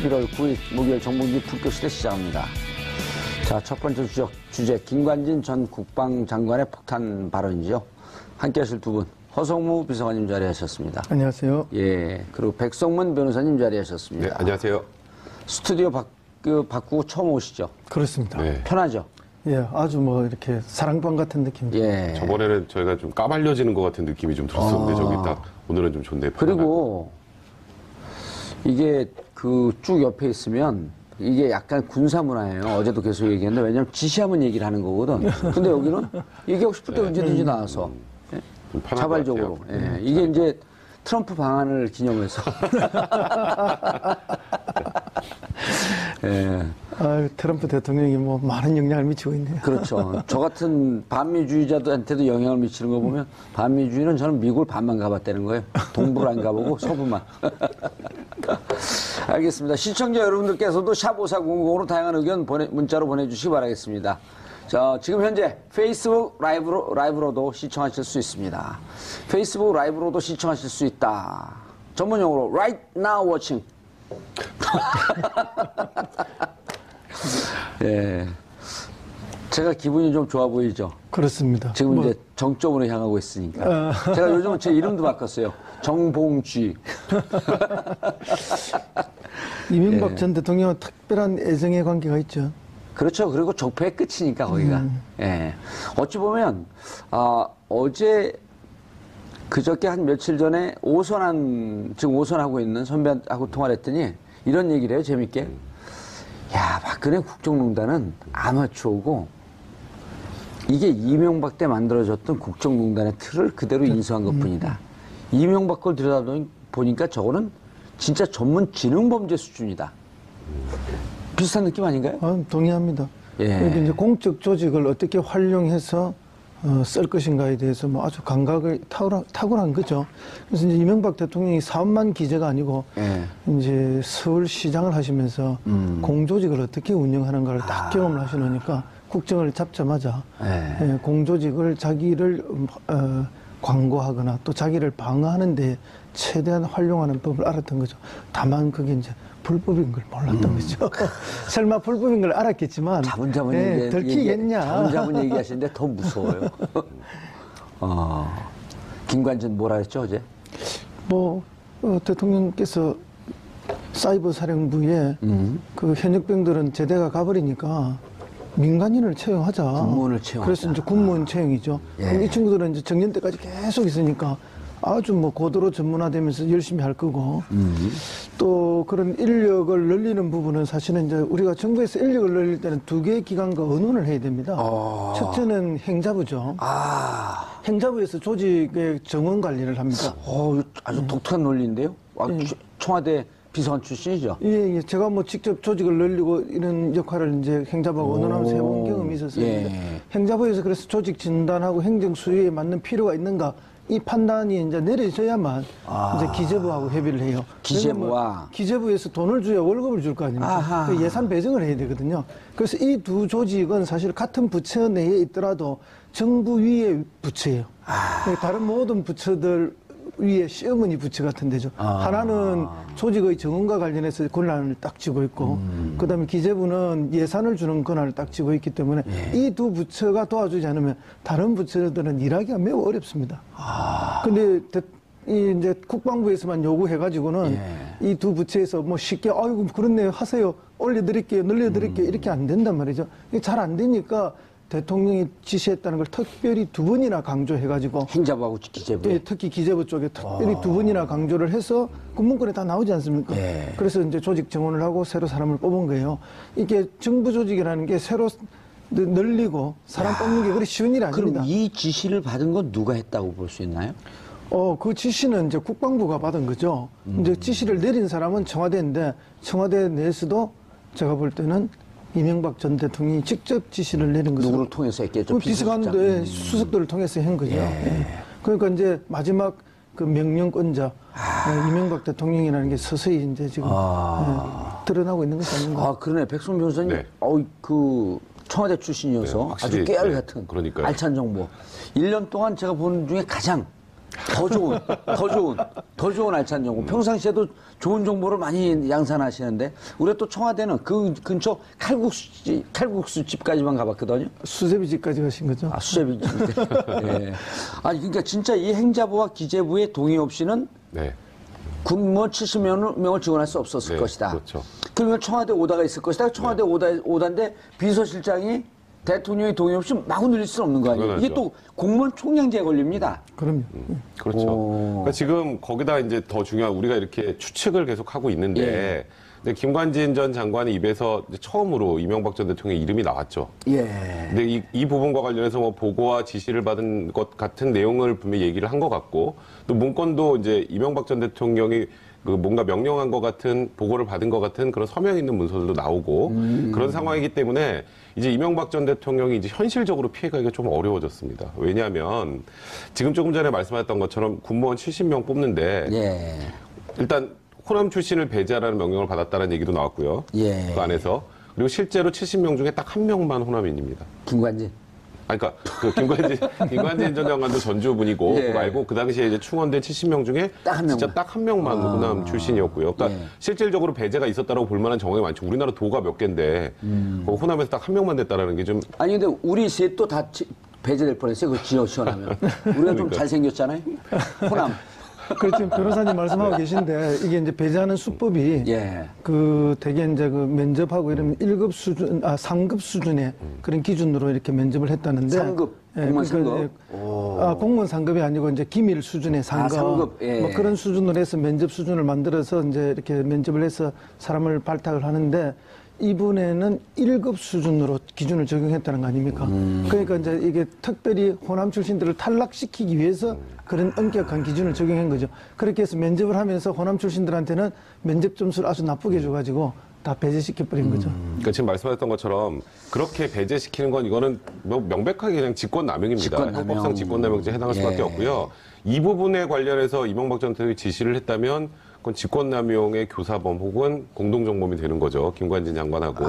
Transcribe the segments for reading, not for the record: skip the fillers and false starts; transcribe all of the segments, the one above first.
11월 9일 목요일 정봉주 품격시대 시작합니다. 자, 첫 번째 주제 김관진 전 국방장관의 폭탄 발언이죠. 함께 하실 두 분, 허성무 비서관님 자리하셨습니다. 안녕하세요. 예, 그리고 백성문 변호사님 자리하셨습니다. 네, 안녕하세요. 스튜디오 바꾸고 처음 오시죠? 그렇습니다. 네. 편하죠? 예, 아주 뭐 이렇게 사랑방 같은 느낌이죠. 예. 저번에는 저희가 좀 까발려지는 것 같은 느낌이 좀 들었었는데 저기 딱 오늘은 좀 좋네. 그리고 이게 그 쭉 옆에 있으면 이게 약간 군사 문화예요. 어제도 계속 얘기했는데 왜냐면 지시하면 얘기를 하는 거거든. 근데 여기는 얘기하고 싶을 때 언제든지 나와서 예? 좀 편할 자발적으로. 것 같아요. 예. 이게 이제 트럼프 방안을 기념해서. 예. 아, 트럼프 대통령이 뭐 많은 영향을 미치고 있네요. 그렇죠. 저 같은 반미주의자들한테도 영향을 미치는 거 보면 반미주의는 저는 미국을 반만 가봤다는 거예요. 동부를 안 가보고 서부만. 알겠습니다. 시청자 여러분들께서도 샵5400으로 다양한 의견 문자로 보내주시기 바라겠습니다. 자, 지금 현재 페이스북 라이브로도 시청하실 수 있습니다. 페이스북 라이브로도 시청하실 수 있다. 전문용어로 right now watching. 예. 제가 기분이 좀 좋아 보이죠? 그렇습니다. 지금 이제 정점으로 향하고 있으니까. 제가 요즘은 제 이름도 바꿨어요. 정봉쥐. 이명박 예. 전 대통령은 특별한 애정의 관계가 있죠. 그렇죠. 그리고 적폐의 끝이니까, 거기가. 예. 어찌 보면, 어제, 그저께 한 며칠 전에 지금 오선하고 있는 선배하고 통화를 했더니 이런 얘기를 해요, 재밌게. 야, 박근혜 국정농단은 아마추어고 이게 이명박 때 만들어졌던 국정농단의 틀을 그대로 인수한 것 뿐이다. 이명박 걸 들여다보니까 저거는 진짜 전문 지능범죄 수준이다. 비슷한 느낌 아닌가요? 아, 동의합니다. 예. 그런데 이제 공적 조직을 어떻게 활용해서 쓸 것인가에 대해서 뭐 아주 감각을 탁월한 거죠. 그래서 이제 이명박 대통령이 사업만 기재가 아니고 예. 이제 서울시장을 하시면서 공조직을 어떻게 운영하는가를 딱 경험을 하시니까 국정을 잡자마자 예. 공조직을 자기를 광고하거나 또 자기를 방어하는 데 최대한 활용하는 법을 알았던 거죠. 다만 그게 이제 불법인 걸 몰랐던 거죠. 설마 불법인 걸 알았겠지만 자분자분 들키겠냐. 자분자분 얘기하시는데 더 무서워요. 김관진 뭐라 했죠 어제? 뭐 대통령께서 사이버 사령부에 그 현역병들은 제대가 가버리니까 민간인을 채용하자. 군무원을 채용하자. 그래서 이제 군무원 채용이죠. 예. 그럼 이 친구들은 이제 정년 때까지 계속 있으니까 아주 뭐 고도로 전문화되면서 열심히 할 거고 또 그런 인력을 늘리는 부분은 사실은 이제 우리가 정부에서 인력을 늘릴 때는 두 개의 기관과 의논을 해야 됩니다. 첫째는 행자부죠. 행자부에서 조직의 정원 관리를 합니다. 아주 독특한 논리인데요. 청와대 비서관 출신이죠. 예, 예. 제가 뭐 직접 조직을 늘리고 이런 역할을 이제 행자부하고 의논하면서 해본 경험이 있었어요. 예. 행자부에서 그래서 조직 진단하고 행정 수위에 맞는 필요가 있는가 이 판단이 이제 내려져야만 이제 기재부하고 협의를 해요. 기재부와 기재부에서 돈을 줘야 월급을 줄 거 아닙니까? 그 예산 배정을 해야 되거든요. 그래서 이 두 조직은 사실 같은 부처 내에 있더라도 정부 위의 부처예요. 다른 모든 부처들 위에 시어머니 부처 같은 데죠. 하나는 조직의 정원과 관련해서 권한을 딱 쥐고 있고 그다음에 기재부는 예산을 주는 권한을 딱 쥐고 있기 때문에 이 두 부처가 도와주지 않으면 다른 부처들은 일하기가 매우 어렵습니다. 근데 이제 국방부에서만 요구해가지고는 이 두 부처에서 뭐 쉽게 아이고 그렇네요 하세요 올려드릴게요 늘려드릴게요 이렇게 안 된단 말이죠. 이게 잘 안 되니까 대통령이 지시했다는 걸 특별히 두 번이나 강조해가지고 행자부하고 기재부. 예, 특히 기재부 쪽에 특별히 두 번이나 강조를 해서 군문권에 다 나오지 않습니까? 예. 그래서 이제 조직 정원을 하고 새로 사람을 뽑은 거예요. 이게 정부 조직이라는 게 새로 늘리고 사람 뽑는 게 그리 쉬운 일이 아닙니다. 그럼 이 지시를 받은 건 누가 했다고 볼 수 있나요? 그 지시는 이제 국방부가 받은 거죠. 이제 지시를 내린 사람은 청와대인데 청와대 내에서도 제가 볼 때는 이명박 전 대통령이 직접 지시를 내린 것으로. 누구를 통해서 했겠죠? 그 비서관들의 수석들을 통해서 한 거죠. 예. 그러니까 이제 마지막 그 명령권자 이명박 대통령이라는 게 서서히 이제 지금 드러나고 있는 것이 아닌가. 그러네. 백승 변호사님, 그 청와대 출신이어서 네, 아주 깨알 네, 같은 그러니까요. 알찬 정보. 1년 동안 제가 본 중에 가장 더 좋은 알찬 정보. 평상시에도 좋은 정보를 많이 양산하시는데, 우리가 또 청와대는 그 근처 칼국수집까지만 가봤거든요. 수제비집까지 가신 거죠? 아, 수제비집. 예. 아니, 그러니까 진짜 이 행자부와 기재부의 동의 없이는 네. 군무원 70명을 지원할 수 없었을 네, 것이다. 그렇죠. 그러면 청와대 오다가 있을 것이다. 청와대 오다인데 비서실장이 대통령의 동의 없이 마구 늘릴 수는 없는 거 아니에요. 당연하죠. 이게 또 공무원 총량제에 걸립니다. 그럼요. 그렇죠. 오. 그러니까 지금 거기다 이제 더 중요한 우리가 이렇게 추측을 계속 하고 있는데 근데 김관진 전 장관의 입에서 이제 처음으로 이명박 전 대통령의 이름이 나왔죠. 예. 근데 이 부분과 관련해서 뭐 보고와 지시를 받은 것 같은 내용을 분명히 얘기를 한 것 같고 또 문건도 이제 이명박 전 대통령이 그 뭔가 명령한 것 같은 보고를 받은 것 같은 그런 서명 있는 문서들도 나오고 그런 상황이기 때문에 이제 이명박 전 대통령이 이제 현실적으로 피해가기가 좀 어려워졌습니다. 왜냐하면 지금 조금 전에 말씀하셨던 것처럼 군무원 70명 뽑는데 예. 일단 호남 출신을 배제하라는 명령을 받았다는 얘기도 나왔고요. 예. 그 안에서 그리고 실제로 70명 중에 딱 한 명만 호남인입니다. 김관진. 아니, 그러니까 그 김관진 전 장관도 전주분이고 예. 그거 말고 그 당시에 이제 충원된 70명 중에 딱 한 진짜 명만. 딱 한 명만 호남 출신이었고요. 그러니까 예. 실질적으로 배제가 있었다라고 볼 만한 정황이 많죠. 우리나라 도가 몇 개인데 그 호남에서 딱 한 명만 됐다라는 게 좀 아니 근데 우리 셋도 다 배제될 뻔했어요. 그 지원하면. 우리가 좀 잘생겼잖아요. 호남. 그렇죠. 지금 변호사님 말씀하고 계신데 이게 이제 배제하는 수법이 예. 그 되게 이제 그 면접하고 이러면 1급 수준, 3급 수준의 그런 기준으로 이렇게 면접을 했다는데. 3급. 공무원 그러니까 3급. 이제 공무원 3급이 아니고 이제 기밀 수준의 3급. 3급. 예. 뭐 그런 수준으로 해서 면접 수준을 만들어서 이제 이렇게 면접을 해서 사람을 발탁을 하는데 이분에는 1급 수준으로 기준을 적용했다는 거 아닙니까? 그러니까 이제 이게 특별히 호남 출신들을 탈락시키기 위해서 그런 엄격한 기준을 적용한 거죠. 그렇게 해서 면접을 하면서 호남 출신들한테는 면접 점수를 아주 나쁘게 줘가지고 다 배제시켜버린 거죠. 그러니까 지금 말씀하셨던 것처럼 그렇게 배제시키는 건 이거는 뭐 명백하게 그냥 직권남용입니다. 직권남용. 형법상 직권남용죄에 해당할 수밖에 예. 없고요. 이 부분에 관련해서 이명박 전 대통령이 지시를 했다면 그건 직권남용의 교사범 혹은 공동정범이 되는 거죠. 김관진 장관하고.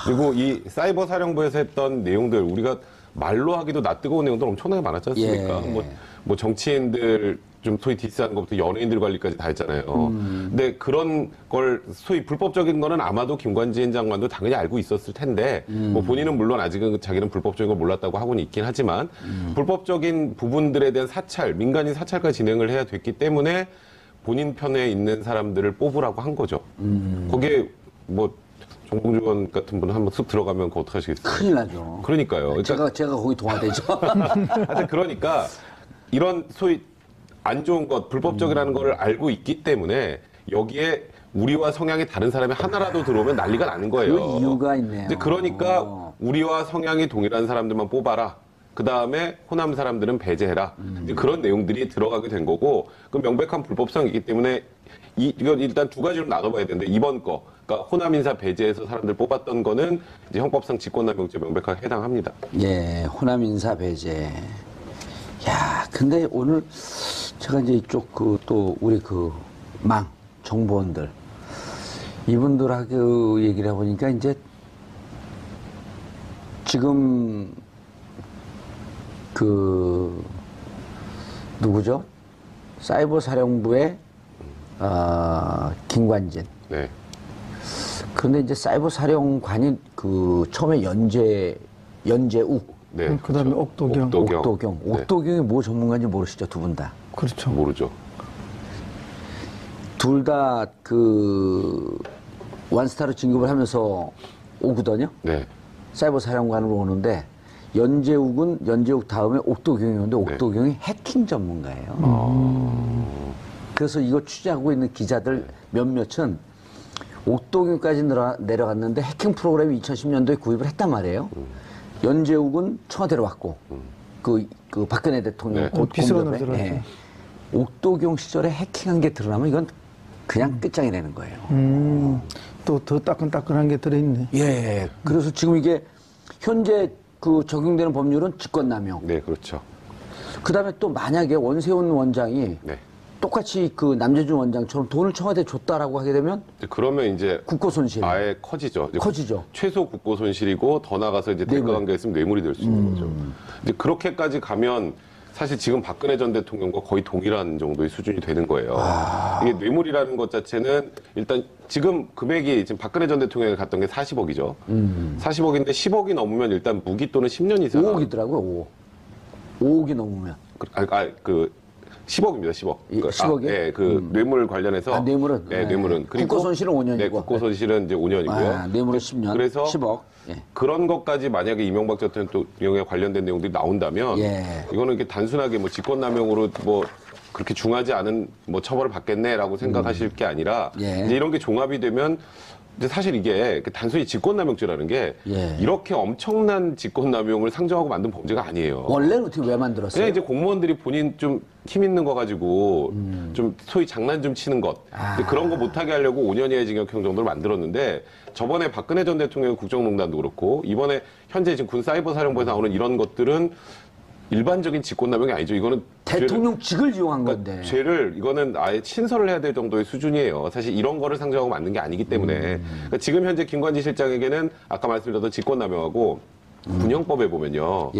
그리고 이 사이버 사령부에서 했던 내용들 우리가 말로 하기도 낯뜨거운 내용들 엄청나게 많았지 않습니까? 예. 뭐 정치인들 좀 소위 디스하는 것부터 연예인들 관리까지 다 했잖아요. 근데 그런 걸 소위 불법적인 거는 아마도 김관진 장관도 당연히 알고 있었을 텐데 뭐 본인은 물론 아직은 자기는 불법적인 걸 몰랐다고 하고는 있긴 하지만 불법적인 부분들에 대한 사찰, 민간인 사찰까지 진행을 해야 됐기 때문에 본인 편에 있는 사람들을 뽑으라고 한 거죠. 거기에 뭐 정봉주 같은 분은 한번 쓱 들어가면 그거 어떡하시겠어요? 큰일 나죠. 그러니까요. 그러니까 제가 거기 동화되죠. 하여튼 그러니까 이런 소위 안 좋은 것, 불법적이라는 걸 알고 있기 때문에 여기에 우리와 성향이 다른 사람이 하나라도 들어오면 난리가 나는 거예요. 그 이유가 있네요. 이제 그러니까 우리와 성향이 동일한 사람들만 뽑아라. 그 다음에 호남 사람들은 배제해라. 이제 그런 내용들이 들어가게 된 거고, 그 명백한 불법성이 있기 때문에 이거 일단 두 가지로 나눠봐야 되는데 이번 거, 그러니까 호남 인사 배제해서 사람들 뽑았던 거는 이제 형법상 직권남용죄 명백하게 해당합니다. 예, 호남 인사 배제. 야, 근데 오늘 제가 이제 이쪽 또 우리 정보원들 이분들하고 얘기를 해보니까 이제 지금 누구죠? 사이버 사령부의 김관진. 네. 그런데 이제 사이버 사령관이 처음에 연재욱. 네. 그다음에 그렇죠. 옥도경. 네. 옥도경이 뭐 전문가인지 모르시죠, 두 분 다. 그렇죠. 모르죠. 둘 다 완스타로 진급을 하면서 오거든요. 네. 사이버 사령관으로 오는데 연재욱 다음에 옥도경이 오는데 옥도경이 해킹 전문가예요. 그래서 이거 취재하고 있는 기자들 몇몇은 옥도경까지 내려갔는데 해킹 프로그램 2010년도에 구입을 했단 말이에요. 연재욱은 청와대로 왔고 그 박근혜 대통령 네. 비서관으로 공격에, 들어왔죠. 예. 옥도경 시절에 해킹한 게 드러나면 이건 그냥 끝장이 되는 거예요. 또 더 따끈따끈한 게 들어있네. 예. 그래서 지금 이게 현재 적용되는 법률은 직권남용. 네, 그렇죠. 그 다음에 또 만약에 원세훈 원장이 네. 똑같이 남재준 원장처럼 돈을 청와대에 줬다라고 하게 되면 그러면 이제 국고 손실. 아예 커지죠. 이제 커지죠. 최소 국고 손실이고 더 나가서 이제 대가 관계가 있으면 뇌물이 될 수 있는 거죠. 이제 그렇게까지 가면 사실 지금 박근혜 전 대통령과 거의 동일한 정도의 수준이 되는 거예요. 이게 뇌물이라는 것 자체는 일단 지금 금액이 지금 박근혜 전 대통령이 갔던 게 40억이죠. 40억인데 10억이 넘으면 일단 무기 또는 10년 이상. 5억이더라고요, 5억이 넘으면. 그 10억입니다, 10억. 10억이요? 예, 그 뇌물 관련해서. 뇌물은? 네, 뇌물은. 그리고 국고 손실은 5년이고. 네, 국고 손실은 이제 5년이고요. 뇌물은 10년. 그래서 10억. 예. 그런 것까지 만약에 이명박 전 대통령에 관련된 내용들이 나온다면 이거는 이게 단순하게 뭐 직권남용으로 뭐 그렇게 중하지 않은 뭐 처벌을 받겠네라고 생각하실 게 아니라 이제 이런 게 종합이 되면 근데 사실 이게 단순히 직권남용죄라는 게 이렇게 엄청난 직권남용을 상정하고 만든 범죄가 아니에요. 원래는 어떻게 왜 만들었어요? 그냥 이제 공무원들이 본인 좀 힘 있는 거 가지고 좀 소위 장난 좀 치는 것 근데 그런 거 못하게 하려고 5년 이하의 징역형 정도를 만들었는데 저번에 박근혜 전 대통령의 국정농단도 그렇고 이번에 현재 지금 군사이버사령부에서 나오는 이런 것들은 일반적인 직권남용이 아니죠. 이거는 대통령직을 이용한 건데. 죄를 이거는 아예 친서를 해야 될 정도의 수준이에요. 사실 이런 거를 상정하고 만든 게 아니기 때문에 그러니까 지금 현재 김관지 실장에게는 아까 말씀드렸던 직권남용하고 군형법에 보면요.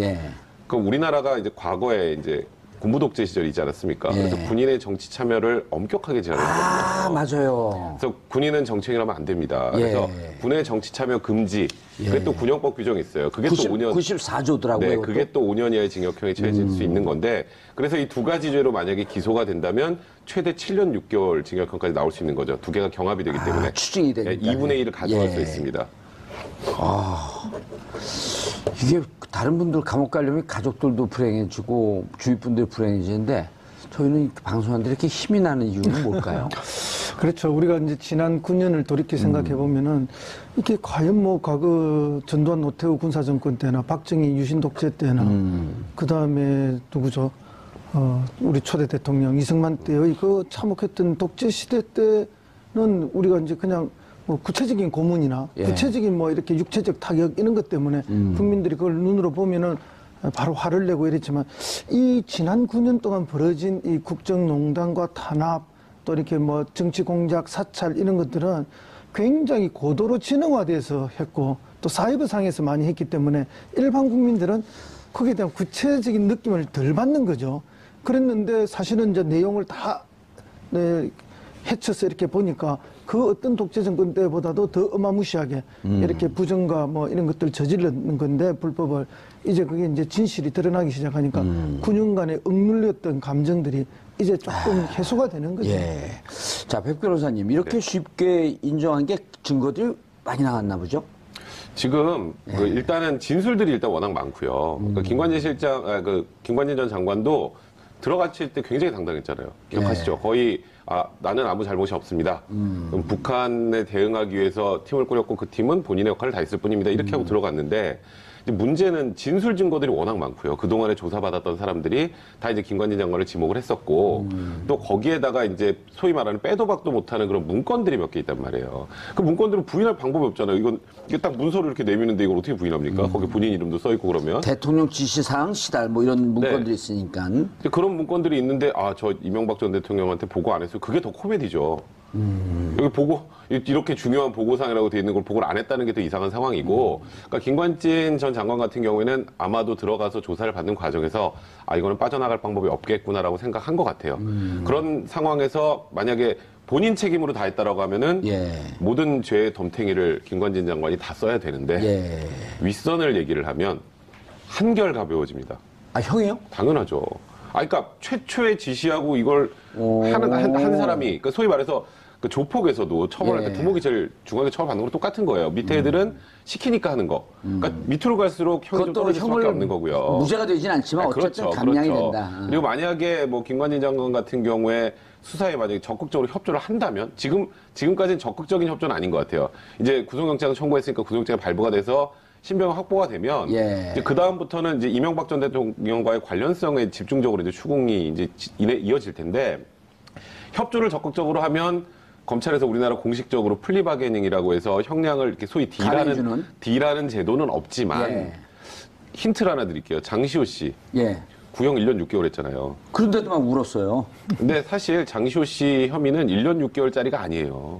그 우리나라가 이제 과거에 이제 군부 독재 시절이 있지 않았습니까? 그래서 군인의 정치 참여를 엄격하게 제한을 하거든요. 맞아요. 그래서 군인은 정치행위를 하면 안 됩니다. 그래서 군의 정치 참여 금지. 그게 또 군형법 규정이 있어요. 그게 또 5년 94조더라고요. 네, 그게 또 5년 이하의 징역형이 처해질 수 있는 건데 그래서 이 두 가지 죄로 만약에 기소가 된다면 최대 7년 6개월 징역형까지 나올 수 있는 거죠. 두 개가 경합이 되기 때문에 추징이 되니까. 2분의 1을 가져갈 수 있습니다. 이게 다른 분들 감옥 가려면 가족들도 불행해지고 주위 분들이 불행해지는데 저희는 방송하는데 이렇게 힘이 나는 이유는 뭘까요? 그렇죠. 우리가 이제 지난 9년을 돌이켜 생각해 보면은 이게 과연 뭐 과거 전두환 노태우 군사정권 때나 박정희 유신 독재 때나 그 다음에 누구죠? 우리 초대 대통령 이승만 때의 그 참혹했던 독재 시대 때는 우리가 이제 그냥 뭐 구체적인 고문이나 구체적인 뭐 이렇게 육체적 타격 이런 것 때문에 국민들이 그걸 눈으로 보면은 바로 화를 내고 이랬지만 이 지난 9년 동안 벌어진 이 국정농단과 탄압 또 이렇게 뭐 정치 공작 사찰 이런 것들은 굉장히 고도로 진흥화돼서 했고 또 사이버상에서 많이 했기 때문에 일반 국민들은 거기에 대한 구체적인 느낌을 덜 받는 거죠. 그랬는데 사실은 이제 내용을 다 헤쳐서 이렇게 보니까 그 어떤 독재 정권 때보다도 더 어마무시하게 이렇게 부정과 뭐 이런 것들 저지르는 건데 불법을 이제 그게 이제 진실이 드러나기 시작하니까 9년간의 억눌렸던 감정들이 이제 조금 해소가 되는 거죠. 자, 백 변호사님 이렇게 쉽게 인정한 게 증거들이 많이 나왔나 보죠? 지금 그 일단은 진술들이 일단 워낙 많고요. 그러니까 김관진 실장, 김관진 전 장관도 들어갔을 때 굉장히 당당했잖아요. 기억하시죠? 거의 나는 아무 잘못이 없습니다. 그럼 북한에 대응하기 위해서 팀을 꾸렸고 그 팀은 본인의 역할을 다 했을 뿐입니다. 이렇게 하고 들어갔는데 문제는 진술 증거들이 워낙 많고요. 그동안에 조사받았던 사람들이 다 이제 김관진 장관을 지목을 했었고 또 거기에다가 이제 소위 말하는 빼도 박도 못하는 그런 문건들이 몇 개 있단 말이에요. 그 문건들은 부인할 방법이 없잖아요. 이게 딱 문서를 이렇게 내미는데 이걸 어떻게 부인합니까? 거기 본인 이름도 써 있고 그러면 대통령 지시사항 시달 뭐 이런 문건들이 있으니까 그런 문건들이 있는데 저 이명박 전 대통령한테 보고 안 했어요. 그게 더 코미디죠. 여기 보고 이렇게 중요한 보고사항이라고 돼 있는 걸 보고를 안 했다는 게 더 이상한 상황이고 그러니까 김관진 전 장관 같은 경우에는 아마도 들어가서 조사를 받는 과정에서 이거는 빠져나갈 방법이 없겠구나라고 생각한 것 같아요. 그런 상황에서 만약에 본인 책임으로 다 했다라고 하면은 모든 죄의 덤탱이를 김관진 장관이 다 써야 되는데 윗선을 얘기를 하면 한결 가벼워집니다. 형이요? 당연하죠. 그러니까 최초의 지시하고 이걸 한 사람이, 그러니까 소위 말해서 그 조폭에서도 처벌할 때 두목이 제일 중하게 처벌받는 거랑 똑같은 거예요. 밑에 애들은 시키니까 하는 거. 그러니까 밑으로 갈수록 형이 좀 떨어질 수밖에 없는 거고요. 무죄가 되진 않지만 어쨌든 감량이 된다. 그리고 만약에 뭐 김관진 장관 같은 경우에 수사에 만약에 적극적으로 협조를 한다면 지금까지는 적극적인 협조는 아닌 것 같아요. 이제 구속영장을 청구했으니까 구속영장이 발부가 돼서 신병 확보가 되면 이제 그 다음부터는 이제 이명박 전 대통령과의 관련성에 집중적으로 이제 추궁이 이제 이어질 텐데 협조를 적극적으로 하면 검찰에서 우리나라 공식적으로 플리바게닝이라고 해서 형량을 이렇게 소위 D라는 제도는 없지만 힌트를 하나 드릴게요. 장시호 씨. 구형 1년 6개월 했잖아요. 그런데도 막 울었어요. 근데 사실 장시호 씨 혐의는 1년 6개월짜리가 아니에요.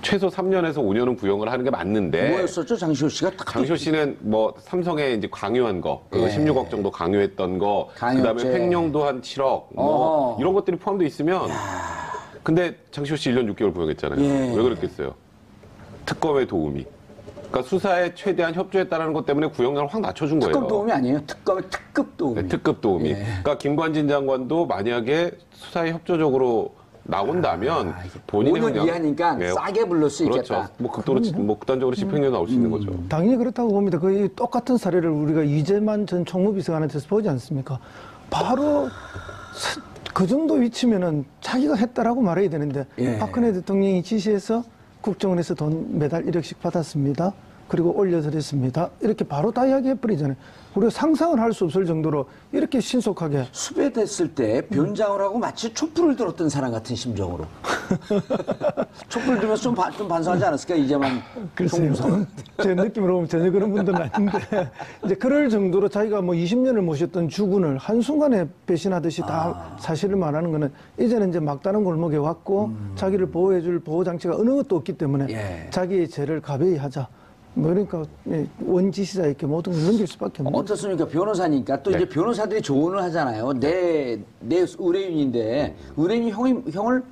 최소 3년에서 5년은 구형을 하는 게 맞는데. 뭐였었죠? 장시호 씨가? 장시호 씨는 뭐 삼성에 이제 강요한 거, 그 예. 16억 정도 강요했던 거, 강요죄. 그다음에 횡령도 한 7억, 뭐 이런 것들이 포함되어 있으면. 근데 장시호 씨 1년 6개월 구형했잖아요. 예. 왜 그랬겠어요? 특검의 도움이. 그러니까 수사에 최대한 협조했다는 것 때문에 구형량을 확 낮춰준 거예요. 특급 도움이 아니에요. 특검의 특급 도움이. 네, 특급 도움이. 예. 그러니까 김관진 장관도 만약에 수사에 협조적으로 나온다면 본인의 5년 그냥- 이하니까 예, 싸게 불릴 수 그렇죠. 있겠다. 뭐 극단적으로 집행유예 나올 수 있는 거죠. 당연히 그렇다고 봅니다. 거의 똑같은 사례를 우리가 이재만 전 총무비서관한테서 보지 않습니까? 바로 그 정도 위치면은 자기가 했다라고 말해야 되는데 예. 박근혜 대통령이 지시해서 국정원에서 돈 매달 1억씩 받았습니다. 그리고 올려드렸습니다. 이렇게 바로 다 이야기해버리잖아요. 우리가 상상을 할 수 없을 정도로 이렇게 신속하게. 수배됐을 때 변장을 하고 마치 촛불을 들었던 사람 같은 심정으로. 촛불 들면서 좀 반성하지 않았을까? 이제만 글쎄요. 총무상. 제 느낌으로 보면 전혀 그런 분들은 아닌데 이제 그럴 정도로 자기가 뭐 20년을 모셨던 주군을 한순간에 배신하듯이 다 사실을 말하는 거는 이제는 이제 막다른 골목에 왔고 자기를 보호해줄 보호장치가 어느 것도 없기 때문에 예. 자기의 죄를 가벼이 하자. 뭐 그러니까 원지시자에게 모든 걸 넘길 수밖에 없는. 어떻습니까? 변호사니까 또 이제 변호사들이 조언을 하잖아요. 내 의뢰인인데 의뢰인이 형을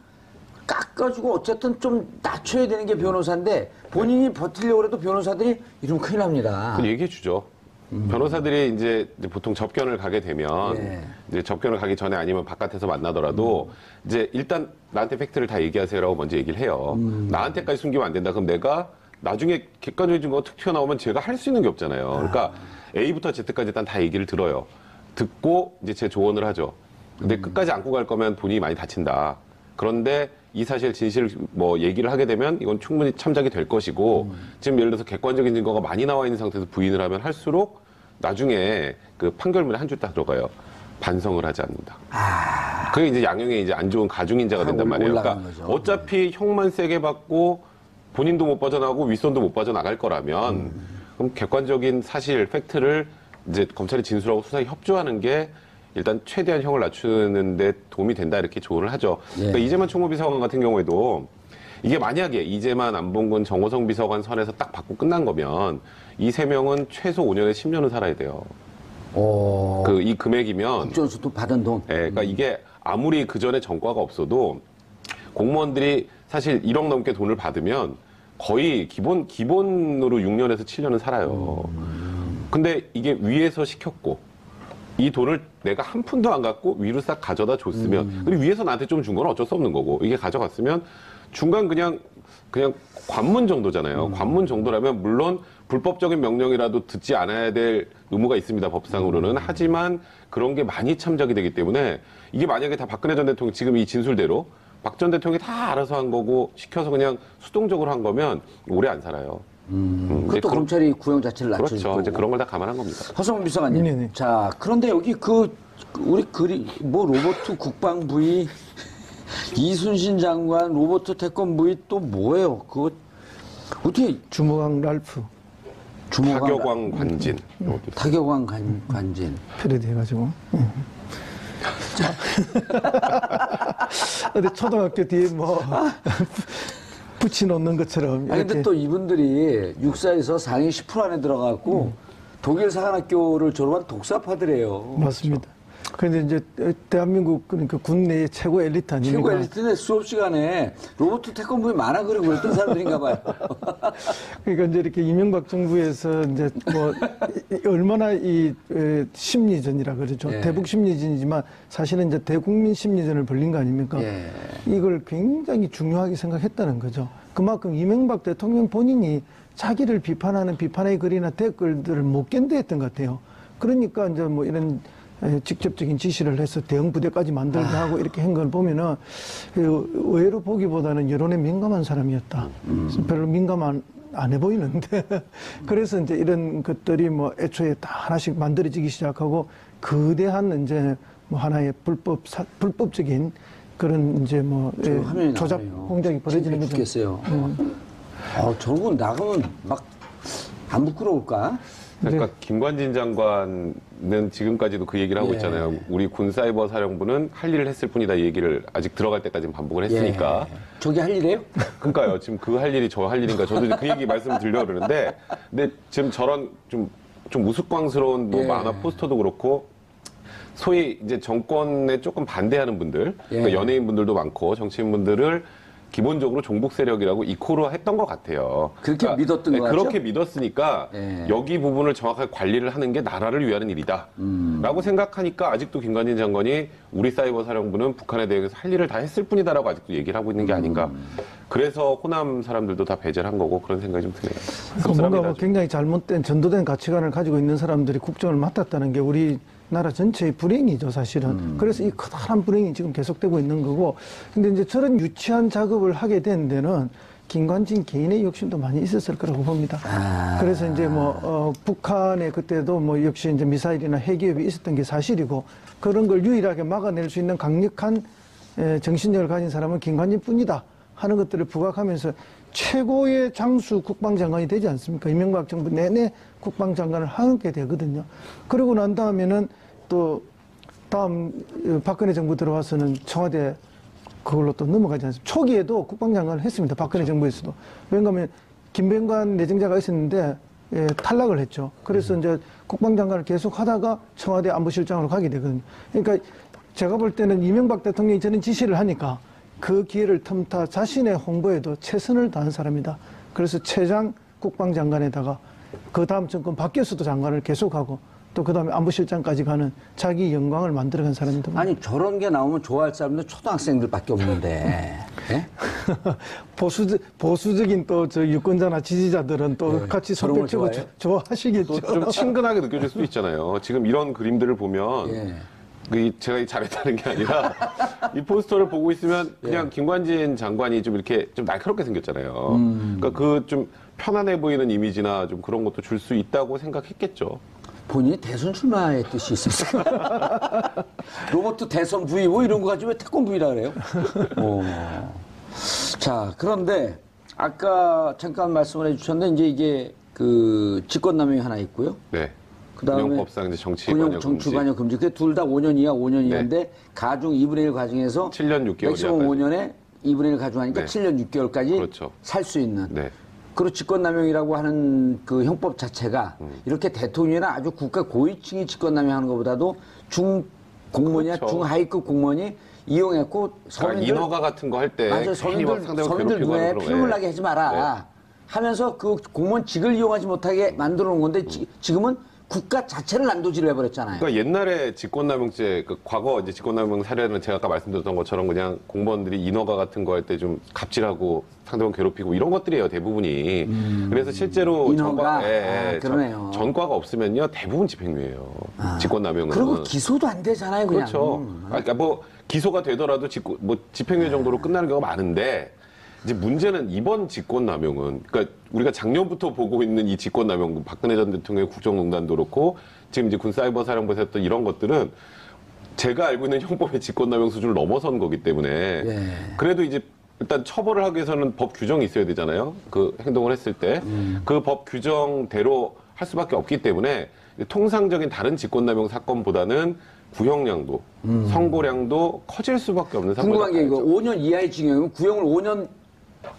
깎아주고 어쨌든 좀 낮춰야 되는 게 변호사인데 본인이 버티려고 해도 변호사들이 이러면 큰일 납니다. 그 얘기해 주죠. 변호사들이 이제 보통 접견을 가게 되면 예. 이제 접견을 가기 전에 아니면 바깥에서 만나더라도 이제 일단 나한테 팩트를 다 얘기하세요라고 먼저 얘기를 해요. 나한테까지 숨기면 안 된다. 그럼 내가 나중에 객관적인 증거가 툭 튀어나오면 제가 할 수 있는 게 없잖아요. 그러니까 A부터 Z까지 일단 다 얘기를 들어요. 듣고 이제 제 조언을 하죠. 근데 끝까지 안고 갈 거면 본인이 많이 다친다. 그런데 이 사실 진실을 뭐 얘기를 하게 되면 이건 충분히 참작이 될 것이고 지금 예를 들어서 객관적인 증거가 많이 나와 있는 상태에서 부인을 하면 할수록 나중에 그 판결문에 한 줄 딱 들어가요. 반성을 하지 않는다. 그게 이제 양형에 이제 안 좋은 가중인자가 된단 말이에요. 그러니까 거죠. 어차피 형만 세게 받고 본인도 못 빠져나가고 윗선도 못 빠져나갈 거라면 그럼 객관적인 사실, 팩트를 이제 검찰이 진술하고 수사에 협조하는 게 일단 최대한 형을 낮추는 데 도움이 된다 이렇게 조언을 하죠. 그러니까 이재만 총무비서관 같은 경우에도 이게 만약에 이재만, 안봉근, 정호성 비서관 선에서 딱 받고 끝난 거면 이 세 명은 최소 5년에 10년은 살아야 돼요. 그 이 금액이면 국정수도 받은 돈. 예, 그러니까 이게 아무리 그 전에 전과가 없어도 공무원들이 사실 1억 넘게 돈을 받으면 거의 기본으로 6년에서 7년은 살아요. 근데 이게 위에서 시켰고 이 돈을 내가 한 푼도 안 갖고 위로 싹 가져다 줬으면 그리고 위에서 나한테 좀 준 건 어쩔 수 없는 거고 이게 가져갔으면 중간 그냥 관문 정도잖아요. 관문 정도라면 물론 불법적인 명령이라도 듣지 않아야 될 의무가 있습니다. 법상으로는. 하지만 그런 게 많이 참작이 되기 때문에 이게 만약에 다 박근혜 전 대통령 지금 이 진술대로 박 전 대통령이 다 알아서 한 거고 시켜서 그냥 수동적으로 한 거면 오래 안 살아요. 그것도 검찰이 구형 자체를 낮춰줄 그렇죠. 거고. 이제 그런 걸 다 감안한 겁니다. 허성훈 비서관님. 네네. 자, 그런데 여기 우리 뭐 로버트 국방부의 이순신 장관, 로버트 태권부의 또 뭐예요? 그거 어떻게 주무강 랄프 타격왕 관진. 타격왕 관진. 패러디 해가지고. 어디 초등학교 뒤에 뭐 붙여놓는 것처럼 아니, 이렇게. 근데 또 이분들이 육사에서 상위 10% 안에 들어갔고 독일 사관학교를 졸업한 독사파들이에요. 맞습니다. 그런데 이제 대한민국 그러니까 군 내의 최고 엘리트 아닙니까? 최고 엘리트인데 수업 시간에 로버트 태권부에 만화 그리고 그랬던 사람들인가 봐요. 그러니까 이제 이렇게 이명박 정부에서 이제 뭐 얼마나 이 심리전이라 그러죠. 예. 대북 심리전이지만 사실은 이제 대국민 심리전을 벌린 거 아닙니까? 예. 이걸 굉장히 중요하게 생각했다는 거죠. 그만큼 이명박 대통령 본인이 자기를 비판하는 비판의 글이나 댓글들을 못 견뎌했던 것 같아요. 그러니까 이제 뭐 이런 직접적인 지시를 해서 대응 부대까지 만들게 하고 이렇게 한 걸 보면은 의외로 보기보다는 여론에 민감한 사람이었다. 별로 민감 안 해 보이는데 그래서 이제 이런 것들이 뭐 애초에 다 하나씩 만들어지기 시작하고 거대한 이제 뭐 하나의 불법적인 그런 이제 뭐 화면이 조작 나와요. 공작이 벌어지는 거죠. 죽겠어요. 저러고 나가면 막 안 부끄러울까? 그러니까 김관진 장관은 지금까지도 그 얘기를 하고 예. 있잖아요. 우리 군사이버사령부는 할 일을 했을 뿐이다 이 얘기를 아직 들어갈 때까지는 반복을 했으니까. 예. 저게 할 일이에요? 그러니까요. 지금 그 할 일이 저 할 일인가 저도 이제 그 얘기 말씀을 드리려고 그러는데 근데 지금 저런 좀 우스꽝스러운 뭐 예. 만화 포스터도 그렇고 소위 이제 정권에 조금 반대하는 분들, 그러니까 예. 연예인분들도 많고 정치인분들을 기본적으로 종북 세력이라고 이코로 했던 것 같아요. 그렇게 믿었던 것 같죠? 그렇게 믿었으니까 예. 여기 부분을 정확하게 관리를 하는 게 나라를 위하는 일이다. 라고 생각하니까 아직도 김관진 장관이 우리 사이버 사령부는 북한에 대해서 할 일을 다 했을 뿐이다라고 아직도 얘기를 하고 있는 게 아닌가. 그래서 호남 사람들도 다 배제를 한 거고 그런 생각이 좀 드네요. 뭔가 뭐 씁쓸합니다, 굉장히 잘못된 전도된 가치관을 가지고 있는 사람들이 국정을 맡았다는 게 우리나라 전체의 불행이죠, 사실은. 그래서 이 커다란 불행이 지금 계속되고 있는 거고. 근데 이제 저런 유치한 작업을 하게 된 데는 김관진 개인의 욕심도 많이 있었을 거라고 봅니다. 그래서 이제 북한에 그때도 뭐 역시 이제 미사일이나 핵기업이 있었던 게 사실이고 그런 걸 유일하게 막아낼 수 있는 강력한 정신력을 가진 사람은 김관진 뿐이다 하는 것들을 부각하면서 최고의 장수 국방장관이 되지 않습니까? 이명박 정부 내내 국방장관을 하게 되거든요. 그러고 난 다음에는 또 다음 박근혜 정부 들어와서는 청와대 그걸로 또 넘어가지 않습니까? 초기에도 국방장관을 했습니다. 박근혜 정부에서도. 왜냐하면 김병관 내정자가 있었는데 탈락을 했죠. 그래서 이제 국방장관을 계속 하다가 청와대 안보실장으로 가게 되거든요. 그러니까 제가 볼 때는 이명박 대통령이 저는 지시를 하니까 그 기회를 틈타 자신의 홍보에도 최선을 다한 사람이다. 그래서 최장 국방장관에다가 그 다음 정권 바뀌어서도 장관을 계속하고 또 그 다음에 안보실장까지 가는 자기 영광을 만들어간 사람입니다. 아니 저런 게 나오면 좋아할 사람들 초등학생들밖에 없는데. 예? 보수적인 또 저 유권자나 지지자들은 또 같이 저런 걸 손뼉치고 좋아해요? 좋아하시겠죠. 또 좀 친근하게 느껴질 수도 있잖아요. 지금 이런 그림들을 보면 예. 제가 잘했다는 게 아니라 이 포스터를 보고 있으면 그냥 김관진 장관이 좀 이렇게 좀 날카롭게 생겼잖아요. 그러니까 그 좀 편안해 보이는 이미지나 좀 그런 것도 줄 수 있다고 생각했겠죠. 본인이 대선 출마의 뜻이 있었어요. 로버트 대선 부위 뭐 이런 거 가지고 왜 태권 부위라 그래요? 자, 그런데 아까 잠깐 말씀을 해주셨는데 이제 이게 그 직권남용이 하나 있고요. 네. 그다음에 군용법상 이제 정치관여 정치관여 금지. 그게 둘 다 5년 이하 5년 이하인데 네. 가중 2분의 1 가중해서 7년 6개월 맥시멈 이하까지. 5년에 2분의 1 가중하니까 네. 7년 6개월까지 그렇죠. 살 수 있는. 네. 그리고 직권남용이라고 하는 그 형법 자체가 이렇게 대통령이나 아주 국가 고위층이 직권남용하는 것보다도 중공무원이나 그렇죠. 중하위급 공무원이 이용했고 그러니까 서민들 인허가 같은 거 할 때 맞아요. 서민들 눈에 피눈물 나게 하지 마라 하면서 그 공무원직을 이용하지 못하게 만들어 놓은 건데 지금은 국가 자체를 난도질을 해버렸잖아요. 그러니까 옛날에 직권남용죄, 그 과거 이제 직권남용 사례는 제가 아까 말씀드렸던 것처럼 그냥 공무원들이 인허가 같은 거 할 때 좀 갑질하고 상대방 괴롭히고 이런 것들이에요, 대부분이. 그래서 실제로 인허가? 그러네요. 전과가 없으면요, 대부분 집행유예요. 직권남용은. 그리고 기소도 안 되잖아요, 그냥. 그렇죠. 그러니까 뭐 기소가 되더라도 집행유예 정도로 끝나는 경우가 많은데 이제 문제는 이번 직권남용은 그러니까 우리가 작년부터 보고 있는 이 직권남용, 박근혜 전 대통령의 국정농단도 그렇고 지금 이제 군사이버사령부에서 했던 이런 것들은 제가 알고 있는 형법의 직권남용 수준을 넘어선 거기 때문에 그래도 이제 일단 처벌을 하기 위해서는 법 규정이 있어야 되잖아요. 그 행동을 했을 때 그 법 규정대로 할 수밖에 없기 때문에 통상적인 다른 직권남용 사건보다는 구형량도 선고량도 커질 수밖에 없는 상황이죠. 궁금한 게 이거 5년 이하의 징역이면 구형을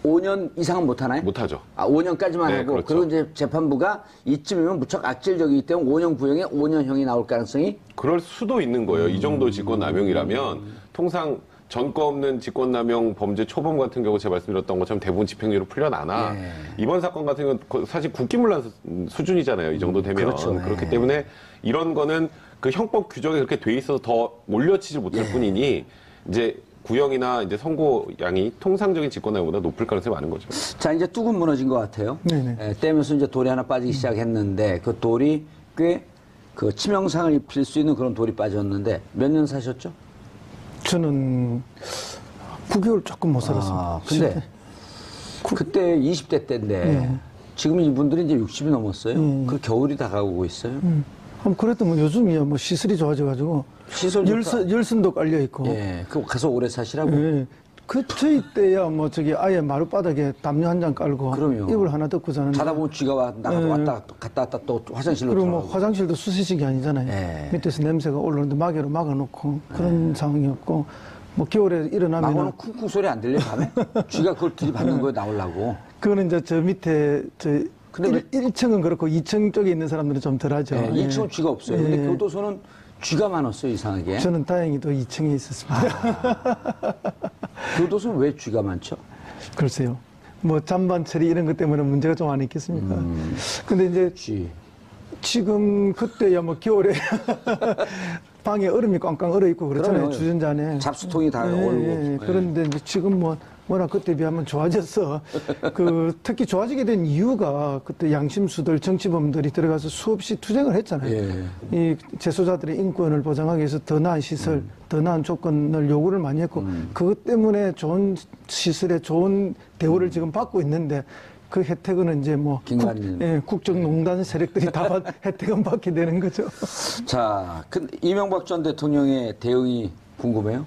5년 이상은 못 하나요? 못 하죠. 5년까지만 네, 하고 그렇죠. 그리고 이제 재판부가 이쯤이면 무척 악질적이기 때문에 5년 구형에 5년형이 나올 가능성이 그럴 수도 있는 거예요. 이 정도 직권남용이라면 통상 전과 없는 직권남용 범죄 초범 같은 경우 제가 말씀드렸던 것처럼 대부분 집행유예로 풀려나나 이번 사건 같은 경우는 사실 국기문란 수준이잖아요. 이 정도 되면. 그렇죠. 그렇기 때문에 이런 거는 그 형법 규정이 그렇게 돼 있어서 더 몰려치지 못할 뿐이니 이제 구형이나 이제 선고량이 통상적인 직권남용보다 높을 가능성이 많은 거죠. 자 이제 뚝은 무너진 것 같아요. 네네. 떼면서 이제 돌이 하나 빠지기 시작했는데 그 돌이 꽤 그 치명상을 입힐 수 있는 그런 돌이 빠졌는데 몇 년 사셨죠? 저는 9개월 조금 못 살았습니다. 근데 그때 20대 때인데 지금 이분들이 이제 60이 넘었어요. 그 겨울이 다가오고 있어요. 그래도 뭐 요즘이야 뭐 시설이 좋아져가지고 시설 열선도 깔려 있고. 예, 그 가서 오래 사시라고. 예. 저희 때야 뭐 저기 아예 마룻바닥에 담요 한 장 깔고 그럼요. 이불 하나 덮고 자는데 자다 보면 쥐가 나가서 왔다 갔다 왔다 또 화장실로 그리고 뭐 들어가고. 화장실도 수세식이 아니잖아요. 예. 밑에서 냄새가 올라오는데 마개로 막아놓고 그런 상황이었고 뭐 겨울에 일어나면 마고는 쿵쿵 소리 안 들려 밤에? 쥐가 그걸 들이받는 거에 나오려고. 그거는 이제 저 밑에 근데 1층은 그렇고 2층 쪽에 있는 사람들은 좀 덜하죠. 네, 예. 1층은 쥐가 없어요. 근데 교도소는 쥐가 많았어요, 이상하게. 저는 다행히도 2층에 있었습니다. 교도소는 왜 쥐가 많죠? 글쎄요. 뭐 잔반 처리 이런 것 때문에 문제가 좀 안 있겠습니까? 근데 이제 쥐. 지금 그때야 뭐 겨울에 방에 얼음이 꽝꽝 얼어 있고 그렇잖아요. 그러면 주전자 안에. 잡수통이 다 얼고. 그런데 이제 지금 뭐 워낙 그때 비하면 좋아졌어. 특히 좋아지게 된 이유가 그때 양심수들, 정치범들이 들어가서 수없이 투쟁을 했잖아요. 예. 이 재소자들의 인권을 보장하기 위해서 더 나은 시설, 더 나은 조건을 요구를 많이 했고 그것 때문에 좋은 시설에 좋은 대우를 지금 받고 있는데 그 혜택은 이제 뭐 국정농단 세력들이 다 혜택은 받게 되는 거죠. 자, 이명박 전 대통령의 대응이 궁금해요?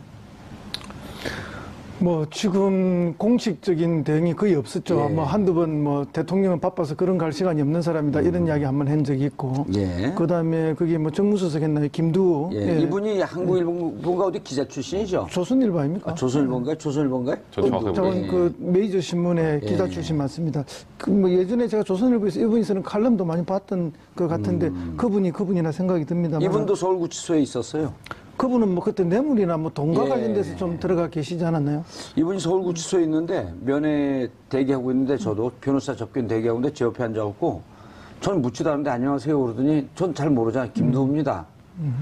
뭐 지금 공식적인 대응이 거의 없었죠. 예. 뭐 한두 번 뭐 대통령은 바빠서 그런 갈 시간이 없는 사람이다 이런 이야기 한번 한 적이 있고. 예. 그다음에 그게 뭐 정무수석 했나요? 김두호. 예. 예. 이분이 한국일보인가 어디 기자 출신이죠? 조선일보 아닙니까? 조선일보인가요? 조선일보인가요? 저 정확하게 저는 그 메이저 신문의 기자 출신 맞습니다. 그 뭐 예전에 제가 조선일보에서 이분이 쓰는 칼럼도 많이 봤던 것 같은데 그분이나 생각이 듭니다. 이분도 서울구치소에 있었어요. 그분은 뭐 그때 뇌물이나 뭐 돈과 예. 관련돼서 좀 들어가 계시지 않았나요? 이분이 서울구치소에 있는데 면회 대기하고 있는데 저도 변호사 접견 대기하고 있는데 제 옆에 앉아갖고 전 묻지도 않는데 안녕하세요 그러더니 전 잘 모르잖아요. 김두호입니다.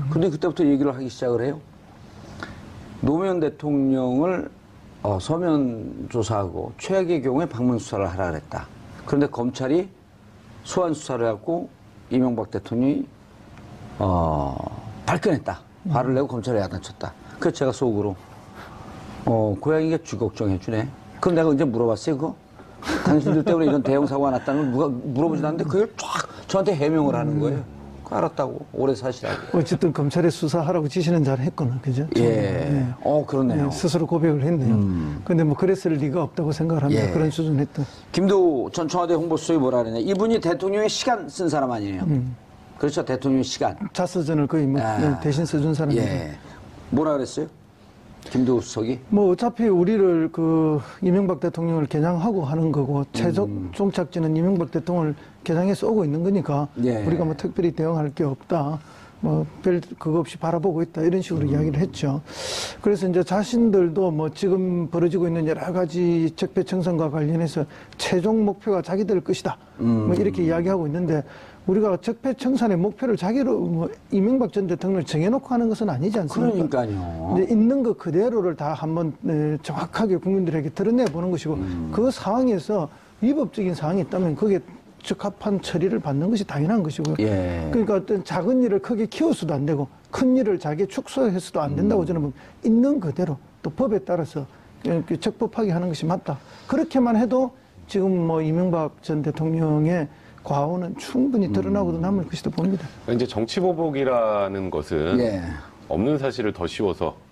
근데 그때부터 얘기를 하기 시작을 해요. 노무현 대통령을 서면 조사하고 최악의 경우에 방문 수사를 하라 그랬다. 그런데 검찰이 소환 수사를 해갖고 이명박 대통령이 발끈했다. 화를 내고 검찰에 야단쳤다. 그래서 제가 속으로 고양이가 쥐 걱정해주네. 그럼 내가 이제 물어봤어요 그거? 당신들 때문에 이런 대형 사고가 났다는 걸 누가 물어보지도 않는데 그걸 쫙 저한테 해명을 하는 거예요. 그거 알았다고 오래 사시라고. 어쨌든 검찰에 수사하라고 지시는 잘 했구나, 그죠? 예. 그렇네요. 예, 스스로 고백을 했네요. 근데 뭐 그랬을 리가 없다고 생각을 합니다. 예. 그런 수준 했던. 김두호 전 청와대 홍보수석이 뭐라 그러냐. 이분이 대통령의 시간 쓴 사람 아니에요. 그렇죠. 대통령의 시간. 자서전을 거의 뭐 대신 써준 사람입니다. 예. 뭐라 그랬어요? 김두호 수석이? 뭐 어차피 우리를 이명박 대통령을 겨냥하고 하는 거고 최종 종착지는 이명박 대통령을 겨냥해서 오고 있는 거니까 예. 우리가 뭐 특별히 대응할 게 없다. 뭐 별 그거 없이 바라보고 있다 이런 식으로 이야기를 했죠. 그래서 이제 자신들도 뭐 지금 벌어지고 있는 여러 가지 적폐청산과 관련해서 최종 목표가 자기들 것이다. 뭐 이렇게 이야기하고 있는데 우리가 적폐청산의 목표를 자기로 뭐 이명박 전 대통령을 정해놓고 하는 것은 아니지 않습니까? 그러니까요. 이제 있는 것 그대로를 다 한번 정확하게 국민들에게 드러내 보는 것이고 그 상황에서 위법적인 사항이 있다면 그게 적합한 처리를 받는 것이 당연한 것이고요. 예. 그러니까 어떤 작은 일을 크게 키워서도 안 되고 큰 일을 자기 축소해서도 안 된다고 저는 봅니다. 있는 그대로 또 법에 따라서 적법하게 하는 것이 맞다. 그렇게만 해도 지금 뭐 이명박 전 대통령의 과오는 충분히 드러나고도 남을 것이다 봅니다. 이제 정치보복이라는 것은 예. 없는 사실을 더 씌워서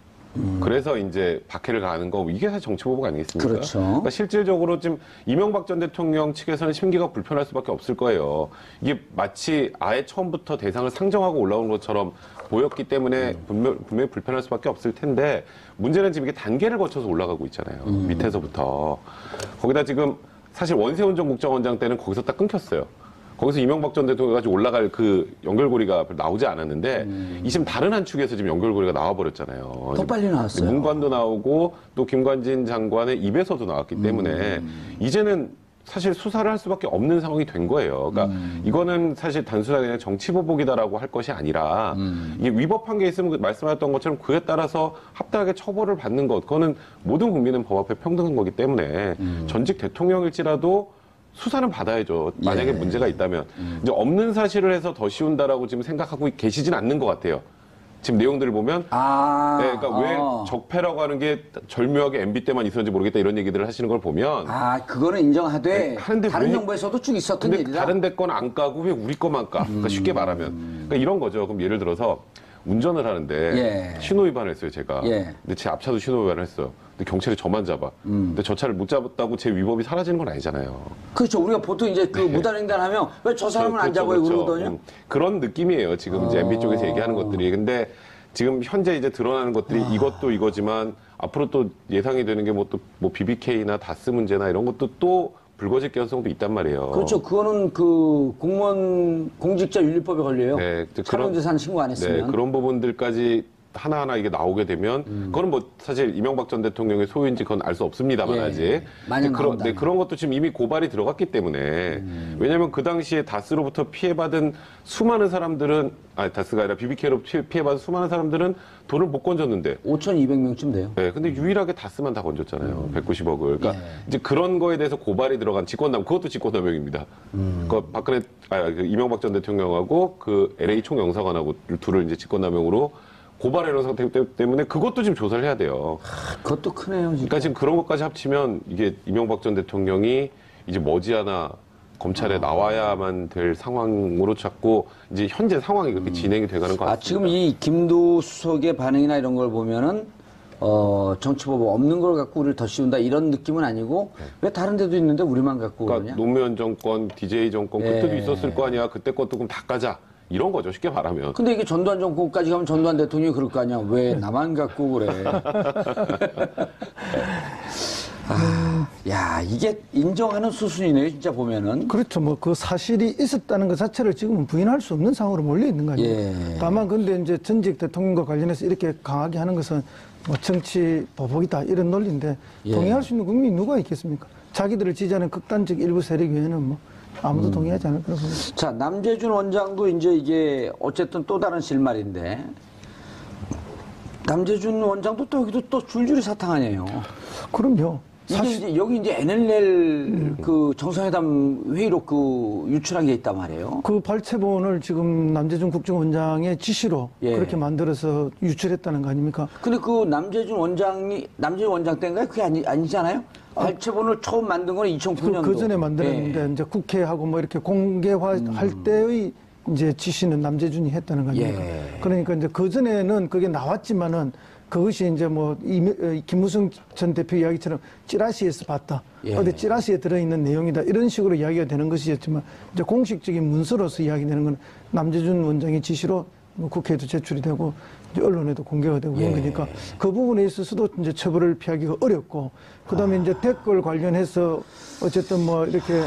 그래서 이제 박해를 가하는 거 이게 사실 정치보복 아니겠습니까? 그렇죠. 그러니까 실질적으로 지금 이명박 전 대통령 측에서는 심기가 불편할 수밖에 없을 거예요. 이게 마치 아예 처음부터 대상을 상정하고 올라온 것처럼 보였기 때문에 분명히 불편할 수밖에 없을 텐데 문제는 지금 이게 단계를 거쳐서 올라가고 있잖아요. 밑에서부터. 거기다 지금 사실 원세훈 전 국정원장 때는 거기서 딱 끊겼어요. 거기서 이명박 전 대통령까지 올라갈 그 연결고리가 나오지 않았는데 이 지금 다른 한 축에서 지금 연결고리가 나와버렸잖아요. 더 빨리 나왔어요. 문관도 나오고 또 김관진 장관의 입에서도 나왔기 때문에 이제는 사실 수사를 할 수밖에 없는 상황이 된 거예요. 그러니까 이거는 사실 단순하게 그냥 정치보복이다라고 할 것이 아니라 이게 위법한 게 있으면 말씀하셨던 것처럼 그에 따라서 합당하게 처벌을 받는 것 그거는 모든 국민은 법 앞에 평등한 거기 때문에 전직 대통령일지라도 수사는 받아야죠. 만약에 예. 문제가 있다면. 이제 없는 사실을 해서 더 씌운다라고 지금 생각하고 계시진 않는 것 같아요. 지금 내용들을 보면. 네, 그러니까 왜 적폐라고 하는 게 절묘하게 MB 때만 있었는지 모르겠다 이런 얘기들을 하시는 걸 보면. 그거는 인정하되 네, 하는데 다른 왜- 정부에서도 쭉 있었던 근데 일이다. 다른 데 건 안 까고 왜 우리 거만 까? 그러니까 쉽게 말하면. 그러니까 이런 거죠. 그럼 예를 들어서 운전을 하는데 예. 신호 위반을 했어요, 제가. 예. 근데 제 앞차도 신호 위반을 했어요. 근데 경찰이 저만 잡아. 근데 저 차를 못 잡았다고 제 위법이 사라지는 건 아니잖아요. 그렇죠. 우리가 보통 이제 그 무단횡단하면 왜 저 사람은 안 잡아요 그러거든요. 그런 느낌이에요. 지금 이제 MB 쪽에서 얘기하는 것들이. 근데 지금 현재 이제 드러나는 것들이 이것도 이거지만 앞으로 또 예상이 되는 게 뭐 또 뭐 BBK나 다스 문제나 이런 것도 또 불거질 가능성도 있단 말이에요. 그렇죠. 그거는 그 공무원 공직자 윤리법에 걸려요. 네, 사용재산 신고 안 했으면. 네, 그런 부분들까지 하나하나 이게 나오게 되면 그거는 뭐 사실 이명박 전 대통령의 소유인지 그건 알 수 없습니다만 예, 아직. 만약 나온다면. 그런 것도 지금 이미 고발이 들어갔기 때문에 왜냐하면 그 당시에 다스로부터 피해받은 수많은 사람들은 다스가 아니라 BBK로 피해받은 수많은 사람들은 돈을 못 건졌는데 5,200명쯤 돼요. 네, 근데 유일하게 다스만 다 건졌잖아요. 190억을. 그러니까 이제 그런 거에 대해서 고발이 들어간 직권남용, 그것도 직권남용입니다. 그 그 이명박 전 대통령하고 그 LA 총영사관하고 둘을 이제 직권남용으로 고발해놓은 상태 때문에 그것도 지금 조사를 해야 돼요. 그것도 크네요. 진짜. 그러니까 지금 그런 것까지 합치면 이게 이명박 전 대통령이 이제 머지않아 검찰에 나와야만 될 상황으로 자꾸 이제 현재 상황이 그렇게 진행이 돼가는 것 같습니다. 지금 이 김도 수석의 반응이나 이런 걸 보면은 정치법 없는 걸 갖고 우리를 더 씌운다 이런 느낌은 아니고 왜 다른 데도 있는데 우리만 갖고 그러니까 그러냐? 노무현 정권, DJ 정권 그때도 있었을 거 아니야. 그때 것도 그럼 다 까자. 이런 거죠. 쉽게 말하면. 근데 이게 전두환 정권까지 가면 전두환 대통령이 그럴 거 아니야. 왜 나만 갖고 그래? 야, 이게 인정하는 수순이네요. 진짜 보면은. 그렇죠. 뭐 그 사실이 있었다는 것 자체를 지금은 부인할 수 없는 상황으로 몰려 있는 거 아닙니까? 예. 다만 근데 이제 전직 대통령과 관련해서 이렇게 강하게 하는 것은 뭐 정치 보복이다 이런 논리인데 동의할 수 있는 국민이 누가 있겠습니까? 자기들을 지지하는 극단적 일부 세력 외에는 뭐 아무도 동의하지 않을 거라고 봅니다. 자, 남재준 원장도 이제 이게 어쨌든 또 다른 실말인데 남재준 원장도 또 여기도 또 줄줄이 사탕 아니에요. 그럼요. 이게 이제 여기 이제 NLL 그 정상회담 회의로 그 유출한 게 있단 말이에요. 그 발췌본을 지금 남재준 국정원장의 지시로 그렇게 만들어서 유출했다는 거 아닙니까? 근데 그 남재준 원장 때인가요? 그게 아니잖아요? 발췌본을 처음 만든 건 2009년도. 그 전에 만들었는데 이제 국회하고 뭐 이렇게 공개화할 때의 이제 지시는 남재준이 했다는 거 아닙니까? 그러니까 이제 그 전에는 그게 나왔지만은 그것이 이제 뭐 김무성 전 대표 이야기처럼 찌라시에서 봤다. 어디 찌라시에 들어있는 내용이다. 이런 식으로 이야기가 되는 것이었지만 이제 공식적인 문서로서 이야기되는 건 남재준 원장의 지시로 뭐 국회에도 제출이 되고 이제 언론에도 공개가 되고 그런 거니까 그 부분에 있어서도 이제 처벌을 피하기가 어렵고 그다음에 이제 댓글 관련해서 어쨌든 뭐 이렇게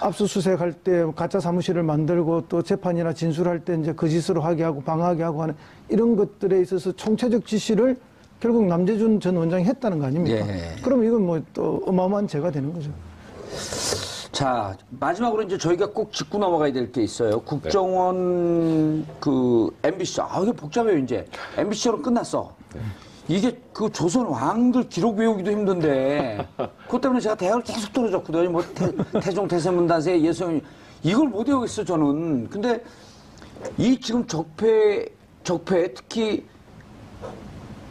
압수수색할 때 가짜 사무실을 만들고 또 재판이나 진술할 때 이제 거짓으로 하게 하고 방어하게 하고 하는 이런 것들에 있어서 총체적 지시를 결국 남재준 전 원장이 했다는 거 아닙니까? 그럼 이건 뭐 또 어마어마한 죄가 되는 거죠. 자, 마지막으로 이제 저희가 꼭 짚고 넘어가야 될 게 있어요. 국정원 그 MBC. 이게 복잡해요, 이제. MBC로 끝났어. 이게 그 조선 왕들 기록 외우기도 힘든데 그것 때문에 제가 대학을 계속 떨어졌거든요. 뭐 태종 태세문단세 예성 이걸 못 외우겠어 저는. 근데 이 지금 적폐 특히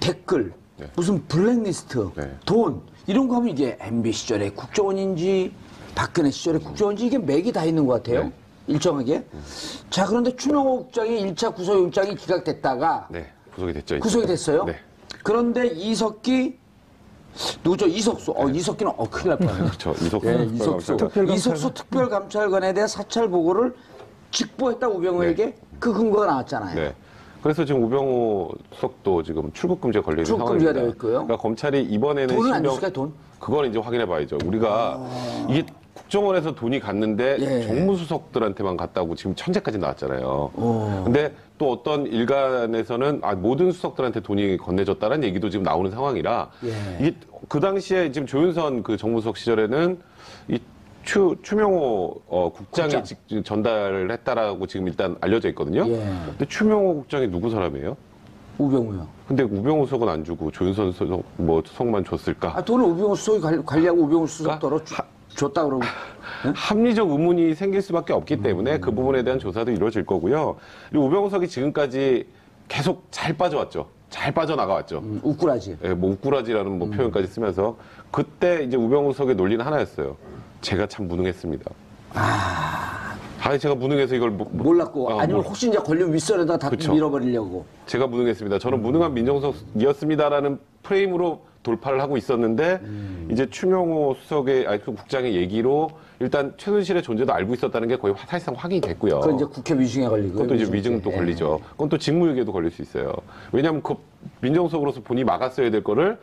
댓글 무슨 블랙리스트 돈 이런 거 하면 이게 MB 시절의 국정원인지 박근혜 시절의 국정원인지 이게 맥이 다 있는 것 같아요. 일정하게. 자, 그런데 추명호 국장의 1차 구속영장이 기각됐다가 구속이 됐죠. 구속이 됐어요. 네. 그런데 이석기 누구죠? 이석수. 이석기는 큰일 날 뻔했네. 그렇죠. 이석수. 이석수 특별감찰관에 대해 사찰 보고를 직보했다 우병우에게 그 근거가 나왔잖아요. 네. 그래서 지금 우병우 수석도 지금 출국금지가 걸려 있는 출국금지가 상황입니다. 되어 있고요. 그러니까 검찰이 이번에는 돈은 안 줬을까요? 돈? 그건 이제 확인해 봐야죠. 우리가 이게 국정원에서 돈이 갔는데 정무수석들한테만 갔다고 지금 천재까지 나왔잖아요. 근데 또 어떤 일간에서는 모든 수석들한테 돈이 건네졌다는 얘기도 지금 나오는 상황이라 이게 그 당시에 지금 조윤선 그 정무수석 시절에는 이 추명호 국장이 전달을 했다라고 지금 일단 알려져 있거든요. 근데 추명호 국장이 누구 사람이에요? 우병우요. 근데 우병우 수석은 안 주고 조윤선 수석만 줬을까? 돈을 우병우 수석이 관리하고 우병우 수석 떨어 줬다 그러고. 합리적 의문이 생길 수밖에 없기 때문에 그 부분에 대한 조사도 이루어질 거고요. 그리고 우병우 수석이 지금까지 계속 잘 빠져왔죠. 잘 빠져나가왔죠. 우꾸라지. 예, 뭐 우꾸라지라는 뭐 표현까지 쓰면서 그때 이제 우병우 수석의 논리는 하나였어요. 제가 참 무능했습니다. 제가 무능해서 이걸 몰랐고 아니면 혹시 이제 권력 윗선에다가 다 밀어버리려고. 제가 무능했습니다. 저는 무능한 민정수석이었습니다라는 프레임으로 돌파를 하고 있었는데 이제 추명호 그 국장의 얘기로 일단 최순실의 존재도 알고 있었다는 게 거의 사실상 확인이 됐고요. 그건 이제 국회 위증에 걸리고요. 그것도 이제 위증도 걸리죠. 그건 또 직무유기에도 걸릴 수 있어요. 왜냐하면 그 민정수석으로서 본인이 막았어야 될 거를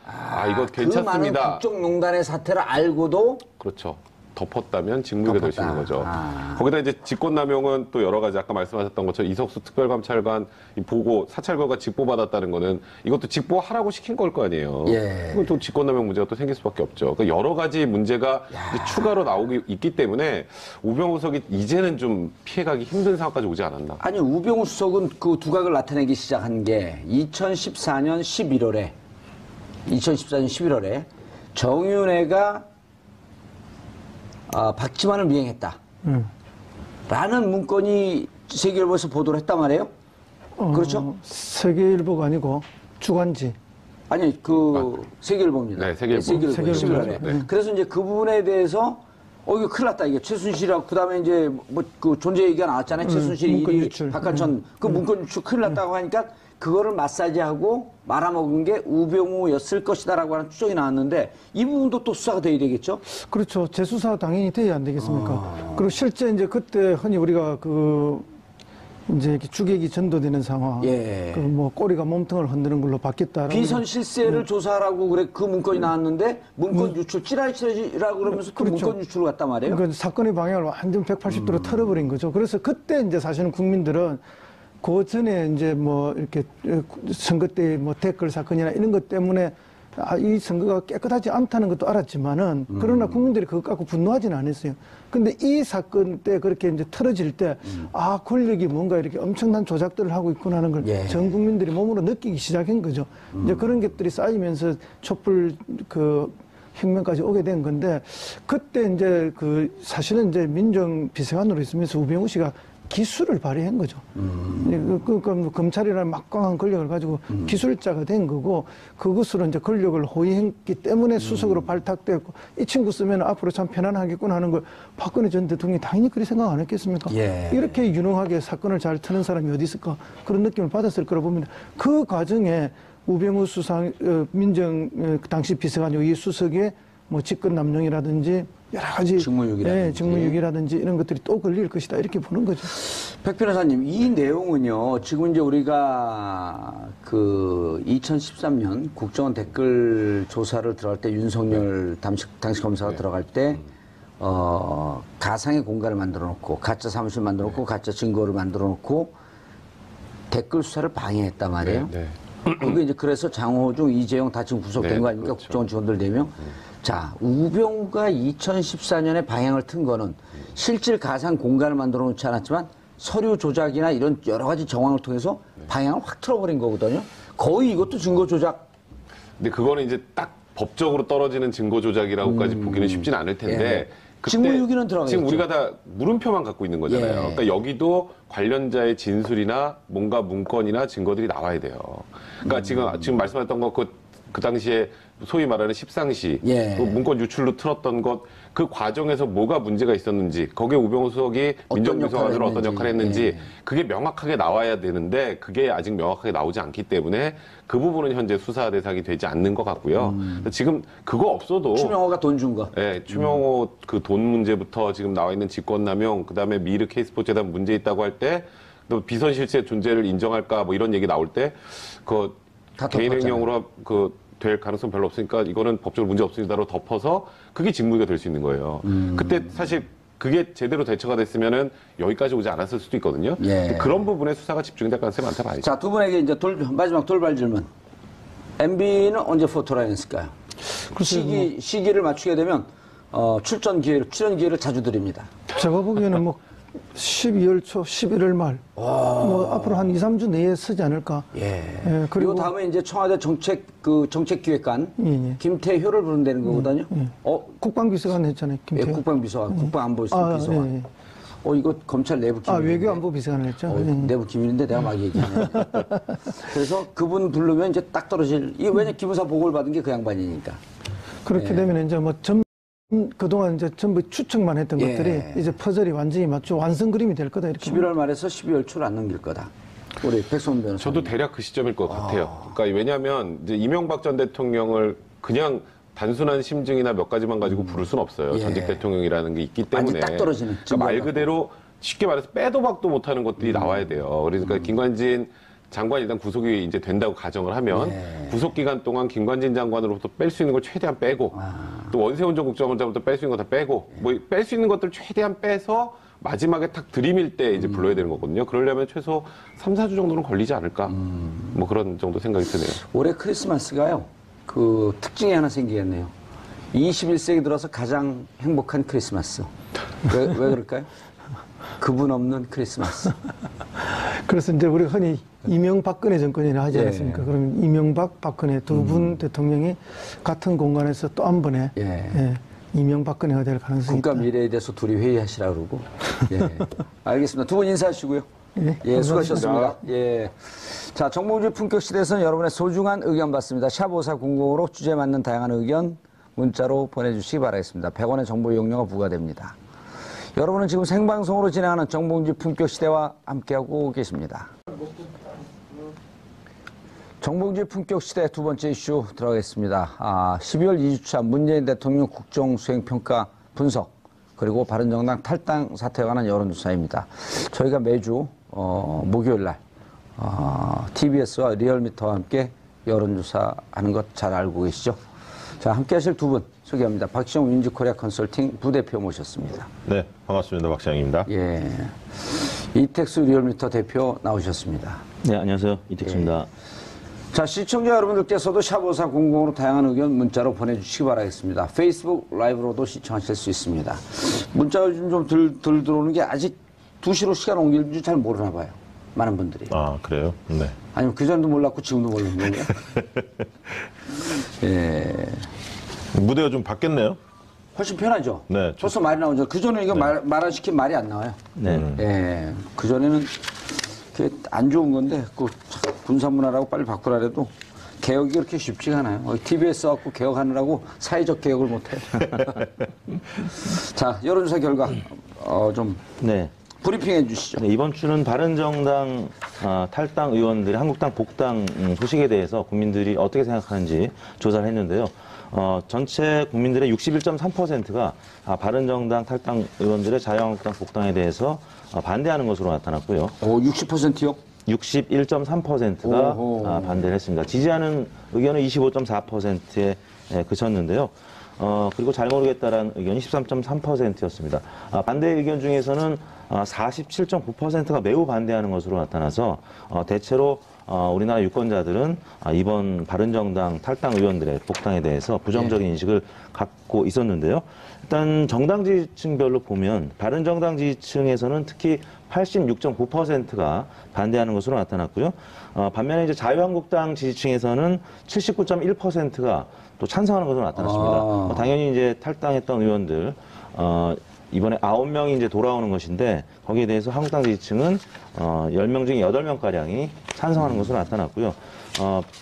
이거 괜찮습니다. 그 많은 국정농단의 사태를 알고도 그렇죠. 덮었다면 직무유기가 될 수 있는 거죠. 아. 거기다 이제 직권남용은 또 여러 가지 아까 말씀하셨던 것처럼 이석수 특별감찰관 이 보고 사찰 결과 직보받았다는 거는 이것도 직보하라고 시킨 걸 거 아니에요. 예. 그건 또 직권남용 문제가 또 생길 수밖에 없죠. 그러니까 여러 가지 문제가 이제 추가로 나오기 있기 때문에 우병우 수석이 이제는 좀 피해가기 힘든 상황까지 오지 않았나. 아니 우병우 수석은 그 두각을 나타내기 시작한 게 2014년 11월에 정윤회가 박지만을 미행했다. 라는 문건이 세계일보에서 보도를 했단 말이에요. 그렇죠? 세계일보가 아니고 주간지. 아니 세계일보입니다. 네, 세계일보. 11월에. 네. 그래서 이제 그 부분에 대해서 이거 큰일 났다. 이게 최순실하고 그다음에 이제 뭐 그 존재 얘기가 나왔잖아요. 최순실 문건 1위 유출. 박한천 그 문건 유출 큰일 났다고 하니까 그거를 마사지하고 말아먹은 게 우병우였을 것이다라고 하는 추정이 나왔는데 이 부분도 또 수사가 돼야 되겠죠? 그렇죠. 재수사 당연히 돼야 안 되겠습니까? 그리고 실제 이제 그때 흔히 우리가 이제 이렇게 주객이 전도되는 상황, 예. 그 뭐 꼬리가 몸통을 흔드는 걸로 바뀌었다. 비선 실세를 조사하라고 그래 그 문건이 나왔는데 문건 유출 찌라시라고 그러면서 그 그렇죠. 문건 유출을 갔단 말이에요. 그러니까 사건의 방향을 완전 180도로 틀어버린 거죠. 그래서 그때 이제 사실은 국민들은 그 전에 이제 뭐 이렇게 선거 때 뭐 댓글 사건이나 이런 것 때문에 이 선거가 깨끗하지 않다는 것도 알았지만은 그러나 국민들이 그것 갖고 분노하지는 않았어요. 근데 이 사건 때 그렇게 이제 틀어질 때 권력이 뭔가 이렇게 엄청난 조작들을 하고 있구나 하는 걸 전 국민들이 몸으로 느끼기 시작한 거죠. 이제 그런 것들이 쌓이면서 촛불 혁명까지 오게 된 건데 그때 이제 사실은 이제 민정비서관으로 있으면서 우병우 씨가 기술을 발휘한 거죠. 그러니까 뭐 검찰이라는 막강한 권력을 가지고 기술자가 된 거고 그것으로 이제 권력을 호위했기 때문에 수석으로 발탁됐고 이 친구 쓰면 앞으로 참 편안하겠구나 하는 걸 박근혜 전 대통령이 당연히 그렇게 생각 안 했겠습니까? 예. 이렇게 유능하게 사건을 잘 트는 사람이 어디 있을까 그런 느낌을 받았을 거라고 봅니다. 그 과정에 우병우 수상 당시 비서관이고 이 수석의 뭐 직권남용이라든지 여러 가지 직무유기라든지 이런 것들이 또 걸릴 것이다 이렇게 보는 거죠. 백 변호사님, 이 내용은요. 지금 이제 우리가 2013년 국정원 댓글 조사를 들어갈 때 윤석열 당시 검사가 들어갈 때 가상의 공간을 만들어 놓고 가짜 사무실 만들어 놓고 가짜 증거를 만들어 놓고 댓글 수사를 방해했단 말이에요. 그게 이제 그래서 장호중, 이재용 다 지금 구속된 거 아닙니까? 그렇죠. 국정원 직원들 4명. 자, 우병우가 2014년에 방향을 튼 거는 실질 가상 공간을 만들어 놓지 않았지만 서류 조작이나 이런 여러 가지 정황을 통해서 방향을 확 틀어버린 거거든요. 거의 이것도 증거 조작. 근데 그거는 이제 딱 법적으로 떨어지는 증거 조작이라고까지 보기는 쉽진 않을 텐데. 예. 직무유기는 들어가겠죠. 지금 우리가 다 물음표만 갖고 있는 거잖아요. 예. 그러니까 여기도 관련자의 진술이나 뭔가 문건이나 증거들이 나와야 돼요. 그러니까 지금 말씀하셨던 거 그 당시에 소위 말하는 십상시, 예. 그 문건 유출로 틀었던 것, 그 과정에서 뭐가 문제가 있었는지, 거기에 우병우 수석이 민정비서관으로 어떤 역할을 했는지, 예. 그게 명확하게 나와야 되는데, 그게 아직 명확하게 나오지 않기 때문에, 그 부분은 현재 수사 대상이 되지 않는 것 같고요. 지금 그거 없어도. 추명호가 돈 준 거. 네, 추명호 그 돈 문제부터 지금 나와 있는 직권남용, 그 다음에 미르 K스포츠 재단 문제 있다고 할 때, 또 비선 실세 존재를 인정할까, 뭐 이런 얘기 나올 때, 개인 행령으로 될 가능성 별로 없으니까 이거는 법적으로 문제 없습니다로 덮어서 그게 직무유기가 될 수 있는 거예요. 그때 사실 그게 제대로 대처가 됐으면은 여기까지 오지 않았을 수도 있거든요. 예. 그런 부분에 수사가 집중될 가능성이 많다 봐야죠. 자, 두 분에게 이제 마지막 돌발 질문. MB는 언제 포토라인 했을까요? 시기를 맞추게 되면 출연 기회를 자주 드립니다. 제가 보기에는 뭐 12월 초, 11월 말, 뭐 앞으로 한 2, 3주 내에 쓰지 않을까. 예. 그리고 다음에 이제 청와대 정책기획관 예. 김태효를 부른다는 거거든요. 국방비서관 했잖아요, 김태효. 국방비서관, 국방안보비서관. 예. 이거 검찰 내부 기밀. 외교안보비서관을 했죠. 내부 기밀인데 내가 막 얘기하네. 그래서 그분 부르면 이제 딱 떨어질. 이게 왜냐 기무사 보고를 받은 게 그 양반이니까. 그렇게 되면 이제 그동안 이제 전부 추측만 했던 것들이 이제 퍼즐이 완전히 맞죠. 완성 그림이 될 거다. 이렇게. 11월 말에서 12월 초를 안 넘길 거다. 우리 백성원 변호사. 저도 대략 그 시점일 것 같아요. 그러니까 왜냐하면 이제 이명박 전 대통령을 그냥 단순한 심증이나 몇 가지만 가지고 부를 수는 없어요. 예. 전직 대통령이라는 게 있기 때문에. 완전 딱 떨어지는 그러니까 말 그대로 쉽게 말해서 빼도 박도 못하는 것들이 나와야 돼요. 그러니까 김관진 장관이 일단 구속이 이제 된다고 가정을 하면 예. 구속 기간 동안 김관진 장관으로부터 뺄 수 있는 걸 최대한 빼고 또 원세훈 전 국정원장부터 뺄 수 있는 거 다 빼고 뭐 뺄 수 있는 것들 최대한 빼서 마지막에 탁 들이밀 때 이제 불러야 되는 거거든요. 그러려면 최소 3, 4주 정도는 걸리지 않을까. 뭐 그런 정도 생각이 드네요. 올해 크리스마스가요. 그 특징이 하나 생기겠네요. 21세기 들어서 가장 행복한 크리스마스. 왜 그럴까요? 그분 없는 크리스마스. 그래서 이제 우리가 흔히 이명박근혜 정권이라 하지 예. 않습니까? 그럼 이명박, 박근혜 두 분 대통령이 같은 공간에서 또 한 번에 예. 이명박근혜가 될 가능성이 국가 있다. 미래에 대해서 둘이 회의하시라 그러고. 예. 알겠습니다. 두 분 인사하시고요. 예, 예, 수고하셨습니다. 예. 자, 정봉주의 품격 시대에서는 여러분의 소중한 의견 받습니다. 샵5400으로 주제에 맞는 다양한 의견 문자로 보내주시기 바라겠습니다. 100원의 정보 이용료가 부과됩니다. 여러분은 지금 생방송으로 진행하는 정봉주 품격 시대와 함께하고 계십니다. 정봉주의 품격 시대 두 번째 이슈 들어가겠습니다. 12월 2주차 문재인 대통령 국정수행평가 분석 그리고 바른정당 탈당 사태에 관한 여론조사입니다. 저희가 매주 목요일 날 TBS와 리얼미터와 함께 여론조사하는 것 잘 알고 계시죠? 자, 함께 하실 두 분 소개합니다. 박시영 윈지코리아 컨설팅 부대표 모셨습니다. 네, 반갑습니다. 박시영입니다. 예. 이택수 리얼미터 대표 나오셨습니다. 네, 안녕하세요. 이택수입니다. 자, 시청자 여러분들께서도 샵5400으로 다양한 의견 문자로 보내주시기 바라겠습니다. 페이스북 라이브로도 시청하실 수 있습니다. 문자가 요즘 좀 덜 들어오는 게 아직 2시로 시간 옮길 줄 잘 모르나 봐요. 많은 분들이. 아, 그래요? 네. 아니면 그전도 몰랐고 지금도 모르는 건가요? 예. 무대가 좀 바뀌었네요. 훨씬 편하죠? 네. 벌써 말이 나오죠. 그전에 이거 말 안 시키면 말이 안 나와요. 네. 예. 그전에는 그게 안 좋은 건데, 그 군사문화라고 빨리 바꾸라 해도 개혁이 그렇게 쉽지가 않아요. TBS 갖고 개혁하느라고 사회적 개혁을 못해요. 자, 여론조사 결과, 좀 네. 브리핑해 주시죠. 네, 이번 주는 바른정당 탈당 의원들의 한국당 복당 소식에 대해서 국민들이 어떻게 생각하는지 조사를 했는데요. 전체 국민들의 61.3%가 바른정당 탈당 의원들의 자유한국당 복당에 대해서 반대하는 것으로 나타났고요. 60%요? 61.3%가 오호. 반대를 했습니다. 지지하는 의견은 25.4%에 그쳤는데요. 그리고 잘 모르겠다라는 의견이 13.3%였습니다. 반대 의견 중에서는 47.9%가 매우 반대하는 것으로 나타나서 대체로 우리나라 유권자들은 이번 바른정당 탈당 의원들의 복당에 대해서 부정적인 인식을 갖고 있었는데요. 일단 정당 지지층별로 보면 바른정당 지지층에서는 특히 86.9%가 반대하는 것으로 나타났고요. 반면에 이제 자유한국당 지지층에서는 79.1%가 또 찬성하는 것으로 나타났습니다. 당연히 이제 탈당했던 의원들 이번에 9명이 이제 돌아오는 것인데 거기에 대해서 한국당 지지층은 10명 중에 8명가량이 찬성하는 것으로 나타났고요.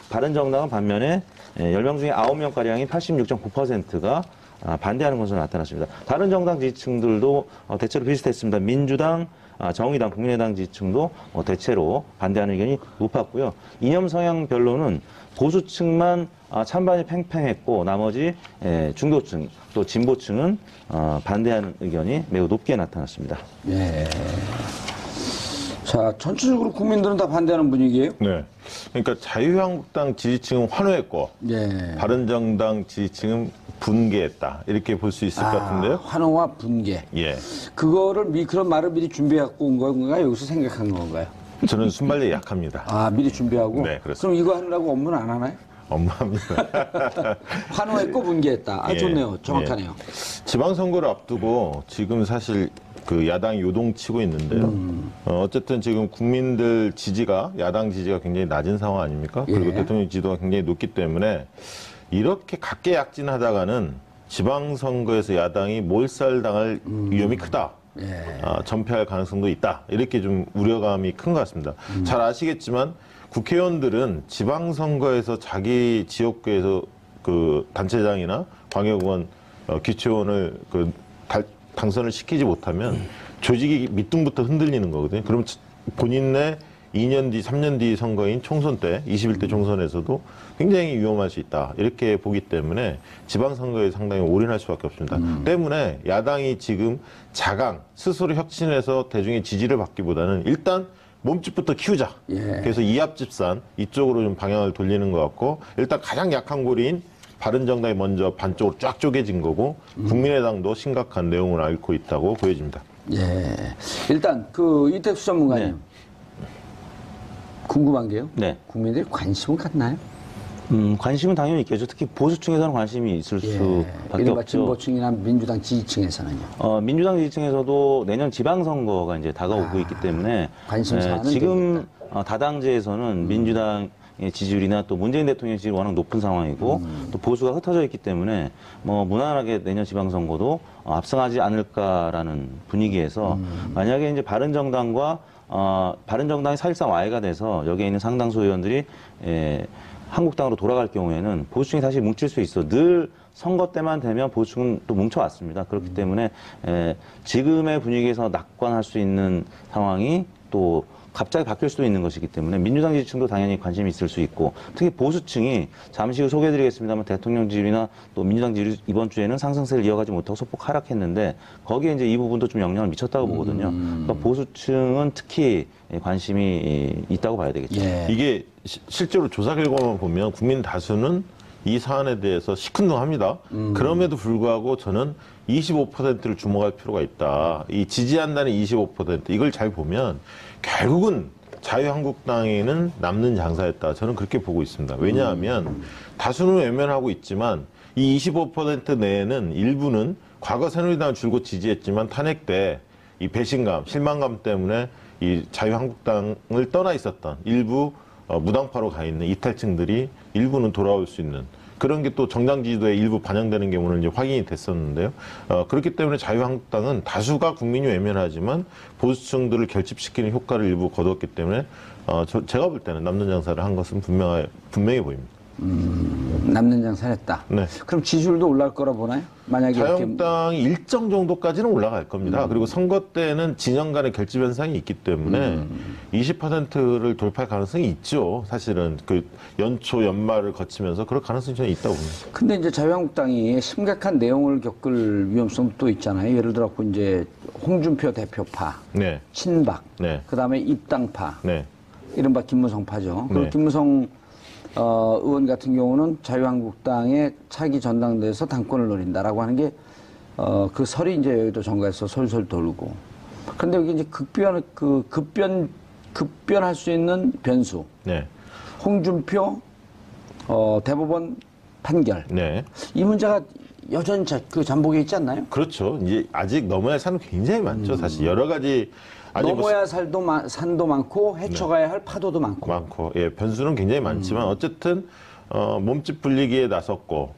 바른정당은 반면에 10명 중에 9명가량이 86.9%가 반대하는 것으로 나타났습니다. 다른 정당 지지층들도 대체로 비슷했습니다. 민주당, 정의당, 국민의당 지지층도 대체로 반대하는 의견이 높았고요. 이념 성향별로는 보수층만 찬반이 팽팽했고 나머지 중도층 또 진보층은 반대하는 의견이 매우 높게 나타났습니다. 예. 자, 전체적으로 국민들은 다 반대하는 분위기예요? 네. 그러니까 자유한국당 지지층은 환호했고, 예. 바른정당 지지층은 분개했다. 이렇게 볼 수 있을 것 같은데요. 환호와 분개. 예. 그거를 그런 말을 미리 준비해갖고 온 건가요? 여기서 생각한 건가요? 저는 순발력이 약합니다. 아, 미리 준비하고? 네, 그렇습니다. 그럼 이거 하느라고 업무는 안 하나요? 엄마입니다. 환호했고 분개했다. 아, 예. 좋네요. 정확하네요. 예. 지방선거를 앞두고 지금 사실 그 야당이 요동치고 있는데요. 어쨌든 지금 국민들 지지가, 야당 지지가 굉장히 낮은 상황 아닙니까? 그리고 예. 대통령 지지도가 굉장히 높기 때문에 이렇게 각계약진하다가는 지방선거에서 야당이 몰살당할 위험이 크다. 예. 전패할 가능성도 있다. 이렇게 좀 우려감이 큰 것 같습니다. 잘 아시겠지만 국회의원들은 지방선거에서 자기 지역구에서 그 단체장이나 광역의원, 기초의원을 당선을 시키지 못하면 조직이 밑둥부터 흔들리는 거거든요. 그럼 본인의 2년 뒤, 3년 뒤 선거인 총선 때 21대 총선에서도 굉장히 위험할 수 있다. 이렇게 보기 때문에 지방선거에 상당히 올인할 수밖에 없습니다. 때문에 야당이 지금 자강, 스스로 혁신해서 대중의 지지를 받기보다는 일단 몸집부터 키우자. 예. 그래서 이합집산 이쪽으로 좀 방향을 돌리는 것 같고 일단 가장 약한 고리인 바른정당이 먼저 반쪽으로 쫙 쪼개진 거고 국민의당도 심각한 내용을 앓고 있다고 보여집니다. 예. 일단 그 이택수 전문가님 네. 궁금한 게요. 네. 국민들이 관심은 갖나요? 관심은 당연히 있겠죠. 특히 보수층에서는 관심이 있을 수밖에 이른바 없죠. 진보층이나 민주당 지지층에서는요. 민주당 지지층에서도 내년 지방선거가 이제 다가오고 있기 때문에 관심사는 지금 다당제에서는 민주당의 지지율이나 또 문재인 대통령 지지율이 워낙 높은 상황이고 또 보수가 흩어져 있기 때문에 뭐 무난하게 내년 지방선거도 압승하지 않을까라는 분위기에서 만약에 이제 바른정당이 사실상 와해가 돼서 여기에 있는 상당수 의원들이 한국당으로 돌아갈 경우에는 보수층이 다시 뭉칠 수 있어. 늘 선거 때만 되면 보수층은 또 뭉쳐왔습니다. 그렇기 때문에 지금의 분위기에서 낙관할 수 있는 상황이 또 갑자기 바뀔 수도 있는 것이기 때문에 민주당 지지층도 당연히 관심이 있을 수 있고 특히 보수층이 잠시 후 소개해드리겠습니다만 대통령 지지율이나 또 민주당 지지율 이번 주에는 상승세를 이어가지 못하고 소폭 하락했는데 거기에 이제 이 부분도 좀 영향을 미쳤다고 보거든요. 그러니까 보수층은 특히 관심이 있다고 봐야 되겠죠. 예. 이게 실제로 조사 결과만 보면 국민 다수는 이 사안에 대해서 시큰둥합니다. 그럼에도 불구하고 저는 25%를 주목할 필요가 있다. 이 지지한다는 25% 이걸 잘 보면 결국은 자유한국당에는 남는 장사였다. 저는 그렇게 보고 있습니다. 왜냐하면 다수는 외면하고 있지만 이 25% 내에는 일부는 과거 새누리당을 줄곧 지지했지만 탄핵 때 이 배신감, 실망감 때문에 이 자유한국당을 떠나 있었던 일부 무당파로 가 있는 이탈층들이 일부는 돌아올 수 있는 그런 게 또 정당 지지도에 일부 반영되는 경우는 이제 확인이 됐었는데요. 그렇기 때문에 자유한국당은 다수가 국민이 외면하지만 보수층들을 결집시키는 효과를 일부 거두었기 때문에 제가 볼 때는 남는 장사를 한 것은 분명히 보입니다. 남는 장사했다. 네. 그럼 지지율도 올라갈 거라 보나요? 만약에 이렇게 자유한국당이 일정 정도까지는 올라갈 겁니다. 그리고 선거 때는 진영 간의 결집 현상이 있기 때문에 20%를 돌파할 가능성이 있죠. 사실은 그 연초 연말을 거치면서 그럴 가능성이 저는 있다고 봅니다. 근데 이제 자유한국당이 심각한 내용을 겪을 위험성도 또 있잖아요. 예를 들어 이제 홍준표 대표파, 네. 친박, 네. 그다음에 입당파, 네. 이른바 김무성파죠. 네. 그 김무성 의원 같은 경우는 자유한국당의 차기 전당대회에서 당권을 노린다라고 하는 게 그 설이 이제 여의도 정가에서 솔솔 돌고. 그런데 여기 이제 급변할 수 있는 변수. 네. 홍준표 대법원 판결. 네. 이 문제가 여전히 그 잠복에 있지 않나요? 그렇죠. 이제 아직 넘어야 할 산은 굉장히 많죠. 사실 여러 가지 넘어야 할 산도 많고 헤쳐가야 할 파도도 많고. 예, 변수는 굉장히 많지만 어쨌든 몸집 불리기에 나섰고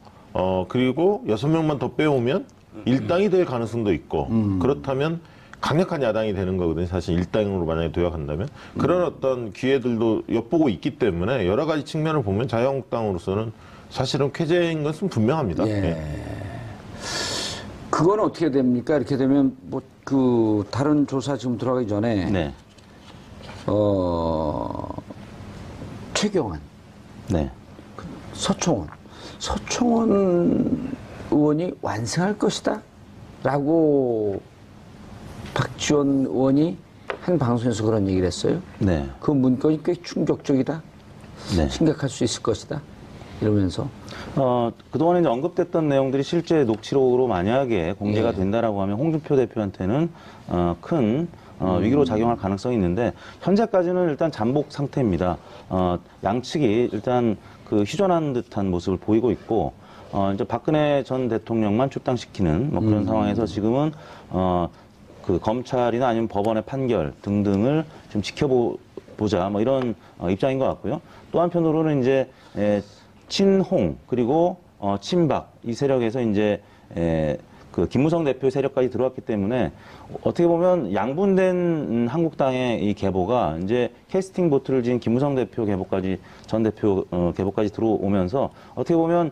그리고 6명만 더 빼오면 일당이 될 가능성도 있고 그렇다면 강력한 야당이 되는 거거든요. 사실 일당으로 만약에 도약한다면 그런 어떤 기회들도 엿보고 있기 때문에 여러 가지 측면을 보면 자유한국당으로서는 사실은 쾌재인 것은 분명합니다. 예. 예. 그건 어떻게 됩니까? 이렇게 되면 뭐 다른 조사 지금 들어가기 전에 네. 최경환, 네. 서청원 의원이 완승할 것이다 라고 박지원 의원이 한 방송에서 그런 얘기를 했어요. 네. 그 문건이 꽤 충격적이다. 네. 심각할 수 있을 것이다. 이러면서 그동안에 이제 언급됐던 내용들이 실제 녹취록으로 만약에 공개가 예. 된다라고 하면 홍준표 대표한테는 큰 위기로 작용할 가능성이 있는데 현재까지는 일단 잠복 상태입니다. 양측이 일단 그 휴전한 듯한 모습을 보이고 있고 이제 박근혜 전 대통령만 출당시키는 뭐 그런 상황에서 지금은 그 검찰이나 아니면 법원의 판결 등등을 좀 지켜보자 뭐 이런 입장인 것 같고요. 또 한편으로는 이제 친홍 그리고 친박 이 세력에서 이제 그 김무성 대표 세력까지 들어왔기 때문에 어떻게 보면 양분된 한국당의 이 계보가 이제 캐스팅 보트를 지은 김무성 대표 계보까지 전 대표 계보까지 들어오면서 어떻게 보면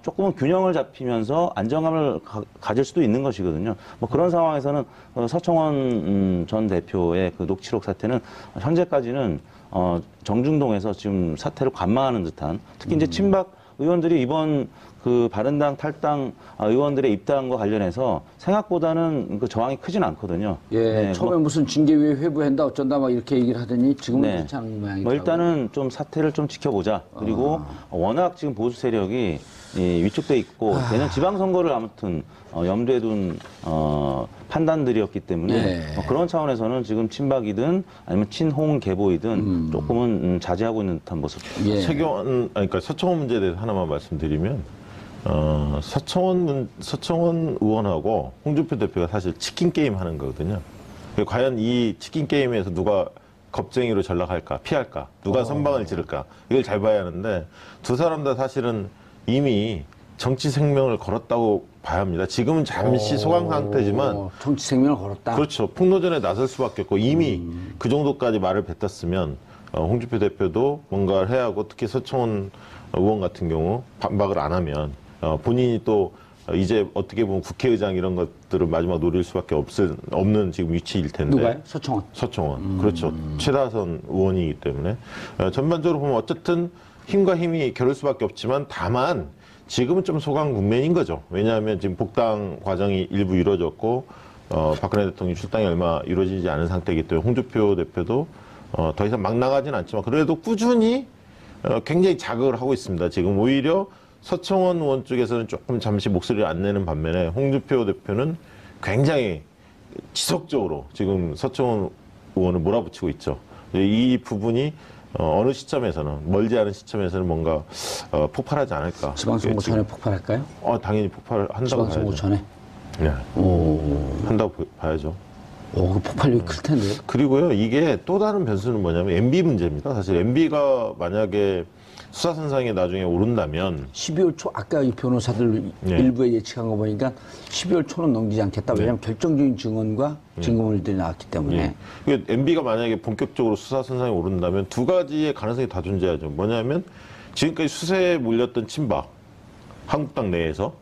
조금은 균형을 잡히면서 안정감을 가질 수도 있는 것이거든요. 뭐 그런 상황에서는 서청원 전 대표의 그 녹취록 사태는 현재까지는 정중동에서 지금 사태를 관망하는 듯한, 특히 이제 친박 의원들이 이번 그 바른당 탈당 의원들의 입당과 관련해서 생각보다는 그 저항이 크진 않거든요. 예, 네, 처음에 무슨 징계위에 회부한다 어쩐다 막 이렇게 얘기를 하더니 지금은 네. 그렇지 않은 모양이다. 뭐 일단은 좀 사태를 좀 지켜보자. 그리고 워낙 지금 보수 세력이 위축돼 있고 내년 지방선거를 아무튼 염두에 둔 판단들이었기 때문에 예. 그런 차원에서는 지금 친박이든 아니면 친홍 계보이든 조금은 자제하고 있는 듯한 모습. 예. 그러니까 서청원 문제에 대해서 하나만 말씀드리면 서청원 의원하고 홍준표 대표가 사실 치킨 게임 하는 거거든요. 과연 이 치킨 게임에서 누가 겁쟁이로 전락할까, 피할까, 누가 선방을 지를까, 이걸 잘 봐야 하는데 두 사람 다 사실은 이미 정치 생명을 걸었다고 봐야 합니다. 지금은 잠시 소강 상태지만 정치 생명을 걸었다. 그렇죠. 폭로전에 나설 수밖에 없고 이미 그 정도까지 말을 뱉었으면 홍준표 대표도 뭔가를 해야 하고, 특히 서청원 의원 같은 경우 반박을 안 하면 본인이 또 이제 어떻게 보면 국회의장 이런 것들을 마지막 노릴 수밖에 없는 지금 위치일 텐데. 누가요? 서청원. 서청원. 그렇죠. 최다선 의원이기 때문에 전반적으로 보면 어쨌든 힘과 힘이 겨룰 수밖에 없지만, 다만 지금은 좀 소강 국면인 거죠. 왜냐하면 지금 복당 과정이 일부 이루어졌고 박근혜 대통령 출당이 얼마 이루어지지 않은 상태이기 때문에 홍준표 대표도 더 이상 막 나가진 않지만 그래도 꾸준히 굉장히 자극을 하고 있습니다. 지금 오히려 서청원 의원 쪽에서는 조금 잠시 목소리를 안 내는 반면에 홍준표 대표는 굉장히 지속적으로 지금 서청원 의원을 몰아붙이고 있죠. 이 부분이 어느 시점에서는, 멀지 않은 시점에서는 뭔가 폭발하지 않을까. 지방선거 전에 폭발할까요? 당연히 폭발을 한다고 지방선거 봐야죠. 전에. 네. 오, 한다고 봐야죠. 그 폭발력이 클 텐데요. 그리고요, 이게 또 다른 변수는 뭐냐면 MB 문제입니다. 사실 MB가 만약에 수사선상에 나중에 오른다면 12월 초, 아까 이 변호사들 네. 일부에 예측한 거 보니까 12월 초는 넘기지 않겠다. 왜냐하면 결정적인 증언과 증거물들이 나왔기 때문에. MB가 만약에 본격적으로 수사선상에 오른다면 두 가지의 가능성이 다 존재하죠. 뭐냐면 지금까지 수세에 몰렸던 친박, 한국당 내에서.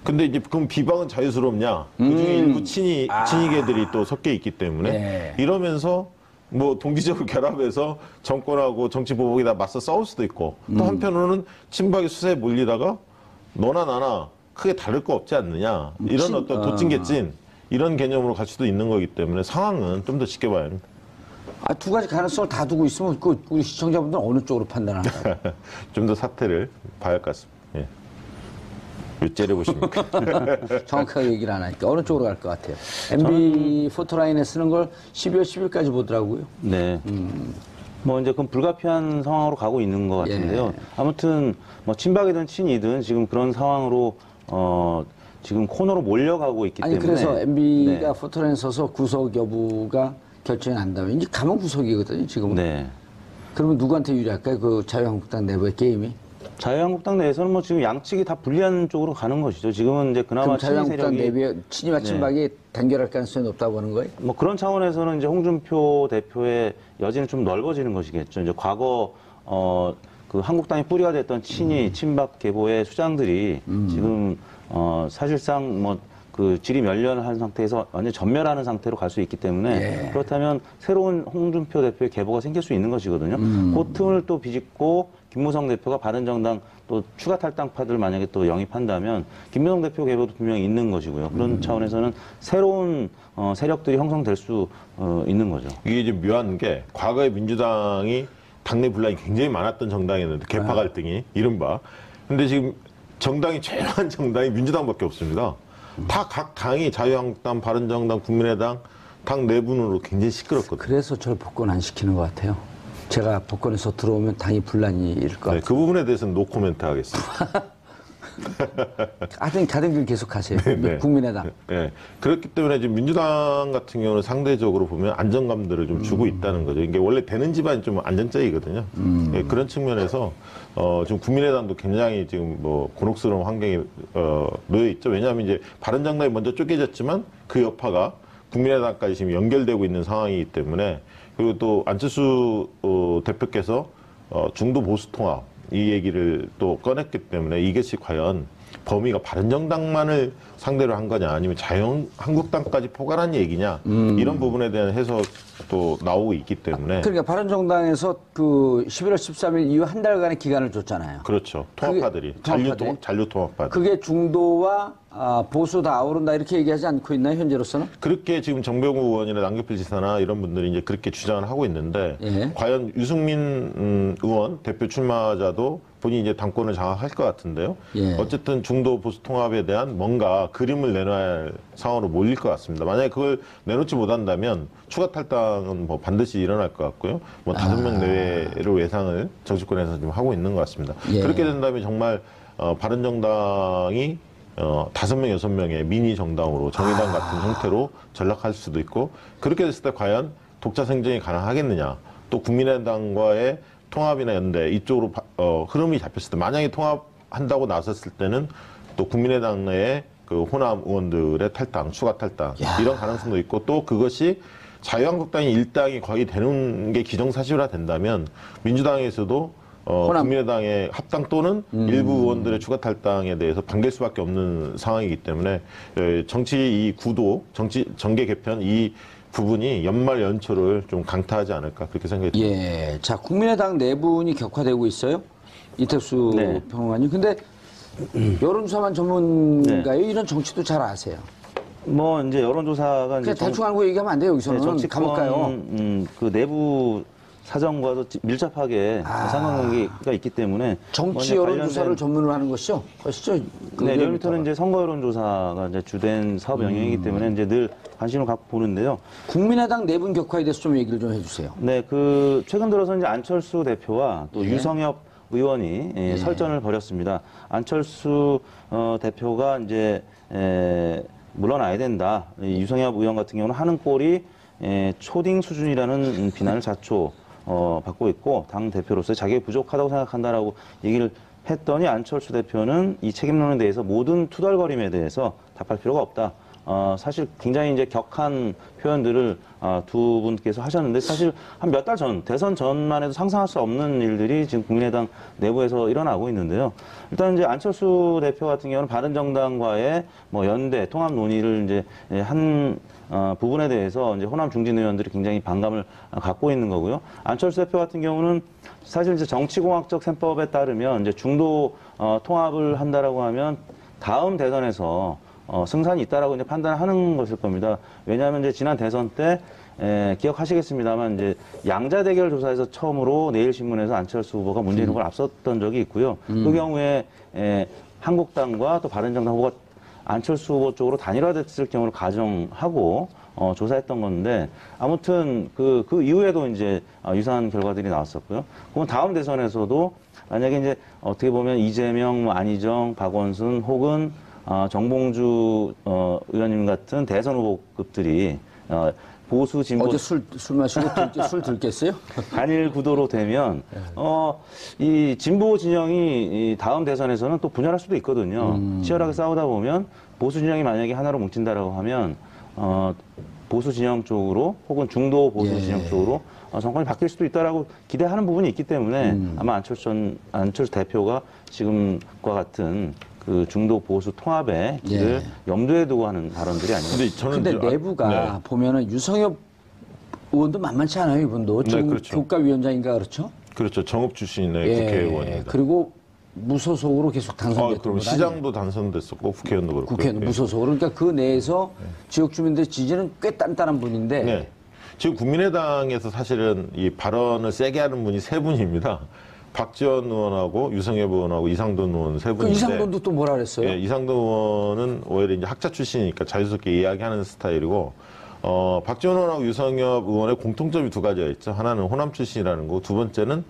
근데 이제 그럼 비방은 자유스럽냐? 그중에 일부 친이계들이 또 섞여 있기 때문에 네. 이러면서 뭐 동기적으로 결합해서 정권하고 정치 보복에다 맞서 싸울 수도 있고, 또 한편으로는 친박이 수세에 몰리다가 너나 나나 크게 다를 거 없지 않느냐, 이런 어떤 도찐개찐 이런 개념으로 갈 수도 있는 거기 때문에 상황은 좀 더 지켜봐야 합니다. 두 가지 가능성을 다 두고 있으면 우리 시청자분들은 어느 쪽으로 판단할까요? 좀 더 사태를 봐야 할 것 같습니다. 예. 몇 째려 보십니까? 정확하게 얘기를 안 하니까 어느 쪽으로 갈 것 같아요. MB 포토라인에 쓰는 걸 12월 10일까지 보더라고요. 네. 뭐 이제 그럼 불가피한 상황으로 가고 있는 것 같은데요. 예. 아무튼 뭐 친박이든 친이든 지금 그런 상황으로 지금 코너로 몰려가고 있기 아니 때문에. 그래서 MB가 네. 포토라인에 서서 구속 여부가 결정이 난다면 이제 가면 구속이거든요. 지금은. 네. 그러면 누구한테 유리할까요? 그 자유한국당 내부의 게임이? 자유한국당 내에서는 뭐 지금 양측이 다 불리한 쪽으로 가는 것이죠. 지금은 이제 그나마 그럼 친이 자유한국당 세력이 내부의 친이와 친박이 단결할 가능성이 높다고 보는 거예요? 뭐 그런 차원에서는 이제 홍준표 대표의 여지는 좀 넓어지는 것이겠죠. 이제 과거 그 한국당이 뿌리가 됐던 친이 친박 계보의 수장들이 지금 사실상 뭐 그 질이 멸렬한 상태에서 완전 전멸하는 상태로 갈 수 있기 때문에 예. 그렇다면 새로운 홍준표 대표의 계보가 생길 수 있는 것이거든요. 그 틈을 또 비집고 김무성 대표가 바른정당 또 추가 탈당파들 만약에 또 영입한다면 김무성 대표 계보도 분명히 있는 것이고요. 그런 차원에서는 새로운 세력들이 형성될 수 있는 거죠. 이게 좀 묘한 게, 과거에 민주당이 당내 분란이 굉장히 많았던 정당이었는데, 계파 갈등이 이른바. 근데 지금 정당이 최소한 정당이 민주당밖에 없습니다. 다 각 당이 자유한국당, 바른정당, 국민의당 당 내분으로 굉장히 시끄럽거든요. 그래서 저를 복권 안 시키는 것 같아요. 제가 복권에서 들어오면 당이 분란이 일 것 같아요. 그 부분에 대해서는 노 코멘트 하겠습니다. 하여튼 가던 길 계속 하세요. 네. 국민의당. 네. 그렇기 때문에 지금 민주당 같은 경우는 상대적으로 보면 안정감들을 좀 주고 있다는 거죠. 이게 원래 되는 집안이 좀 안정적이거든요. 예, 그런 측면에서 지금 국민의당도 굉장히 지금 뭐 곤혹스러운 환경에 놓여 있죠. 왜냐하면 이제 바른정당이 먼저 쪼개졌지만 그 여파가 국민의당까지 지금 연결되고 있는 상황이기 때문에, 그리고 또 안철수 대표께서 중도 보수 통합, 이 얘기를 또 꺼냈기 때문에 이것이 과연 범위가 바른정당만을 상대로 한 거냐 아니면 자유한국당까지 포괄한 얘기냐 이런 부분에 대한 해석도 나오고 있기 때문에 그러니까 바른정당에서 그 11월 13일 이후 한 달간의 기간을 줬잖아요. 그렇죠. 통합파들이 잔류통합파들. 그게 중도와 보수 다 아우른다 이렇게 얘기하지 않고 있나요, 현재로서는? 그렇게 지금 정병우 의원이나 남경필 지사나 이런 분들이 이제 그렇게 주장을 하고 있는데 예. 과연 유승민 의원 대표 출마자도 본인이 이제 당권을 장악할 것 같은데요. 예. 어쨌든 중도 보수 통합에 대한 뭔가 그림을 내놔야 할 상황으로 몰릴 것 같습니다. 만약에 그걸 내놓지 못한다면 추가 탈당은 뭐 반드시 일어날 것 같고요. 뭐 5명 내외로 예상을 정치권에서 지금 하고 있는 것 같습니다. 예. 그렇게 된다면 정말 바른정당이 5명, 6명의 미니 정당으로 정의당 같은 형태로 전락할 수도 있고 그렇게 됐을 때 과연 독자 생존이 가능하겠느냐 또 국민의당과의 통합이나 연대 이쪽으로 흐름이 잡혔을 때 만약에 통합한다고 나섰을 때는 또 국민의당 내에 그 호남 의원들의 탈당, 추가 탈당 이런 가능성도 있고 또 그것이 자유한국당이 일당이 거의 되는 게 기정사실화 된다면 민주당에서도 국민의당의 합당 또는 일부 의원들의 추가 탈당에 대해서 반길 수밖에 없는 상황이기 때문에 정치 이 구도, 정계 개편 이 부분이 연말 연초를 좀 강타하지 않을까 그렇게 생각이 듭니다. 예. 자, 국민의당 내분이 격화되고 있어요. 이택수 네. 평론가님. 근데 여론조사만 전문가예요? 이런 정치도 잘 아세요. 뭐 이제 여론조사가 그냥 대충 알고 얘기하면 안 돼요. 여기서는 정치권 가볼까요? 그 내부 사정과도 밀접하게 상관관계가 있기 때문에 정치 뭐 여론조사를 전문으로 하는 것이죠. 그것이죠. 네, 리얼미터는 이제 선거 여론조사가 이제 주된 사업 영역이기 때문에 이제 늘 관심을 갖고 보는데요. 국민의당 내분 격화에 대해서 좀 얘기를 좀 해주세요. 네, 그 최근 들어서 이제 안철수 대표와 또 유성엽 의원이 설전을 벌였습니다. 안철수 대표가 이제 물러나야 된다. 유성엽 의원 같은 경우는 하는 꼴이 초딩 수준이라는 비난을 자초 받고 있고 당 대표로서 자격이 부족하다고 생각한다라고 얘기를 했더니 안철수 대표는 이 책임론에 대해서 모든 투덜거림에 대해서 답할 필요가 없다. 사실 굉장히 이제 격한 표현들을 두 분께서 하셨는데 사실 한 몇 달 전, 대선 전만 해도 상상할 수 없는 일들이 지금 국민의당 내부에서 일어나고 있는데요. 일단 이제 안철수 대표 같은 경우는 바른정당과의 뭐 연대, 통합 논의를 이제 한 부분에 대해서 이제 호남 중진 의원들이 굉장히 반감을 갖고 있는 거고요. 안철수 대표 같은 경우는 사실 이제 정치공학적 셈법에 따르면 이제 중도 통합을 한다라고 하면 다음 대선에서 승산이 있다라고 이제 판단하는 것일 겁니다. 왜냐하면 이제 지난 대선 때 기억하시겠습니다만 이제 양자 대결 조사에서 처음으로 내일신문에서 안철수 후보가 문재인 후보를 앞섰던 적이 있고요. 그 경우에 한국당과 또 바른정당 후보가 안철수 후보 쪽으로 단일화됐을 경우를 가정하고 조사했던 건데 아무튼 그 이후에도 이제 유사한 결과들이 나왔었고요. 그럼 다음 대선에서도 만약에 이제 어떻게 보면 이재명, 뭐 안희정, 박원순 혹은 정봉주 의원님 같은 대선 후보급들이 보수 진보 어제 술 마시고 술 들겠어요? 단일 구도로 되면 이 진보 진영이 이 다음 대선에서는 또 분열할 수도 있거든요. 치열하게 싸우다 보면 보수 진영이 만약에 하나로 뭉친다라고 하면 보수 진영 쪽으로 혹은 중도 보수 진영 쪽으로 정권이 바뀔 수도 있다라고 기대하는 부분이 있기 때문에 아마 안철수 대표가 지금과 같은 그 중도 보수 통합의 길을 염두에 두고 하는 발언들이 아니에요. 근데 내부가 보면은 유성엽 의원도 만만치 않아요, 이분도. 지금 그렇죠. 교과위원장인가 그렇죠? 그렇죠. 정읍 출신의 국회의원입니다. 그리고 무소속으로 계속 당선됐던 그럼 시장도 당선됐었고 국회의원도 그렇고. 국회의원 무소속으로. 그러니까 그 내에서 지역 주민들의 지지는 꽤 단단한 분인데. 네. 지금 국민의당에서 사실은 이 발언을 세게 하는 분이 세 분입니다. 박지원 의원하고 유성엽 의원하고 이상돈 의원 세 분인데. 그 이상돈도 또 뭐라 그랬어요? 예, 이상돈 의원은 오히려 이제 학자 출신이니까 자유스럽게 이야기하는 스타일이고, 박지원 의원하고 유성엽 의원의 공통점이 두 가지가 있죠. 하나는 호남 출신이라는 거, 두 번째는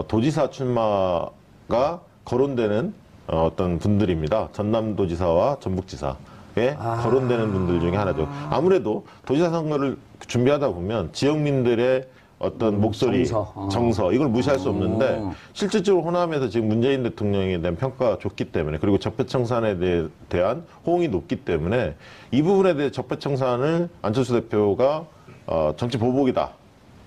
도지사 출마가 거론되는 어떤 분들입니다. 전남도지사와 전북지사에 거론되는 분들 중에 하나죠. 아무래도 도지사 선거를 준비하다 보면 지역민들의 어떤 목소리, 정서 이걸 무시할 수 없는데 실질적으로 호남에서 지금 문재인 대통령에 대한 평가가 좋기 때문에 그리고 적폐청산에 대한 호응이 높기 때문에 이 부분에 대해 적폐청산을 안철수 대표가 정치 보복이다,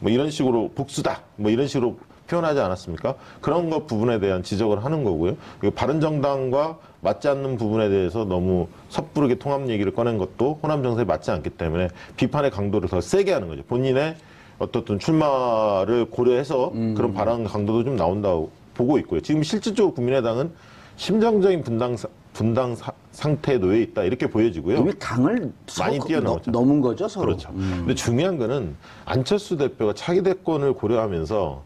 뭐 이런 식으로 복수다, 뭐 이런 식으로 표현하지 않았습니까? 그런 것 부분에 대한 지적을 하는 거고요. 그리고 바른정당과 맞지 않는 부분에 대해서 너무 섣부르게 통합 얘기를 꺼낸 것도 호남 정세에 맞지 않기 때문에 비판의 강도를 더 세게 하는 거죠. 본인의 어떤 출마를 고려해서 그런 발언 강도도 좀 나온다고 보고 있고요. 지금 실질적으로 국민의당은 심정적인 분당 상태에 놓여 있다 이렇게 보여지고요. 이미 강을 많이 뛰어넘었죠. 넘은 거죠, 서로. 그렇죠. 근데 중요한 거는 안철수 대표가 차기 대권을 고려하면서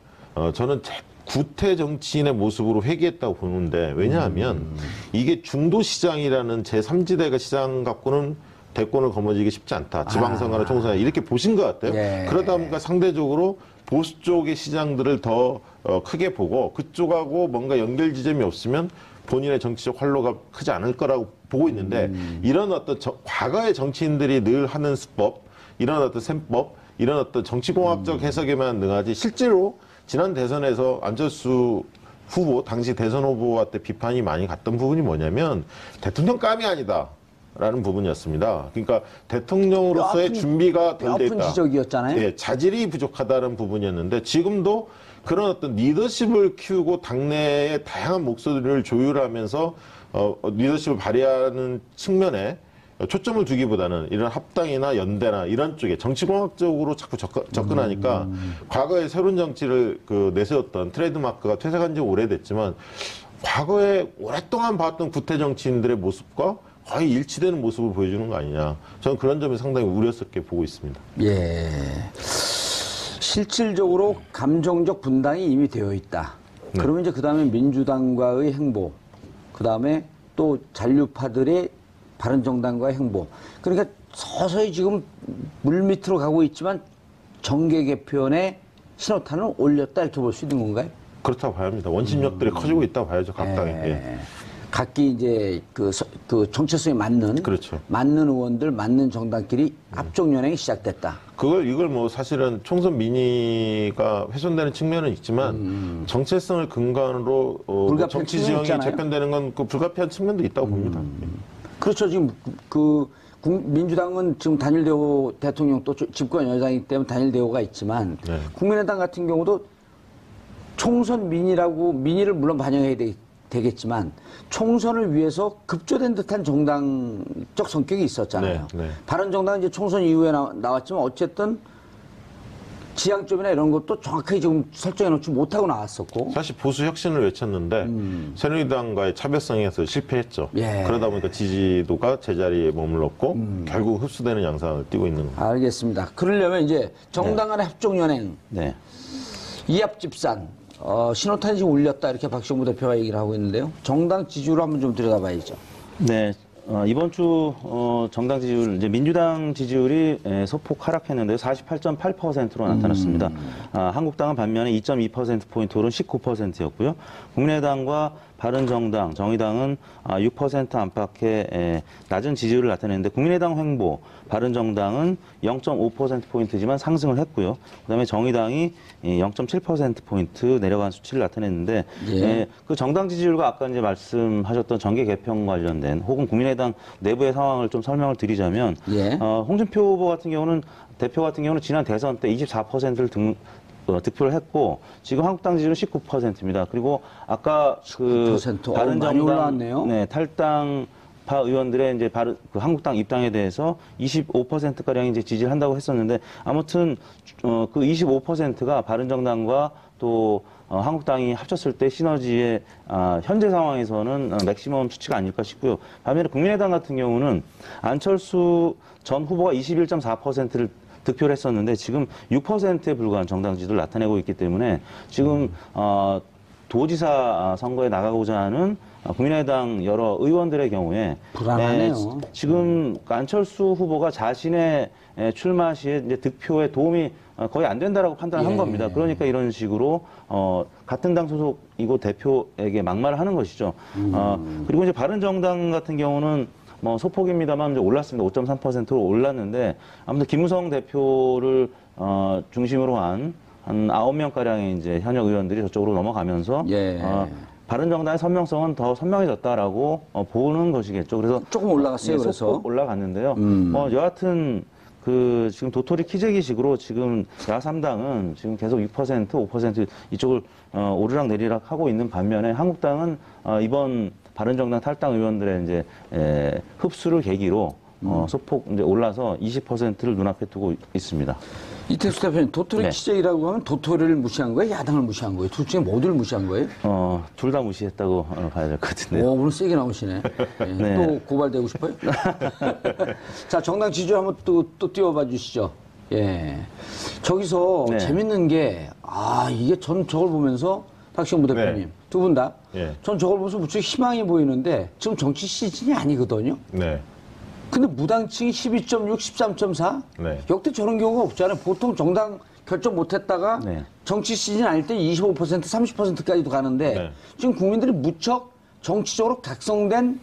저는 구태 정치인의 모습으로 회귀했다고 보는데 왜냐하면 이게 중도 시장이라는 제3지대가 시장 갖고는 대권을 거머쥐기 쉽지 않다. 지방선거나 총선에 이렇게 보신 것 같아요. 예. 그러다 보니까 상대적으로 보수 쪽의 시장들을 더 크게 보고 그쪽하고 뭔가 연결 지점이 없으면 본인의 정치적 활로가 크지 않을 거라고 보고 있는데 이런 어떤 과거의 정치인들이 늘 하는 수법, 이런 어떤 셈법, 이런 어떤 정치공학적 해석에만 능하지 실제로 지난 대선에서 안철수 후보, 당시 대선 후보한테 비판이 많이 갔던 부분이 뭐냐면 대통령감이 아니다. 라는 부분이었습니다. 그러니까 대통령으로서의 준비가 덜 돼 있다. 뼈아픈 지적이었잖아요. 예, 자질이 부족하다는 부분이었는데 지금도 그런 어떤 리더십을 키우고 당내의 다양한 목소리를 조율하면서 리더십을 발휘하는 측면에 초점을 두기보다는 이런 합당이나 연대나 이런 쪽에 정치공학적으로 자꾸 접근하니까 과거에 새로운 정치를 내세웠던 트레이드마크가 퇴색한 지 오래됐지만 과거에 오랫동안 봤던 구태 정치인들의 모습과 거의 일치되는 모습을 보여주는 거 아니냐. 저는 그런 점이 상당히 우려스럽게 보고 있습니다. 예. 실질적으로 감정적 분당이 이미 되어 있다. 네. 그러면 이제 그 다음에 민주당과의 행보, 그 다음에 또 잔류파들의 바른정당과의 행보. 그러니까 서서히 지금 물밑으로 가고 있지만 정계 개편의 신호탄을 올렸다 이렇게 볼 수 있는 건가요? 그렇다고 봐야 합니다. 원심력들이 커지고 있다고 봐야죠, 각 당에. 예. 예. 각기 이제 그 정체성에 맞는 그렇죠. 맞는 의원들, 맞는 정당끼리 합종 연행이 시작됐다. 이걸 뭐 사실은 총선 민의가 훼손되는 측면은 있지만 정체성을 근간으로 불가피한 정치 측면이 지형이 있잖아요. 재편되는 건 불가피한 측면도 있다고 봅니다. 그렇죠. 지금 민주당은 지금 단일 대우 대통령 또 집권 여당이기 때문에 단일 대우가 있지만 네. 국민의당 같은 경우도 총선 민의를 물론 반영해야 되겠지만 총선을 위해서 급조된 듯한 정당적 성격이 있었잖아요. 네, 네. 바른정당은 이제 총선 이후에 나왔지만 어쨌든 지향점이나 이런 것도 정확하게 지금 설정해 놓지 못하고 나왔었고. 사실 보수 혁신을 외쳤는데 새누리당과의 차별성에서 실패했죠. 예. 그러다 보니까 지지도가 제자리에 머물렀고 결국 흡수되는 양상을 띠고 있는 겁니다. 알겠습니다. 그러려면 이제 정당 간의 합종연행, 네. 이합집산, 신호탄이 지금 울렸다 이렇게 박시영 대표가 얘기를 하고 있는데요. 정당 지지율을 한번 좀 들여다봐야죠. 네. 이번 주 정당 지지율, 이제 민주당 지지율이 소폭 하락했는데요. 48.8%로 나타났습니다. 한국당은 반면에 2.2%포인트 오른 19%였고요. 국민의당과 바른정당, 정의당은 6% 안팎의 낮은 지지율을 나타냈는데 국민의당 횡보, 바른정당은 0.5%포인트지만 상승을 했고요. 그다음에 정의당이 0.7%포인트 내려간 수치를 나타냈는데 예. 그 정당 지지율과 아까 이제 말씀하셨던 정계 개편 관련된 혹은 국민의당 내부의 상황을 좀 설명을 드리자면 예. 홍준표 후보 같은 경우는 대표 같은 경우는 지난 대선 때 24%를 득표를 했고 지금 한국당 지지율은 19%입니다. 그리고 아까 그 19%. 많이 바른정당 올라왔네요. 네, 탈당파 의원들의 이제 그 한국당 입당에 대해서 25%가량이 이제 지지를 한다고 했었는데 아무튼 그 25%가 바른정당과 또 한국당이 합쳤을 때 시너지의 현재 상황에서는 맥시멈 수치가 아닐까 싶고요. 반면에 국민의당 같은 경우는 안철수 전 후보가 21.4%를 득표를 했었는데 지금 6%에 불과한 정당 지지를 나타내고 있기 때문에 지금 도지사 선거에 나가고자 하는 국민의당 여러 의원들의 경우에 불안하네요. 지금 안철수 후보가 자신의 출마 시에 이제 득표에 도움이 거의 안 된다라고 판단한 예. 겁니다. 그러니까 이런 식으로 같은 당 소속이고 대표에게 막말을 하는 것이죠. 그리고 이제 바른정당 같은 경우는 뭐 소폭입니다만 이제 올랐습니다. 5.3%로 올랐는데 아무튼 김무성 대표를 중심으로 한 9명가량의 이제 현역 의원들이 저쪽으로 넘어가면서 예. 바른정당의 선명성은 더 선명해졌다라고 보는 것이겠죠. 그래서 조금 올라갔어요. 예, 그래서 소폭 올라갔는데요. 여하튼 그 지금 도토리 키재기식으로 지금 야3당은 지금 계속 6%, 5% 이쪽을 오르락 내리락 하고 있는 반면에 한국당은 이번 바른정당 탈당 의원들의 이제 흡수를 계기로 소폭 이제 올라서 20%를 눈앞에 두고 있습니다. 이택수 대표님, 도토리 네. 키재기라고 하면 도토리를 무시한 거예요? 야당을 무시한 거예요? 둘 중에 모두를 무시한 거예요? 둘 다 무시했다고 봐야 될 것 같은데요. 오늘 세게 나오시네. 예, 네. 또 고발되고 싶어요? 자, 정당 지지율 한번 또 띄워봐 주시죠. 예. 저기서 네. 재밌는 게, 이게 전 저걸 보면서, 박시영 부대표님, 네. 두 분 다, 예. 전 저걸 보면서 무척 희망이 보이는데, 지금 정치 시즌이 아니거든요? 네. 근데 무당층이 12.6, 13.4? 네. 역대 저런 경우가 없잖아요. 보통 정당 결정 못했다가 네. 정치 시즌 아닐 때 25%, 30%까지도 가는데 네. 지금 국민들이 무척 정치적으로 각성된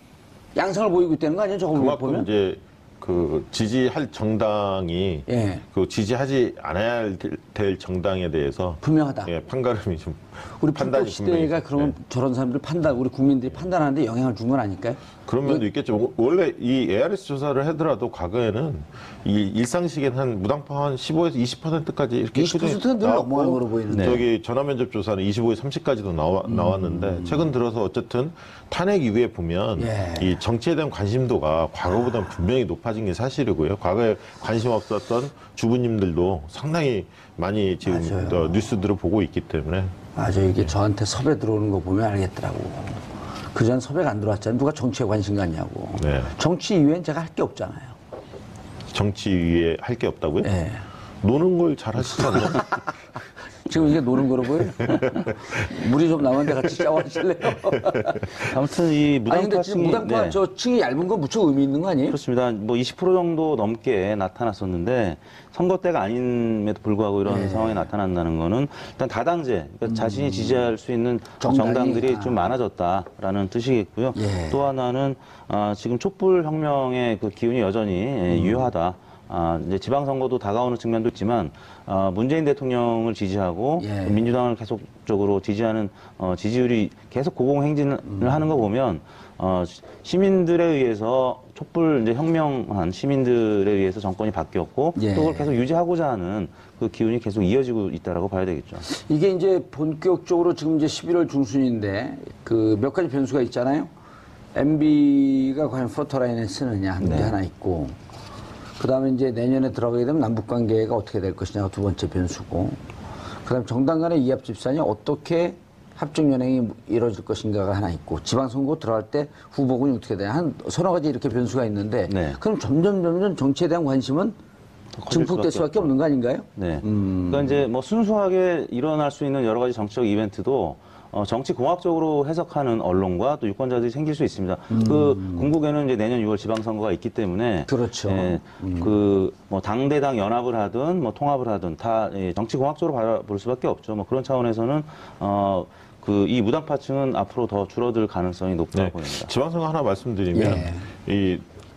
양상을 보이고 있다는 거 아니에요? 저걸 그만큼 보면? 이제 그 지지할 정당이 예. 그 지지하지 않아야 될 정당에 대해서 분명하다. 예, 판가름이 좀 우리 판단이 불법 시대가 분명히 그러면 예. 저런 사람들 우리 국민들이 판단하는데 영향을 준 건 아닐까요? 그런 면도 있겠죠. 원래 이 ARS 조사를 하더라도 과거에는 이 일상식엔 한 무당파 한 15에서 20%까지 이렇게 20%는 늘 나왔고, 넘어가는 거로 보이는데. 저기 전화면접 조사는 25에서 30까지도 나왔는데 최근 들어서 어쨌든 탄핵 이후에 보면 예. 이 정치에 대한 관심도가 과거보다는 분명히 높아진 게 사실이고요. 과거에 관심 없었던 주부님들도 상당히 많이 지금 맞아요. 뉴스들을 보고 있기 때문에 맞아, 이게 저한테 섭외 들어오는 거 보면 알겠더라고. 그전 섭외가 안 들어왔잖아요. 누가 정치에 관심 갖냐고. 네. 정치 이외엔 제가 할 게 없잖아요. 정치 위에 할 게 없다고요? 예. 노는 걸 잘 하시잖아요. 지금 이게 노는 거로 보여요? 물이 좀 남았는데 같이 샤워하실래요? 아무튼 이 아니, 근데 지금 무당파층이 무당파 저 층이 얇은 건 무척 의미 있는 거 아니에요? 그렇습니다. 뭐 20% 정도 넘게 나타났었는데 선거 때가 아님에도 불구하고 이런 네. 상황이 나타난다는 거는 일단 다당제, 그러니까 자신이 지지할 수 있는 정당이, 정당들이 좀 많아졌다라는 뜻이겠고요. 예. 또 하나는 지금 촛불 혁명의 그 기운이 여전히 유효하다. 이제 지방선거도 다가오는 측면도 있지만 문재인 대통령을 지지하고 예. 민주당을 계속적으로 지지하는 지지율이 계속 고공행진을 하는 거 보면 시민들에 의해서 촛불 이제 혁명한 시민들에 의해서 정권이 바뀌었고 예. 또 그걸 계속 유지하고자 하는 그 기운이 계속 이어지고 있다라고 봐야 되겠죠. 이게 이제 본격적으로 지금 이제 11월 중순인데 그 몇 가지 변수가 있잖아요. MB가 과연 프로토라인에 쓰느냐 하는 게 하나 있고, 그 다음에 이제 내년에 들어가게 되면 남북 관계가 어떻게 될 것이냐가 두 번째 변수고, 그 다음에 정당 간의 이합 집산이 어떻게 합종연행이 이루어질 것인가가 하나 있고, 지방선거 들어갈 때 후보군이 어떻게 되냐, 한 서너 가지 이렇게 변수가 있는데, 네. 그럼 점점 정치에 대한 관심은 증폭될 수밖에 없는 거 아닌가요? 네. 그러니까 이제 뭐 순수하게 일어날 수 있는 여러 가지 정치적 이벤트도 정치 공학적으로 해석하는 언론과 또 유권자들이 생길 수 있습니다. 그 궁극에는 이제 내년 6월 지방선거가 있기 때문에 그렇죠. 그 뭐 당대당 연합을 하든 뭐 통합을 하든 다 정치 공학적으로 바라볼 수밖에 없죠. 뭐 그런 차원에서는 그 이 무당파층은 앞으로 더 줄어들 가능성이 높다고 보입니다. 지방선거 하나 말씀드리면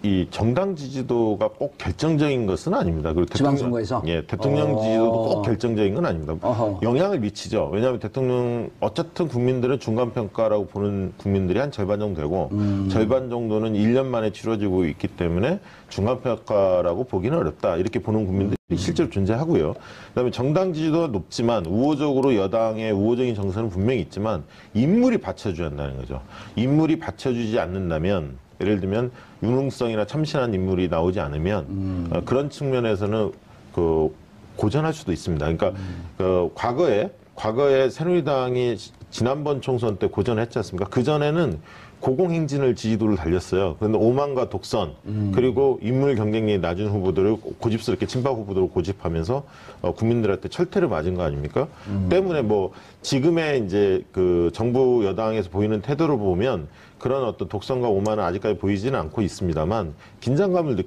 이 정당 지지도가 꼭 결정적인 것은 아닙니다. 그리고 지방선거에서? 대통령 지지도도 꼭 결정적인 건 아닙니다. 어허. 영향을 미치죠. 왜냐하면 대통령 어쨌든 국민들은 중간 평가라고 보는 국민들이 한 절반 정도 되고 절반 정도는 1년 만에 치러지고 있기 때문에 중간 평가라고 보기는 어렵다. 이렇게 보는 국민들이 실제로 존재하고요. 그다음에 정당 지지도가 높지만 우호적으로 여당의 우호적인 정서는 분명히 있지만 인물이 받쳐줘야 한다는 거죠. 인물이 받쳐주지 않는다면, 예를 들면 유능성이나 참신한 인물이 나오지 않으면 그런 측면에서는 그 고전할 수도 있습니다. 그러니까 그 과거에 새누리당이 지난번 총선 때 고전했지 않습니까? 그 전에는 고공행진을 지지도를 달렸어요. 그런데 오만과 독선 그리고 인물 경쟁력이 낮은 후보들을 고집스럽게 친박 후보들을 고집하면서 국민들한테 철퇴를 맞은 거 아닙니까? 때문에 뭐 지금의 이제 그 정부 여당에서 보이는 태도를 보면 그런 어떤 독선과 오만은 아직까지 보이지는 않고 있습니다만 긴장감을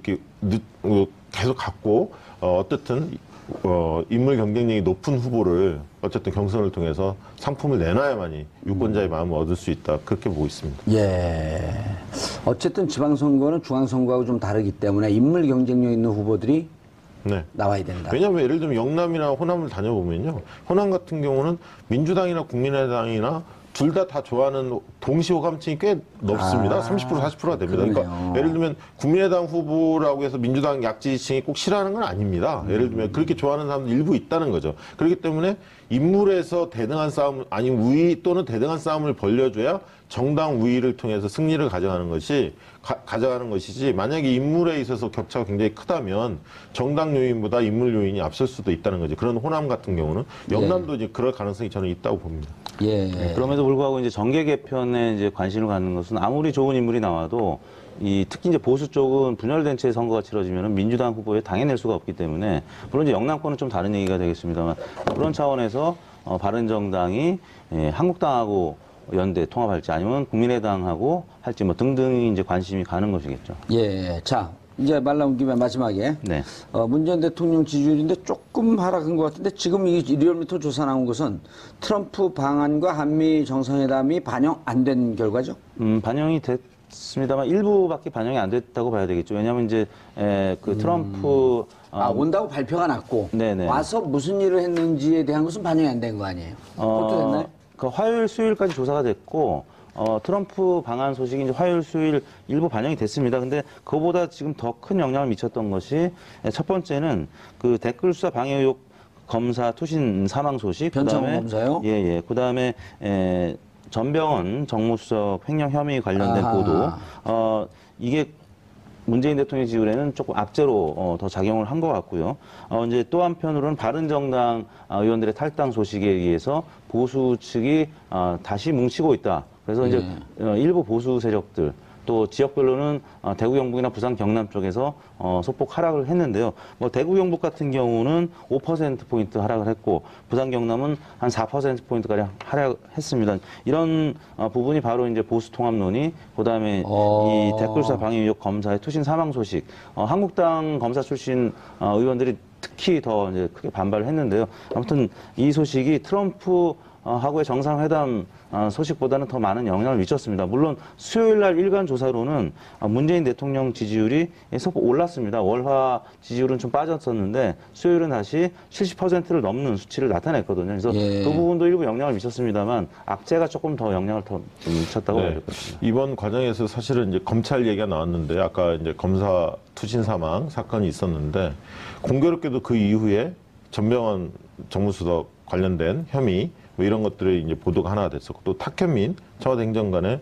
계속 갖고 어떻든 인물 경쟁력이 높은 후보를 어쨌든 경선을 통해서 상품을 내놔야만이 유권자의 마음을 얻을 수 있다. 그렇게 보고 있습니다. 예. 어쨌든 지방선거는 중앙선거하고 좀 다르기 때문에 인물 경쟁력 있는 후보들이 네. 나와야 된다. 왜냐하면 예를 들면 영남이나 호남을 다녀보면요. 호남 같은 경우는 민주당이나 국민의당이나 둘 다 좋아하는 동시 호감층이 꽤 높습니다. 30% 40%가 됩니다. 그러네요. 그러니까 예를 들면 국민의당 후보라고 해서 민주당 약지지층이 꼭 싫어하는 건 아닙니다. 예를 들면 그렇게 좋아하는 사람도 일부 있다는 거죠. 그렇기 때문에 인물에서 대등한 싸움 아니면 우위 또는 대등한 싸움을 벌려줘야 정당 우위를 통해서 승리를 가져가는 것이지 만약에 인물에 있어서 격차가 굉장히 크다면 정당 요인보다 인물 요인이 앞설 수도 있다는 거죠. 그런 호남 같은 경우는 영남도 이제 그럴 가능성이 저는 있다고 봅니다. 예. 네, 그럼에도 불구하고 이제 정계 개편에 이제 관심을 갖는 것은 아무리 좋은 인물이 나와도 특히 이제 보수 쪽은 분열된 채 선거가 치러지면 민주당 후보에 당해낼 수가 없기 때문에 물론 이제 영남권은 좀 다른 얘기가 되겠습니다만 그런 차원에서 바른정당이 한국당하고 연대 통합할지 아니면 국민의당하고 할지 뭐 등등이 이제 관심이 가는 것이겠죠. 예. 자, 이제 말 나온 김에 마지막에 네. 문재인 대통령 지지율인데 조금 하락한 것 같은데 지금 이 리얼미터 조사 나온 것은 트럼프 방안과 한미 정상회담이 반영 안 된 결과죠? 반영이 됐습니다만 일부밖에 반영이 안 됐다고 봐야 되겠죠. 왜냐하면 이제 그 트럼프 온다고 발표가 났고 네네. 와서 무슨 일을 했는지에 대한 것은 반영이 안 된 거 아니에요? 그것도 됐나요? 그 화요일, 수요일까지 조사가 됐고 트럼프 방한 소식이 이제 화요일, 수요일 일부 반영이 됐습니다. 근데 그거보다 지금 더 큰 영향을 미쳤던 것이 첫 번째는 그 댓글 수사 방해 의혹 검사 투신 사망 소식. 변창흠 검사요? 예. 그다음에 전병헌 정무수석 횡령 혐의 관련된 보도. 이게 문재인 대통령 지지율에는 조금 압제로 더 작용을 한 것 같고요. 이제 또 한편으로는 바른정당 의원들의 탈당 소식에 의해서 보수 측이 다시 뭉치고 있다. 그래서 이제 일부 보수 세력들 또 지역별로는 대구 경북이나 부산 경남 쪽에서 소폭 하락을 했는데요. 뭐 대구 경북 같은 경우는 5%포인트 하락을 했고 부산 경남은 한 4%포인트가량 하락했습니다. 이런 부분이 바로 이제 보수 통합론이 그다음에 이 댓글수사 방해 의혹 검사의 투신 사망 소식 한국당 검사 출신 의원들이 특히 더 이제 크게 반발을 했는데요. 아무튼 이 소식이 트럼프 하고의 정상회담 소식보다는 더 많은 영향을 미쳤습니다. 물론 수요일 날 일간 조사로는 문재인 대통령 지지율이 소폭 올랐습니다. 월화 지지율은 좀 빠졌었는데 수요일은 다시 70%를 넘는 수치를 나타냈거든요. 그래서 그 부분도 일부 영향을 미쳤습니다만 악재가 조금 더 영향을 더 미쳤다고 봐야 될 것 같습니다. 이번 과정에서 사실은 이제 검찰 얘기가 나왔는데 아까 이제 검사 투신 사망 사건이 있었는데 공교롭게도 그 이후에 전병헌 정무수석 관련된 혐의 뭐 이런 것들이 이제 보도가 하나 됐었고 또 탁현민 청와대 행정관의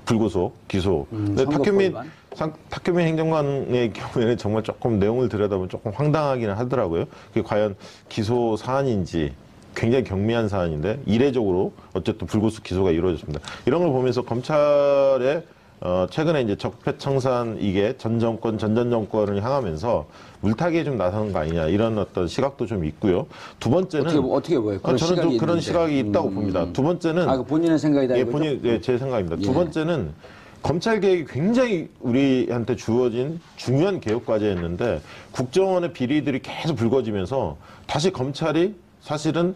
불구속 기소. 근데 탁현민 행정관의 경우에는 정말 조금 내용을 들여다보면 조금 황당하기는 하더라고요. 그게 과연 기소 사안인지 굉장히 경미한 사안인데 이례적으로 어쨌든 불구속 기소가 이루어졌습니다. 이런 걸 보면서 검찰의 최근에 이제 적폐청산 이게 전 정권을 향하면서 물타기에 좀 나서는 거 아니냐 이런 어떤 시각도 좀 있고요. 두 번째는 어떻게 보여요? 그런 저는 좀 그런 있는데. 시각이 있다고 봅니다. 두 번째는 본인의 생각이다. 예, 제 생각입니다. 두 번째는 검찰 개혁이 굉장히 우리한테 주어진 중요한 개혁 과제였는데 국정원의 비리들이 계속 불거지면서 다시 검찰이 사실은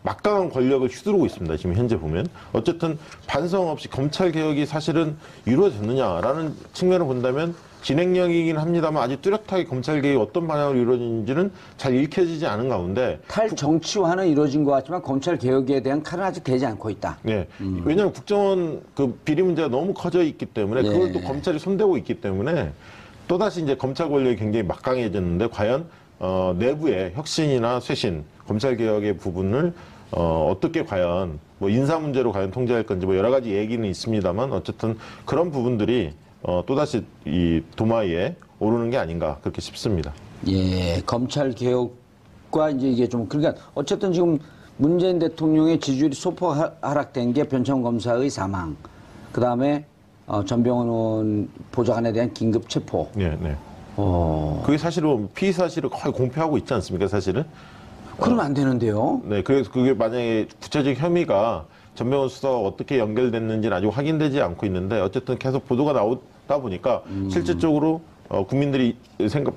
막강한 권력을 휘두르고 있습니다. 지금 현재 보면. 어쨌든 반성 없이 검찰 개혁이 사실은 이루어졌느냐라는 측면을 본다면 진행형이긴 합니다만 아직 뚜렷하게 검찰 개혁이 어떤 방향으로 이루어지는지는 잘 읽혀지지 않은 가운데 탈정치화는 이루어진 것 같지만 검찰 개혁에 대한 칼은 아직 되지 않고 있다. 네. 왜냐하면 국정원 그 비리 문제가 너무 커져 있기 때문에 그걸 또 검찰이 손대고 있기 때문에 또다시 이제 검찰 권력이 굉장히 막강해졌는데 과연 내부의 혁신이나 쇄신, 검찰 개혁의 부분을 어떻게 과연 뭐 인사 문제로 과연 통제할 건지 뭐 여러 가지 얘기는 있습니다만 어쨌든 그런 부분들이 또다시 이 도마 위에 오르는 게 아닌가 그렇게 싶습니다. 예, 검찰 개혁과 이제 이게 좀 그러니까 어쨌든 지금 문재인 대통령의 지지율이 소폭 하락된 게 변창흠 검사의 사망, 그 다음에 전병헌 보좌관에 대한 긴급 체포. 네. 그게 사실은 피의 사실을 거의 공표하고 있지 않습니까, 사실은? 그러면 안 되는데요. 네, 그래서 그게 만약에 구체적 혐의가 전병헌 수사와 어떻게 연결됐는지는 아직 확인되지 않고 있는데 어쨌든 계속 보도가 나오다 보니까 실질적으로 국민들이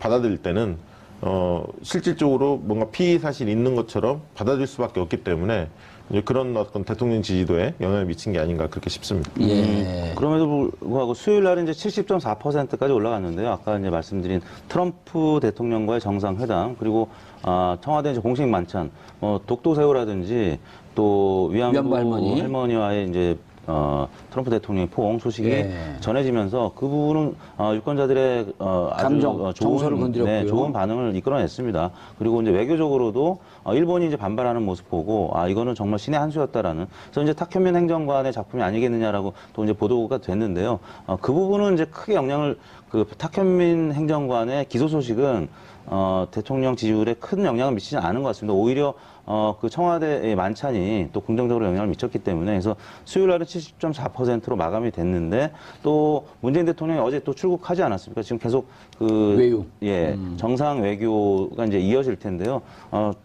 받아들일 때는 실질적으로 뭔가 피의 사실이 있는 것처럼 받아들일 수밖에 없기 때문에 이제 그런 어떤 대통령 지지도에 영향을 미친 게 아닌가 그렇게 싶습니다. 예. 그럼에도 불구하고 수요일 날은 이제 70.4%까지 올라갔는데요. 아까 이제 말씀드린 트럼프 대통령과의 정상회담 그리고 청와대 이제 공식 만찬, 독도새우라든지 또 위안부 할머니. 할머니와의 이제 트럼프 대통령의 포옹 소식이 예. 전해지면서 그 부분은 유권자들의 감정, 아주 정서를 건드렸고요. 좋은 반응을 이끌어냈습니다. 그리고 이제 외교적으로도 일본이 이제 반발하는 모습 보고 이거는 정말 신의 한 수였다라는. 그래서 이제 탁현민 행정관의 작품이 아니겠느냐라고 또 이제 보도가 됐는데요. 그 부분은 이제 크게 영향을 그 탁현민 행정관의 기소 소식은 대통령 지지율에 큰 영향을 미치지 않은 것 같습니다. 오히려 그 청와대의 만찬이 또 긍정적으로 영향을 미쳤기 때문에 그래서 수요일 날은 70.4%로 마감이 됐는데 또 문재인 대통령이 어제 또 출국하지 않았습니까? 지금 계속 그 외유. 정상 외교가 이제 이어질 텐데요.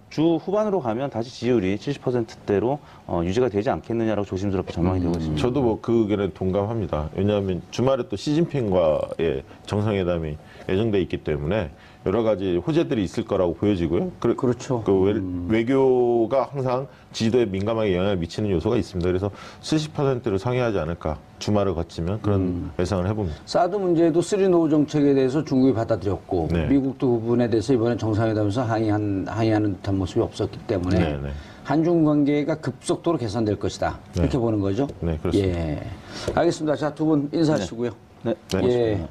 주 후반으로 가면 다시 지지율이 70%대로 유지가 되지 않겠느냐라고 조심스럽게 전망이 되고 있습니다. 저도 뭐 그 의견에 동감합니다. 왜냐하면 주말에 또 시진핑과의 정상회담이 예정돼 있기 때문에 여러 가지 호재들이 있을 거라고 보여지고요. 그렇죠. 그 외교가 항상 지지도에 민감하게 영향을 미치는 요소가 있습니다. 그래서 70%를 상회하지 않을까 주말을 거치면 그런 예상을 해봅니다. 사드 문제도 3노 정책에 대해서 중국이 받아들였고 네. 미국도 그 부분에 대해서 이번에 정상회담에서 항의하는 듯한 모습이 없었기 때문에 네, 네. 한중 관계가 급속도로 개선될 것이다. 이렇게 보는 거죠. 네, 그렇습니다. 예. 알겠습니다. 자, 두 분 인사하시고요. 네. 예.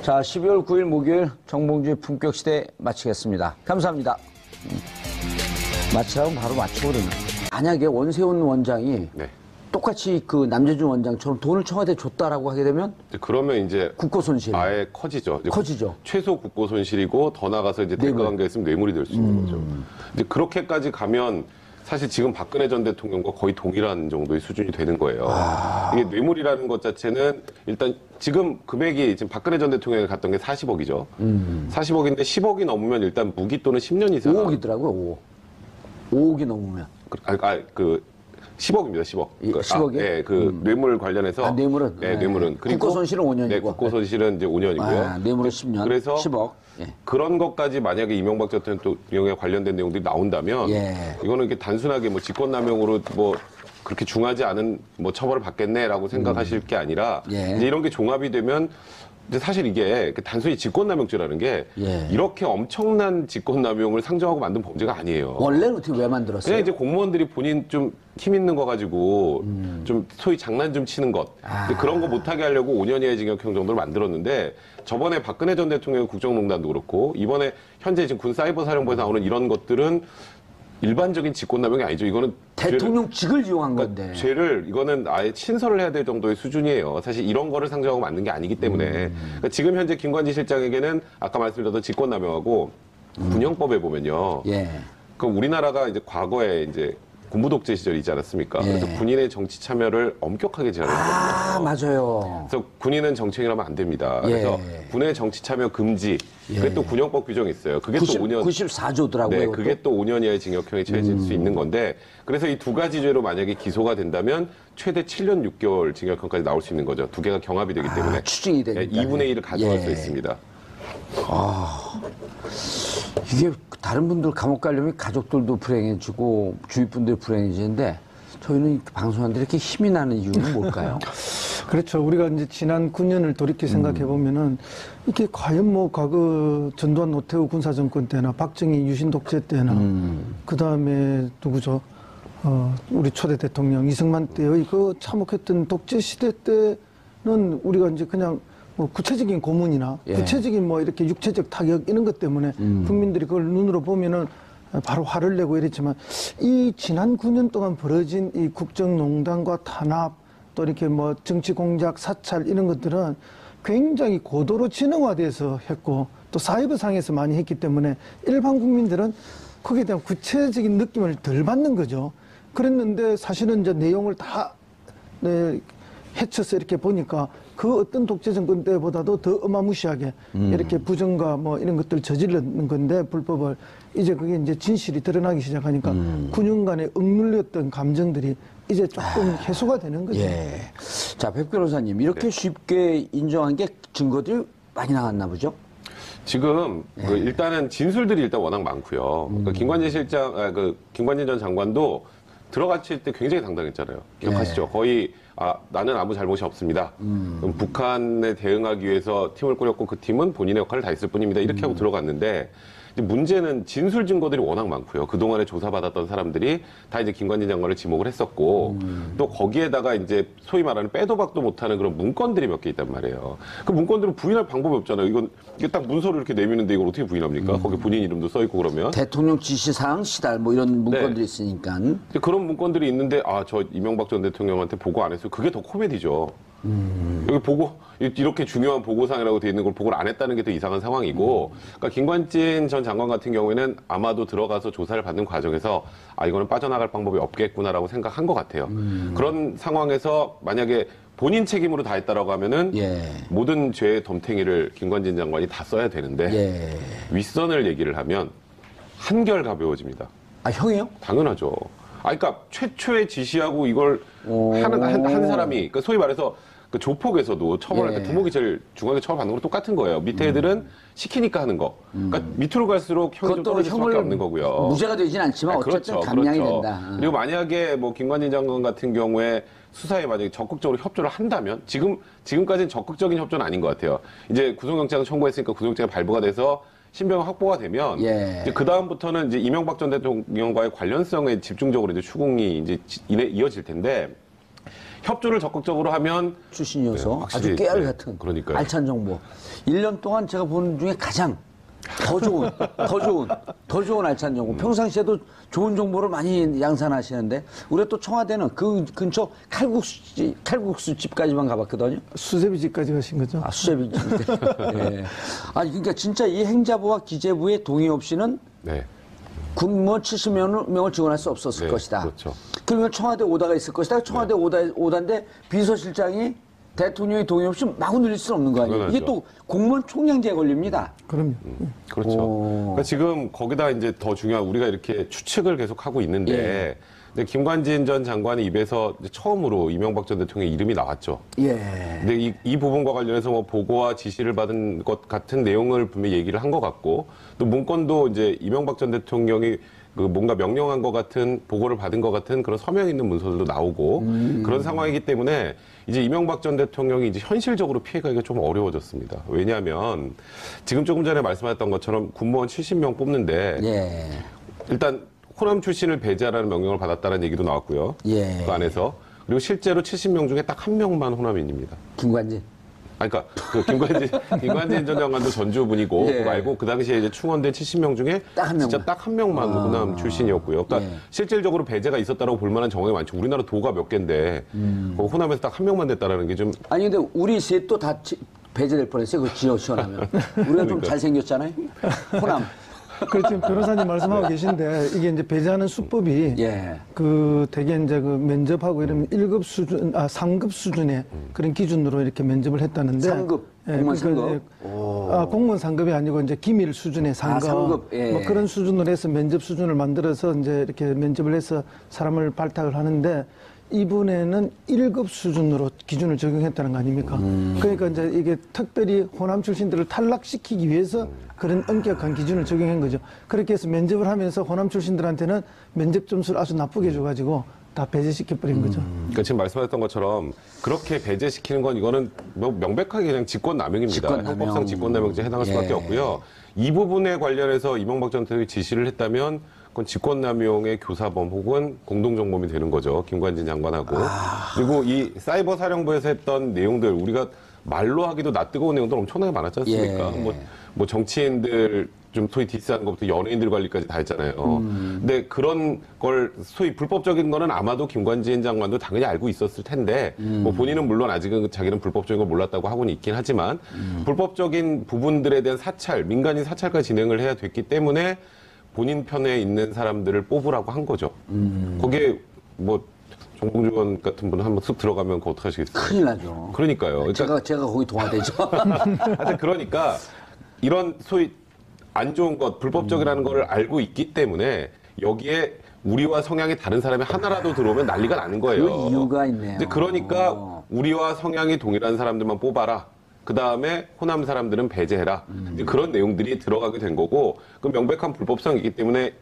자, 12월 9일 목요일 정봉주의 품격시대 마치겠습니다. 감사합니다. 마치라고 바로 마치거든요. 만약에 원세훈 원장이 네. 똑같이 그 남재준 원장처럼 돈을 청와대에 줬다라고 하게 되면 그러면 이제 국고 손실. 아예 커지죠. 이제 커지죠. 최소 국고 손실이고 더 나가서 이제 대가 관계가 있으면 뇌물이 될 수 있는 거죠. 이제 그렇게까지 가면 사실 지금 박근혜 전 대통령과 거의 동일한 정도의 수준이 되는 거예요. 이게 뇌물이라는 것 자체는 일단 지금 금액이 지금 박근혜 전 대통령이 갔던 게 40억이죠. 40억인데 10억이 넘으면 일단 무기 또는 10년 이상. 5억이더라고요, 5억이 넘으면. 그 10억입니다, 10억. 예, 10억 이요? 예, 그 뇌물 관련해서. 뇌물은? 네, 뇌물은. 국고 손실은 5년이고. 네, 국고 손실은 이제 5년이고요. 뇌물은 10년. 그래서 10억. 예. 그런 것까지 만약에 이명박 전 대통령에 관련된 내용들이 나온다면 예. 이거는 이렇게 단순하게 뭐 직권남용으로 뭐 그렇게 중하지 않은 뭐 처벌을 받겠네라고 생각하실 게 아니라 예. 이제 이런 게 종합이 되면 이제 사실 이게 단순히 직권남용죄라는 게 예. 이렇게 엄청난 직권남용을 상정하고 만든 범죄가 아니에요. 원래는 어떻게 왜 만들었어요? 그냥 이제 공무원들이 본인 좀 힘 있는 거 가지고 좀 소위 장난 좀 치는 것 근데 그런 거 못하게 하려고 5년 이하의 징역형 정도를 만들었는데 저번에 박근혜 전 대통령 국정농단도 그렇고 이번에 현재 지금 군사이버사령부에서 나오는 이런 것들은 일반적인 직권남용이 아니죠. 이거는 대통령직을 이용한 건데. 죄를 이거는 아예 친서를 해야 될 정도의 수준이에요. 사실 이런 거를 상정하고 만든 게 아니기 때문에 그러니까 지금 현재 김관지 실장에게는 아까 말씀드렸던 직권남용하고 군형법에 보면요. 예. 그 우리나라가 이제 과거에 이제 군부 독재 시절이지 않았습니까? 예. 그래서 군인의 정치 참여를 엄격하게 제한했거든요. 맞아요. 그래서 군인은 정치행위를 안 됩니다. 예. 그래서 군의 정치 참여 금지. 그게 또 군형법 규정이 있어요. 그게 또 5년 94조더라고요. 네, 그게 또 5년 이하의 징역형에 처해질 수 있는 건데 그래서 이 두 가지 죄로 만약에 기소가 된다면 최대 7년 6개월 징역형까지 나올 수 있는 거죠. 두 개가 경합이 되기 때문에 추징이 되니까. 2분의 1을 가져갈 예. 수 있습니다. 이게 다른 분들 감옥 가려면 가족들도 불행해지고 주위 분들이 불행해지는데 저희는 방송하는데 이렇게 힘이 나는 이유는 뭘까요? 그렇죠. 우리가 이제 지난 9년을 돌이켜 생각해 보면은 이게 과연 뭐 과거 전두환 노태우 군사정권 때나 박정희 유신 독재 때나 그 다음에 누구죠? 우리 초대 대통령 이승만 때의 그 참혹했던 독재 시대 때는 우리가 이제 그냥 뭐 구체적인 고문이나 예. 구체적인 뭐 이렇게 육체적 타격 이런 것 때문에 국민들이 그걸 눈으로 보면은 바로 화를 내고 이랬지만 이 지난 9년 동안 벌어진 이 국정농단과 탄압 또 이렇게 뭐 정치 공작 사찰 이런 것들은 굉장히 고도로 진흥화돼서 했고 또 사이버상에서 많이 했기 때문에 일반 국민들은 거기에 대한 구체적인 느낌을 덜 받는 거죠. 그랬는데 사실은 이제 내용을 다 헤쳐서 이렇게 보니까 그 어떤 독재 정권 때보다도 더 어마무시하게 이렇게 부정과 뭐 이런 것들을 저지르는 건데 불법을 이제 그게 이제 진실이 드러나기 시작하니까 9년간의 억눌렸던 감정들이 이제 조금 해소가 되는 거죠. 예. 자, 백 변호사님 이렇게 쉽게 인정한 게 증거들이 많이 나왔나 보죠? 지금 그 일단은 진술들이 일단 워낙 많고요. 그 김관진 실장, 김관진 전 장관도 들어갔을 때 굉장히 당당했잖아요. 기억하시죠? 거의 나는 아무 잘못이 없습니다. 그럼 북한에 대응하기 위해서 팀을 꾸렸고 그 팀은 본인의 역할을 다 했을 뿐입니다. 이렇게 하고 들어갔는데 이제 문제는 진술 증거들이 워낙 많고요. 그동안에 조사받았던 사람들이 다 이제 김관진 장관을 지목을 했었고 또 거기에다가 이제 소위 말하는 빼도 박도 못하는 그런 문건들이 몇 개 있단 말이에요. 그 문건들은 부인할 방법이 없잖아요. 이게 딱 문서를 이렇게 내미는데 이걸 어떻게 부인합니까? 거기 본인 이름도 써 있고 그러면. 대통령 지시사항 시달 뭐 이런 문건들이 네. 있으니까. 근데 그런 문건들이 있는데 저 이명박 전 대통령한테 보고 안 했어요. 그게 더 코미디죠. 여기 보고 이렇게 중요한 보고사항이라고 돼 있는 걸 보고를 안 했다는 게 더 이상한 상황이고, 그러니까 김관진 전 장관 같은 경우에는 아마도 들어가서 조사를 받는 과정에서 이거는 빠져나갈 방법이 없겠구나라고 생각한 것 같아요. 그런 상황에서 만약에 본인 책임으로 다 했다라고 하면은 예. 모든 죄의 덤탱이를 김관진 장관이 다 써야 되는데 예. 윗선을 얘기를 하면 한결 가벼워집니다. 형이요? 당연하죠. 그러니까 최초의 지시하고 이걸 한 사람이, 그러니까 소위 말해서 그 조폭에서도 처벌할 때 예. 두목이 제일 중하게 처벌받는 거랑 똑같은 거예요. 밑에 애들은 시키니까 하는 거. 그러니까 밑으로 갈수록 형이 좀 떨어질 수밖에 없는 거고요. 무죄가 되진 않지만 어쨌든 그렇죠, 감량이 그렇죠. 된다. 그리고 만약에 뭐 김관진 장관 같은 경우에 수사에 만약에 적극적으로 협조를 한다면 지금까지는 적극적인 협조는 아닌 것 같아요. 이제 구속영장을 청구했으니까 구속영장이 발부가 돼서 신병 확보가 되면 예. 이제 그 다음부터는 이제 이명박 전 대통령과의 관련성에 집중적으로 이제 추궁이 이제 이어질 텐데 협조를 적극적으로 하면 출신이어서 네, 아주 확실히, 깨알 네, 같은 그러니까요. 알찬 정보. 1년 동안 제가 보는 중에 가장 더 좋은 알찬 정보. 평상시에도 좋은 정보를 많이 양산하시는데 우리가 또 청와대는 그 근처 칼국수집까지만 가봤거든요. 수제비집까지 가신 거죠? 수제비집. 예. 그러니까 진짜 이 행자부와 기재부의 동의 없이는 네. 군무원 70명을 지원할 수 없었을 네, 것이다. 그렇죠. 그러면 청와대 오다가 있을 것이다. 청와대 오다인데 비서실장이 대통령의 동의 없이 마구 늘릴 수는 없는 거 아니에요. 이게 당연하죠. 또 공무원 총량제에 걸립니다. 그럼요. 그렇죠. 그러니까 지금 거기다 이제 더 중요한 우리가 이렇게 추측을 계속 하고 있는데 예. 근데 김관진 전 장관의 입에서 이제 처음으로 이명박 전 대통령의 이름이 나왔죠. 예. 근데 이 부분과 관련해서 뭐 보고와 지시를 받은 것 같은 내용을 분명히 얘기를 한 것 같고 또 문건도 이제 이명박 전 대통령이 그 뭔가 명령한 것 같은 보고를 받은 것 같은 그런 서명 있는 문서들도 나오고 그런 상황이기 때문에 이제 이명박 전 대통령이 이제 현실적으로 피해가기가 좀 어려워졌습니다. 왜냐하면 지금 조금 전에 말씀하셨던 것처럼 군무원 70명 뽑는데 예. 일단 호남 출신을 배제하라는 명령을 받았다는 얘기도 나왔고요. 예. 그 안에서 그리고 실제로 70명 중에 딱 한 명만 호남인입니다. 김관진. 그러니까 그 김관진 전 장관도 전주분이고 예. 그거 말고 그 당시에 이제 충원된 70명 중에 딱 한 진짜 명만. 딱 한 명만 호남 출신이었고요. 그러니까 예. 실질적으로 배제가 있었다라고 볼 만한 정황이 많죠. 우리나라 도가 몇 개인데 그 호남에서 딱 한 명만 됐다라는 게 좀 아니 근데 우리 셋도 다 배제될 뻔했어요. 그 지원하면. 우리가 좀 잘생겼잖아요. 호남. 그렇죠. 변호사님 말씀하고 계신데 이게 이제 배제하는 수법이 예. 그 대개 이제 그 면접하고 이러면 1급 수준, 상급 수준의 그런 기준으로 이렇게 면접을 했다는데. 상급, 공무원 상급? 공무원 상급이 아니고 이제 기밀 수준의 상급. 상급, 예. 뭐 그런 수준으로 해서 면접 수준을 만들어서 이제 이렇게 면접을 해서 사람을 발탁을 하는데 이분에는 1급 수준으로 기준을 적용했다는 거 아닙니까? 그러니까 이제 이게 특별히 호남 출신들을 탈락시키기 위해서 그런 엄격한 기준을 적용한 거죠. 그렇게 해서 면접을 하면서 호남 출신들한테는 면접 점수를 아주 나쁘게 줘가지고 다 배제시켜버린 거죠. 그러니까 지금 말씀하셨던 것처럼 그렇게 배제시키는 건 이거는 뭐 명백하게 그냥 직권남용입니다. 직권남용. 형법상 직권남용죄에 해당할 수밖에 예. 없고요. 이 부분에 관련해서 이명박 전 대통령이 지시를 했다면 그건 직권남용의 교사범 혹은 공동정범이 되는 거죠. 김관진 장관하고. 그리고 이 사이버 사령부에서 했던 내용들 우리가 말로 하기도 낯뜨거운 내용들 엄청나게 많았지 않습니까? 예. 뭐 정치인들 좀 소위 디스하는 것부터 연예인들 관리까지 다 했잖아요. 근데 그런 걸 소위 불법적인 거는 아마도 김관진 장관도 당연히 알고 있었을 텐데 뭐 본인은 물론 아직은 자기는 불법적인 걸 몰랐다고 하고는 있긴 하지만 불법적인 부분들에 대한 사찰, 민간인 사찰까지 진행을 해야 됐기 때문에 본인 편에 있는 사람들을 뽑으라고 한 거죠. 거기에 뭐 정봉주 의원 같은 분은 한번 쑥 들어가면 그거 어떡하시겠어요? 큰일 나죠. 그러니까요. 그러니까 제가 거기 동화되죠. 하여튼 그러니까 이런 소위 안 좋은 것, 불법적이라는 거를 알고 있기 때문에 여기에 우리와 성향이 다른 사람이 하나라도 들어오면 난리가 나는 거예요. 그 이유가 있네요. 이제 그러니까 우리와 성향이 동일한 사람들만 뽑아라. 그 다음에 호남 사람들은 배제해라. 이제 그런 내용들이 들어가게 된 거고, 그 명백한 불법성이기 때문에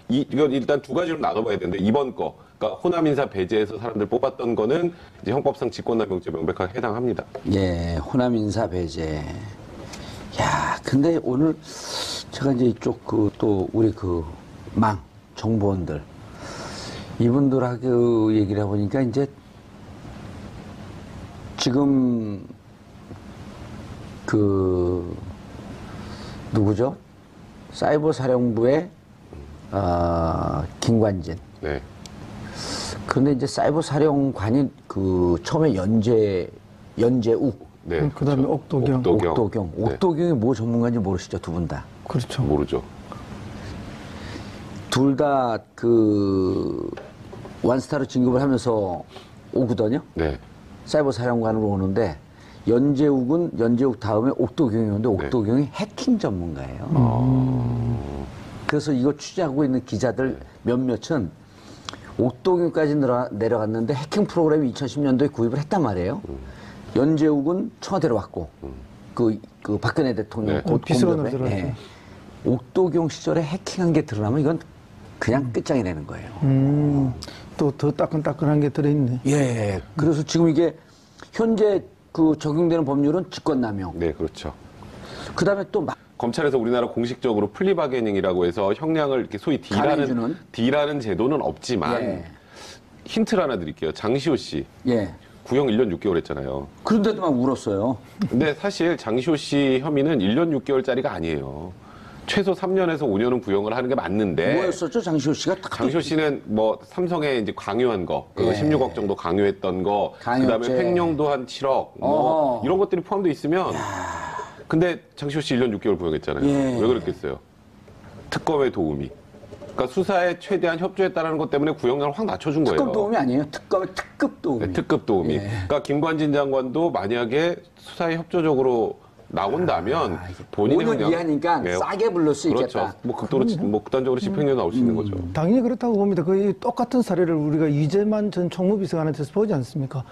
이건 일단 두 가지로 나눠봐야 되는데 이번 거, 그러니까 호남 인사 배제해서 사람들 뽑았던 거는 이제 형법상 직권남용죄 명백하게 해당합니다. 예, 호남 인사 배제. 야, 근데 오늘 제가 이제 이쪽 또 우리 정보원들 이분들하고 얘기를 해보니까 이제 지금 누구죠? 사이버 사령부의 김관진. 네. 그런데 이제 사이버 사령관이 처음에 연재욱. 네. 그다음에 그렇죠. 옥도경. 옥도경. 네. 옥도경이 뭐 전문가인지 모르시죠, 두 분 다. 그렇죠. 모르죠. 둘 다 완스타로 진급을 하면서 오거든요. 네. 사이버 사령관으로 오는데 연재욱 다음에 옥도경이 오는데 옥도경이 해킹 전문가예요. 그래서 이거 취재하고 있는 기자들 몇몇은 옥도경까지 내려갔는데 해킹 프로그램이 2010년도에 구입을 했단 말이에요. 연재욱은 청와대로 왔고 그 박근혜 대통령 네. 비서관으로 들어갔죠. 옥도경 시절에 해킹한 게 드러나면 이건 그냥 끝장이 되는 거예요. 또 더 따끈따끈한 게 들어있네. 예. 그래서 지금 이게 현재 적용되는 법률은 직권남용. 네, 그렇죠. 그 다음에 또 검찰에서 우리나라 공식적으로 플리바게닝이라고 해서 형량을 이렇게 소위 가려주는? D라는 제도는 없지만 예. 힌트를 하나 드릴게요. 장시호 씨 예. 구형 1년 6개월 했잖아요. 그런데도 막 울었어요. 근데 사실 장시호 씨 혐의는 1년 6개월짜리가 아니에요. 최소 3년에서 5년은 구형을 하는 게 맞는데. 뭐였었죠, 장시호 씨가? 장시호 씨는 뭐 삼성에 이제 강요한 거, 그 예. 16억 정도 강요했던 거, 강요죄. 그다음에 횡령도 한 7억, 뭐 이런 것들이 포함되어 있으면. 근데 장시호 씨 1년 6개월 구형했잖아요. 예. 왜 그랬겠어요? 특검의 도움이. 그러니까 수사에 최대한 협조했다는 것 때문에 구형량을 확 낮춰준 거예요. 특급 도움이 아니에요. 특검의 특급 도움이. 네, 특급 도움이. 예. 그러니까 김관진 장관도 만약에 수사에 협조적으로 나온다면 본인의 5년 이하니까 네. 싸게 불릴 수 그렇죠. 있겠다. 뭐 극단적으로 집행유예 나올 수 있는 거죠. 당연히 그렇다고 봅니다. 거의 똑같은 사례를 우리가 이재만 전 총무비서관한테서 보지 않습니까?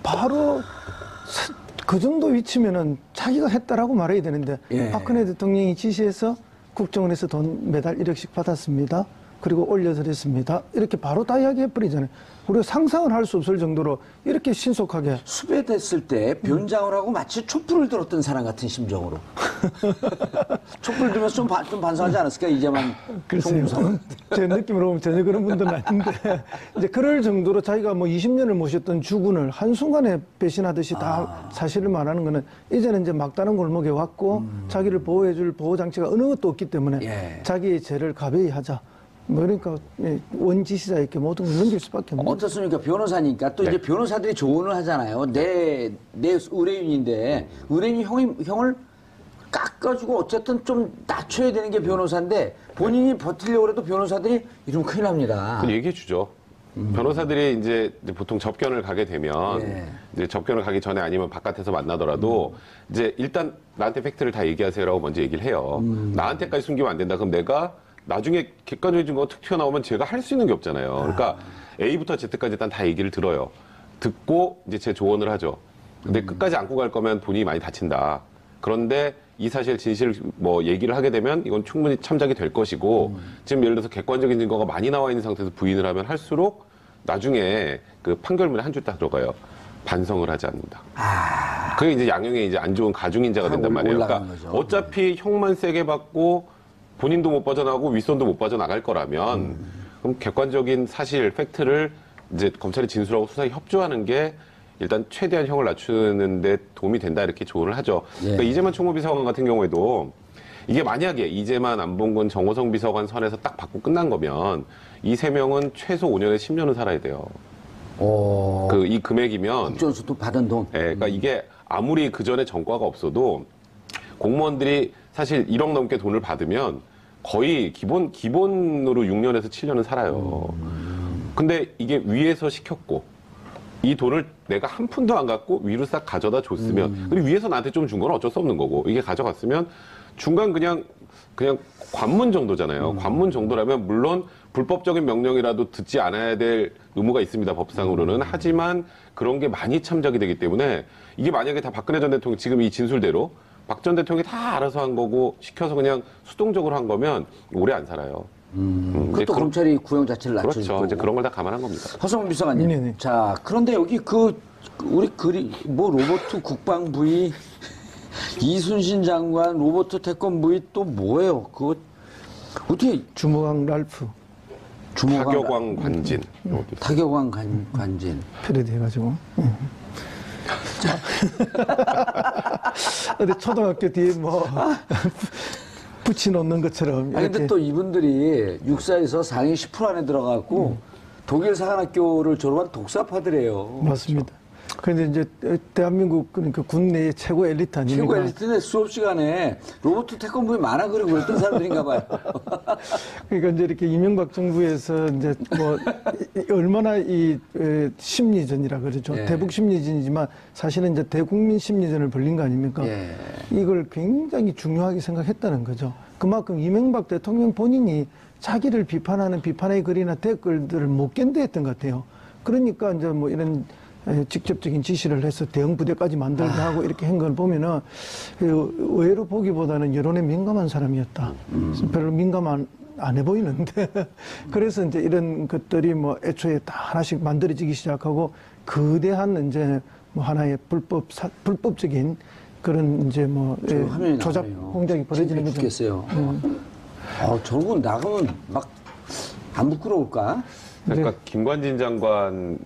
바로 그 정도 위치면은 자기가 했다라고 말해야 되는데 예. 박근혜 대통령이 지시해서 국정원에서 돈 매달 1억씩 받았습니다. 그리고 올려드렸습니다. 이렇게 바로 다 이야기해버리잖아요. 우리가 상상을 할 수 없을 정도로 이렇게 신속하게. 수배됐을 때 변장을 하고 마치 촛불을 들었던 사람 같은 심정으로. 촛불 들면서 좀 반성하지 않았을까, 이제만 글쎄요. 총무상은. 제 느낌으로 보면 전혀 그런 분들은 아닌데 이제 그럴 정도로 자기가 뭐 20년을 모셨던 주군을 한순간에 배신하듯이 다 사실을 말하는 거는 이제는 이제 막다른 골목에 왔고 자기를 보호해줄 보호장치가 어느 것도 없기 때문에 예. 자기의 죄를 가벼이 하자. 뭐 그러니까 원지시자에게 모든 걸 넘길 수밖에 없는. 어떻습니까? 변호사니까 또 네. 이제 변호사들이 조언을 하잖아요. 내 의뢰인인데 의뢰인이 형을 깎아주고 어쨌든 좀 낮춰야 되는 게 변호사인데 본인이 버티려고 해도 변호사들이 이러면 큰일 납니다. 그건 얘기해 주죠. 변호사들이 이제 보통 접견을 가게 되면 네. 이제 접견을 가기 전에 아니면 바깥에서 만나더라도 이제 일단 나한테 팩트를 다 얘기하세요라고 먼저 얘기를 해요. 나한테까지 숨기면 안 된다. 그럼 내가 나중에 객관적인 증거가 툭 튀어나오면 제가 할 수 있는 게 없잖아요. 그러니까 A부터 Z까지 일단 다 얘기를 들어요. 듣고 이제 제 조언을 하죠. 근데 끝까지 안고 갈 거면 본인이 많이 다친다. 그런데 이 사실 진실 뭐 얘기를 하게 되면 이건 충분히 참작이 될 것이고 지금 예를 들어서 객관적인 증거가 많이 나와 있는 상태에서 부인을 하면 할수록 나중에 그 판결문에 한 줄 딱 들어가요. 반성을 하지 않는다. 그게 이제 양형에 이제 안 좋은 가중인자가 된단 말이에요. 그러니까 올라가는 거죠. 어차피 형만 세게 받고 본인도 못 빠져나가고 윗손도 못 빠져나갈 거라면 그럼 객관적인 사실, 팩트를 이제 검찰이 진술하고 수사에 협조하는 게 일단 최대한 형을 낮추는 데 도움이 된다 이렇게 조언을 하죠. 그러니까 이재만 총무비서관 같은 경우에도 이게 만약에 이재만, 안봉근, 정호성 비서관 선에서 딱 받고 끝난 거면 이 세 명은 최소 5년에서 10년은 살아야 돼요. 그 이 금액이면 국정수도 받은 돈. 예, 그러니까 이게 아무리 그 전에 전과가 없어도 공무원들이 사실 1억 넘게 돈을 받으면 거의 기본으로 6년에서 7년은 살아요. 근데 이게 위에서 시켰고 이 돈을 내가 한 푼도 안 갖고 위로 싹 가져다 줬으면 그리고 위에서 나한테 좀 준 건 어쩔 수 없는 거고 이게 가져갔으면 중간 그냥 관문 정도잖아요. 관문 정도라면 물론 불법적인 명령이라도 듣지 않아야 될 의무가 있습니다. 법상으로는. 하지만 그런 게 많이 참작이 되기 때문에 이게 만약에 다 박근혜 전 대통령 지금 이 진술대로 박 전 대통령이 다 알아서 한 거고 시켜서 그냥 수동적으로 한 거면 오래 안 살아요. 그것도 검찰이 구형 자체를 낮춰줄 그렇죠. 거고. 이제 그런 걸 다 감안한 겁니다. 허성훈 비서관님. 네네. 자, 그런데 여기 우리 뭐 로버트 국방부의 이순신 장관 로버트 태권브이 또 뭐예요? 그거 어떻게 주무강 랄프 타격왕 관진. 타격왕 관진. 패러디 해가지고. 자. 어디 초등학교 뒤에 뭐 붙여놓는 것처럼. 아니, 근데 또 이분들이 육사에서 상위 10% 안에 들어가고 독일 사관학교를 졸업한 독사파들이에요. 맞습니다. 그런데 이제 대한민국 그러니까 국내의 최고 엘리트 아닙니까? 최고 엘리트인데 수업 시간에 로버트 태권브이 만화 그리고 그랬던 사람들인가 봐요. 그러니까 이제 이렇게 이명박 정부에서 이제 뭐 얼마나 이 심리전이라 그러죠. 예. 대북 심리전이지만 사실은 이제 대국민 심리전을 벌린 거 아닙니까? 예. 이걸 굉장히 중요하게 생각했다는 거죠. 그만큼 이명박 대통령 본인이 자기를 비판하는 비판의 글이나 댓글들을 못 견뎌했던 것 같아요. 그러니까 이제 뭐 이런 직접적인 지시를 해서 대응 부대까지 만들게 하고 이렇게 한 걸 보면은 의외로 보기보다는 여론에 민감한 사람이었다. 별로 민감 안 해 보이는데 그래서 이제 이런 것들이 뭐 애초에 다 하나씩 만들어지기 시작하고 거대한 이제 뭐 하나의 불법적인 그런 이제 뭐 조작 공작이 벌어지는 거죠. 죽겠어요. 저러고 나가면 막 안 부끄러울까? 그러니까 네. 김관진 장관은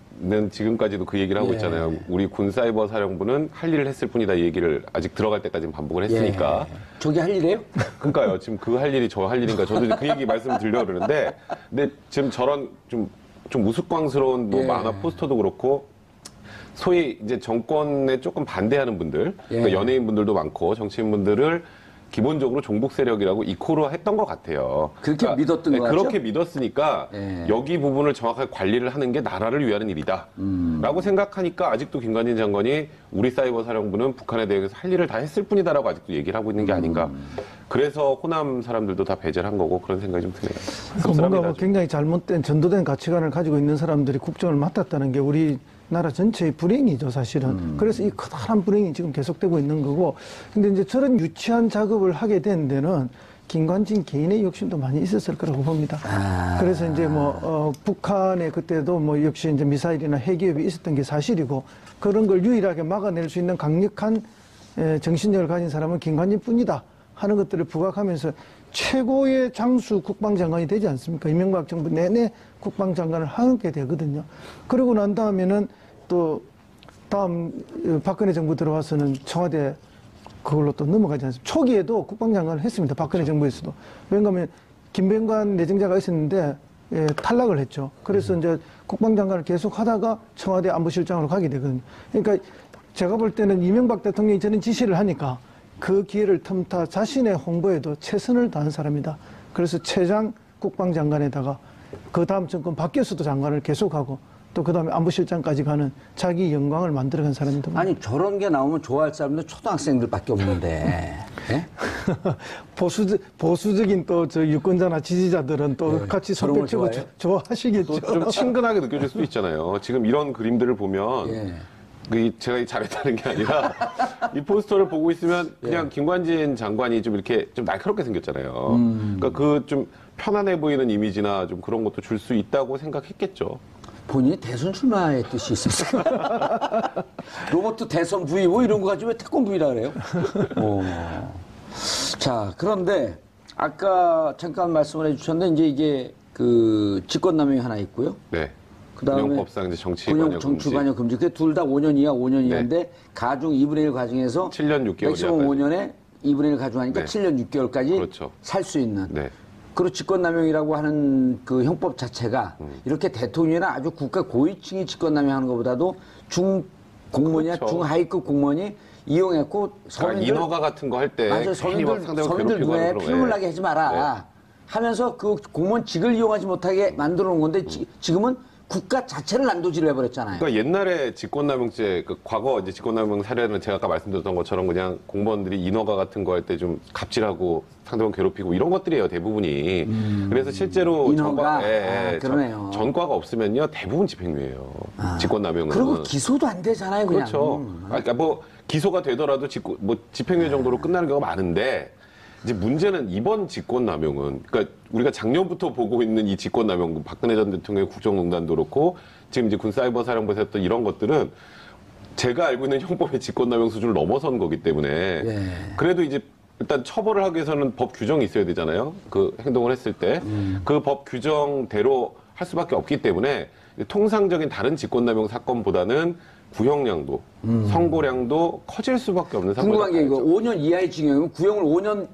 지금까지도 그 얘기를 하고 예. 있잖아요. 우리 군사이버 사령부는 할 일을 했을 뿐이다 이 얘기를 아직 들어갈 때까지는 반복을 했으니까. 예. 저게 할 일이에요? 그러니까요. 지금 그 할 일이 저 할 일인가 저도 이제 그 얘기 말씀을 드리려고 그러는데 근데 지금 저런 좀 우스꽝스러운 뭐 예. 만화 포스터도 그렇고 소위 이제 정권에 조금 반대하는 분들, 그러니까 예. 연예인분들도 많고 정치인분들을 기본적으로 종북 세력이라고 이코로 했던 것 같아요. 그렇게 믿었던 네, 거 같죠? 그렇게 믿었으니까 예. 여기 부분을 정확하게 관리를 하는 게 나라를 위하는 일이다. 라고 생각하니까 아직도 김관진 장관이 우리 사이버 사령부는 북한에 대해서 할 일을 다 했을 뿐이다라고 아직도 얘기를 하고 있는 게 아닌가. 그래서 호남 사람들도 다 배제를 한 거고 그런 생각이 좀 드네요. 뭔가 뭐 씁쓸합니다, 굉장히 잘못된 전도된 가치관을 가지고 있는 사람들이 국정을 맡았다는 게 우리나라 전체의 불행이죠, 사실은. 그래서 이 커다란 불행이 지금 계속되고 있는 거고. 근데 이제 저런 유치한 작업을 하게 된 데는 김관진 개인의 욕심도 많이 있었을 거라고 봅니다. 그래서 이제 뭐, 북한에 그때도 뭐 역시 이제 미사일이나 핵기업이 있었던 게 사실이고 그런 걸 유일하게 막아낼 수 있는 강력한 정신력을 가진 사람은 김관진 뿐이다 하는 것들을 부각하면서 최고의 장수 국방장관이 되지 않습니까? 이명박 정부 내내 국방장관을 하게 되거든요. 그러고 난 다음에는 또 다음 박근혜 정부 들어와서는 청와대 그걸로 또 넘어가지 않습니까? 초기에도 국방장관을 했습니다. 박근혜 정부에서도. 왜냐하면 김병관 내정자가 있었는데 탈락을 했죠. 그래서 이제 국방장관을 계속 하다가 청와대 안보실장으로 가게 되거든요. 그러니까 제가 볼 때는 이명박 대통령이 저는 지시를 하니까 그 기회를 틈타 자신의 홍보에도 최선을 다한 사람이다. 그래서 최장 국방장관에다가 그 다음 정권 바뀌어서도 장관을 계속하고 또 그 다음에 안보실장까지 가는 자기 영광을 만들어간 사람입니다. 아니 저런 게 나오면 좋아할 사람들 초등학생들밖에 없는데. 예? 보수적인 또 저 유권자나 지지자들은 또 같이 저런 걸 손뼉치고 좋아해요? 좋아하시겠죠. 또 좀 친근하게 느껴질 수도 있잖아요. 지금 이런 그림들을 보면 예. 제가 잘했다는 게 아니라 이 포스터를 보고 있으면 그냥 김관진 장관이 좀 이렇게 좀 날카롭게 생겼잖아요. 그러니까 그 좀 편안해 보이는 이미지나 좀 그런 것도 줄 수 있다고 생각했겠죠. 본인이 대선 출마의 뜻이 있었을까? 로버트 대선 부위 뭐 이런 거 가지고 왜 태권 부위라 그래요? 자, 그런데 아까 잠깐 말씀을 해주셨는데 이제 이게 그 직권남용이 하나 있고요. 네. 그다음에 군용법상 이제 정치관여 금지. 정치관여 금지. 그게 둘 다 5년 이하, 5년 이하인데 가중 2분의 1 가중해서 7년 6개월 맥시멈 이하까지. 5년에 2분의 1 가중하니까 네. 7년 6개월까지 그렇죠. 살 수 있는. 네. 그리고 직권남용이라고 하는 그 형법 자체가 이렇게 대통령이나 아주 국가 고위층이 직권남용하는 것보다도 중공무원이나 그렇죠. 중하위급 공무원이 이용했고 그러니까 서민들 인허가 같은 거 할 때 맞아요. 서민들 눈에 피눈물 나게 하지 마라 하면서 그 공무원직을 이용하지 못하게 만들어 놓은 건데 지금은 국가 자체를 난도질을 해버렸잖아요. 그러니까 옛날에 직권남용죄, 그 과거 이제 직권남용 사례는 제가 아까 말씀드렸던 것처럼 그냥 공무원들이 인허가 같은 거 할 때 좀 갑질하고 상대방 괴롭히고 이런 것들이에요, 대부분이. 그래서 실제로 인허가? 그러네요. 전과가 없으면요, 대부분 집행유예요. 직권남용은. 그리고 기소도 안 되잖아요, 그냥. 그렇죠. 그러니까 뭐 기소가 되더라도 집행유예 정도로 끝나는 경우가 많은데 이제 문제는 이번 직권남용은 그러니까 우리가 작년부터 보고 있는 이 직권남용, 박근혜 전 대통령의 국정농단도 그렇고 지금 이제 군사이버사령부에서 했던 이런 것들은 제가 알고 있는 형법의 직권남용 수준을 넘어선 거기 때문에 예. 그래도 이제 일단 처벌을 하기 위해서는 법 규정이 있어야 되잖아요. 그 행동을 했을 때 그 법 규정대로 할 수밖에 없기 때문에 통상적인 다른 직권남용 사건보다는 구형량도 선고량도 커질 수밖에 없는 사건이 궁금한 게 이거 5년 이하의 징역이면 구형을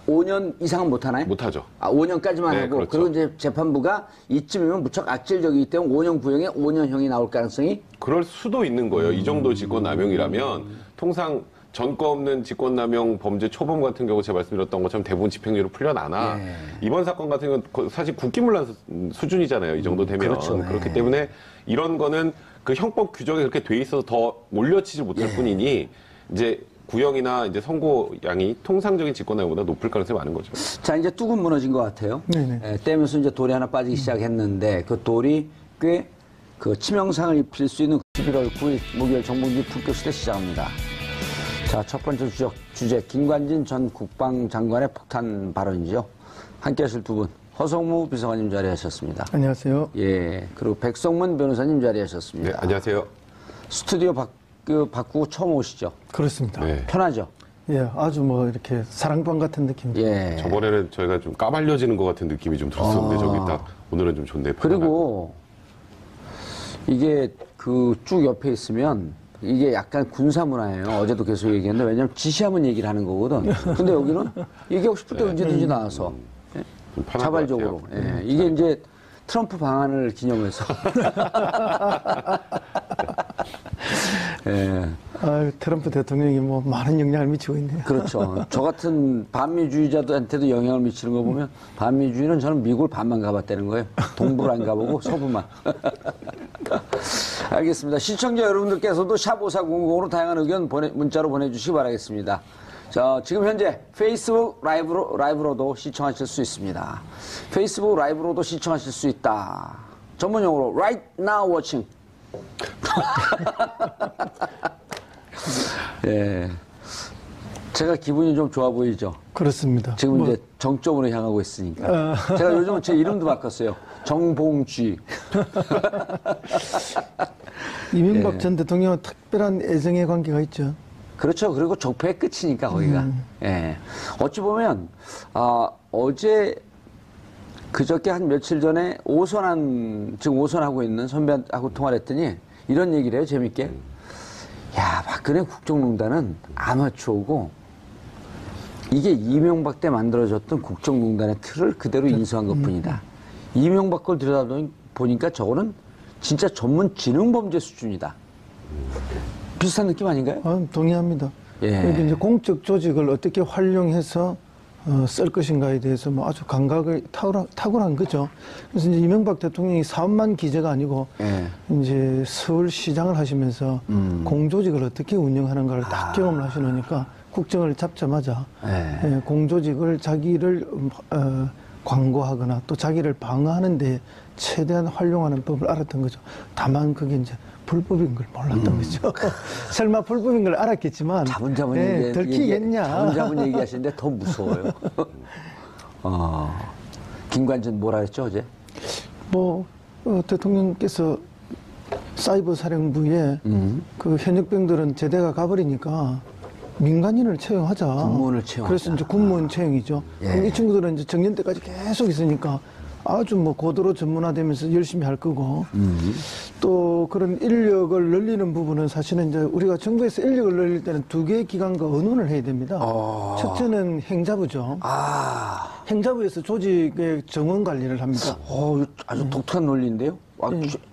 5년 이상은 못 하나요? 못하죠. 아, 5년까지만 네, 하고 그렇죠. 그리고 이제 재판부가 이쯤이면 무척 악질적이기 때문에 5년 구형에 5년형이 나올 가능성이 그럴 수도 있는 거예요. 이 정도 직권남용이라면 통상 전과 없는 직권남용 범죄 초범 같은 경우 제가 말씀드렸던 것처럼 대부분 집행유예로 풀려나나 예. 이번 사건 같은 경우는 사실 국기문란 수준이잖아요. 이 정도 되면. 그렇죠. 그렇기 예. 때문에 이런 거는 그 형법 규정에 그렇게 돼 있어서 더 올려치지 못할 예. 뿐이니 이제 구형이나 이제 선고량이 통상적인 직권남용보다 높을 가능성이 많은 거죠. 자, 이제 뚝은 무너진 것 같아요. 네네. 예, 떼면서 이제 돌이 하나 빠지기 시작했는데 그 돌이 꽤 그 치명상을 입힐 수 있는 11월 9일 목요일 정봉주 품격시대 시작합니다. 자, 첫 번째 주제 김관진 전 국방장관의 폭탄 발언이죠. 함께 하실 두 분, 허성무 비서관님 자리하셨습니다. 안녕하세요. 예, 그리고 백성문 변호사님 자리하셨습니다. 네, 안녕하세요. 스튜디오 바꾸고 처음 오시죠? 그렇습니다. 네. 편하죠? 예, 아주 뭐 이렇게 사랑방 같은 느낌이죠. 예. 저번에는 저희가 좀 까발려지는 것 같은 느낌이 좀 들었었는데 저기 딱 오늘은 좀 좋네요. 그리고 이게 그 쭉 옆에 있으면 이게 약간 군사 문화예요. 어제도 계속 얘기했는데 왜냐면 지시하면 얘기를 하는 거거든. 근데 여기는 얘기하고 싶을 때 언제든지 나와서 예? 좀 편한 자발적으로. 것 같아요. 예. 이게 이제 트럼프 방안을 기념해서. 예. 아, 트럼프 대통령이 뭐 많은 영향을 미치고 있네요. 그렇죠. 저 같은 반미주의자들한테도 영향을 미치는 거 보면 반미주의는 저는 미국을 반만 가봤다는 거예요. 동부를 안 가보고 서부만. 알겠습니다. 시청자 여러분들께서도 샵5400으로 다양한 의견 문자로 보내주시기 바라겠습니다. 자, 지금 현재 페이스북 라이브로도 시청하실 수 있습니다. 페이스북 라이브로도 시청하실 수 있다. 전문용어로 right now watching. 예. 제가 기분이 좀 좋아 보이죠? 그렇습니다. 지금 뭐, 이제 정점으로 향하고 있으니까. 제가 요즘은 제 이름도 바꿨어요. 정봉쥐. 이명박 전 대통령은 특별한 애정의 관계가 있죠. 그렇죠. 그리고 적폐의 끝이니까, 거기가. 예. 어찌 보면, 어제, 그저께 한 며칠 전에 지금 오선하고 있는 선배하고 통화를 했더니 이런 얘기를 해요, 재밌게. 야, 박근혜 국정농단은 아마추어고 이게 이명박 때 만들어졌던 국정농단의 틀을 그대로 인수한 것 뿐이다. 이명박 걸 들여다보니까 저거는 진짜 전문 지능범죄 수준이다. 비슷한 느낌 아닌가요? 아, 동의합니다. 예. 그러니까 이제 공적 조직을 어떻게 활용해서 쓸 것인가에 대해서 뭐 아주 감각을 탁월한 거죠. 그래서 이제 이명박 대통령이 사업만 기재가 아니고 예. 이제 서울시장을 하시면서 공조직을 어떻게 운영하는가를 딱 경험을 하시니까 국정을 잡자마자 예. 공조직을 자기를 광고하거나 또 자기를 방어하는데 최대한 활용하는 법을 알았던 거죠. 다만 그게 이제 불법인 걸 몰랐던 거죠. 설마 불법인 걸 알았겠지만 자분자분 들키겠냐. 자분자분 얘기하시는데 더 무서워요. 김관진 뭐라 했죠 어제? 뭐 대통령께서 사이버 사령부에 그 현역병들은 제대가 가버리니까 민간인을 채용하자. 군무원을 채용하자. 그래서 이제 군무원 채용이죠. 예. 그럼 이 친구들은 이제 정년 때까지 계속 있으니까 아주 뭐 고도로 전문화되면서 열심히 할 거고 또 그런 인력을 늘리는 부분은 사실은 이제 우리가 정부에서 인력을 늘릴 때는 두 개의 기관과 의논을 해야 됩니다. 첫째는 행자부죠. 행자부에서 조직의 정원 관리를 합니다. 아주 독특한 논리인데요.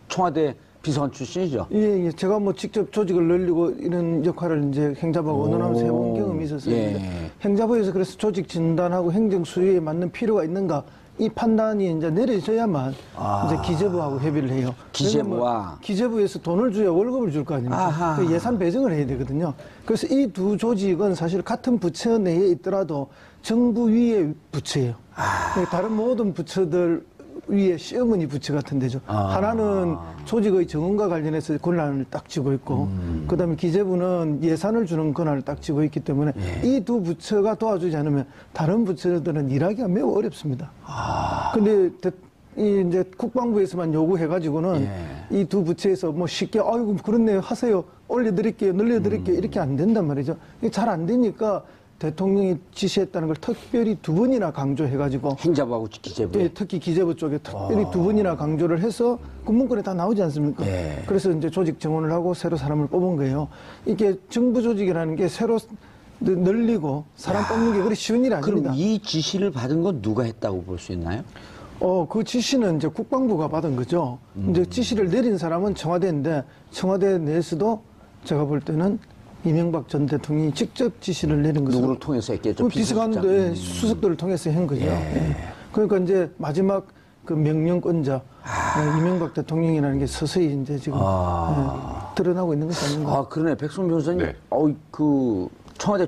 청와대 비서관 출신이죠. 예, 예. 제가 뭐 직접 조직을 늘리고 이런 역할을 이제 행자부하고 의논하면서 해본 경험이 있었어요. 예. 행자부에서 그래서 조직 진단하고 행정 수위에 맞는 필요가 있는가 이 판단이 이제 내려져야만 이제 기재부하고 협의를 해요. 기재부와 기재부에서 돈을 줘야 월급을 줄 거 아닙니까? 그 예산 배정을 해야 되거든요. 그래서 이 두 조직은 사실 같은 부처 내에 있더라도 정부 위의 부처예요. 다른 모든 부처들 위에 시어머니 부처 같은 데죠. 하나는 조직의 정원과 관련해서 권한을 딱 쥐고 있고, 그 다음에 기재부는 예산을 주는 권한을 딱 쥐고 있기 때문에 이 두 부처가 도와주지 않으면 다른 부처들은 일하기가 매우 어렵습니다. 근데 이제 국방부에서만 요구해가지고는 이 두 부처에서 뭐 쉽게, 아이고, 그렇네요. 하세요. 올려드릴게요, 늘려드릴게요 이렇게 안 된단 말이죠. 이게 잘 안 되니까 대통령이 지시했다는 걸 특별히 2번이나 강조해가지고 행자부하고 기재부. 예, 특히 기재부 쪽에 특별히 2번이나 강조를 해서 그 문건에 다 나오지 않습니까? 예. 그래서 이제 조직 정원을 하고 새로 사람을 뽑은 거예요. 이게 정부 조직이라는 게 새로 늘리고 사람 뽑는 게 그리 쉬운 일이 아닙니다. 그럼 이 지시를 받은 건 누가 했다고 볼 수 있나요? 그 지시는 이제 국방부가 받은 거죠. 이제 지시를 내린 사람은 청와대인데 청와대 내에서도 제가 볼 때는 이명박 전 대통령이 직접 지시를 내린 것으로. 누구를 통해서 했겠죠? 비서관들 수석들을 통해서 한 거죠. 예. 그러니까 이제 마지막 그 명령권자 이명박 대통령이라는 게 서서히 이제 지금 드러나고 있는 것이 아닌가. 그러네. 백승 변호사님. 네. 그 청와대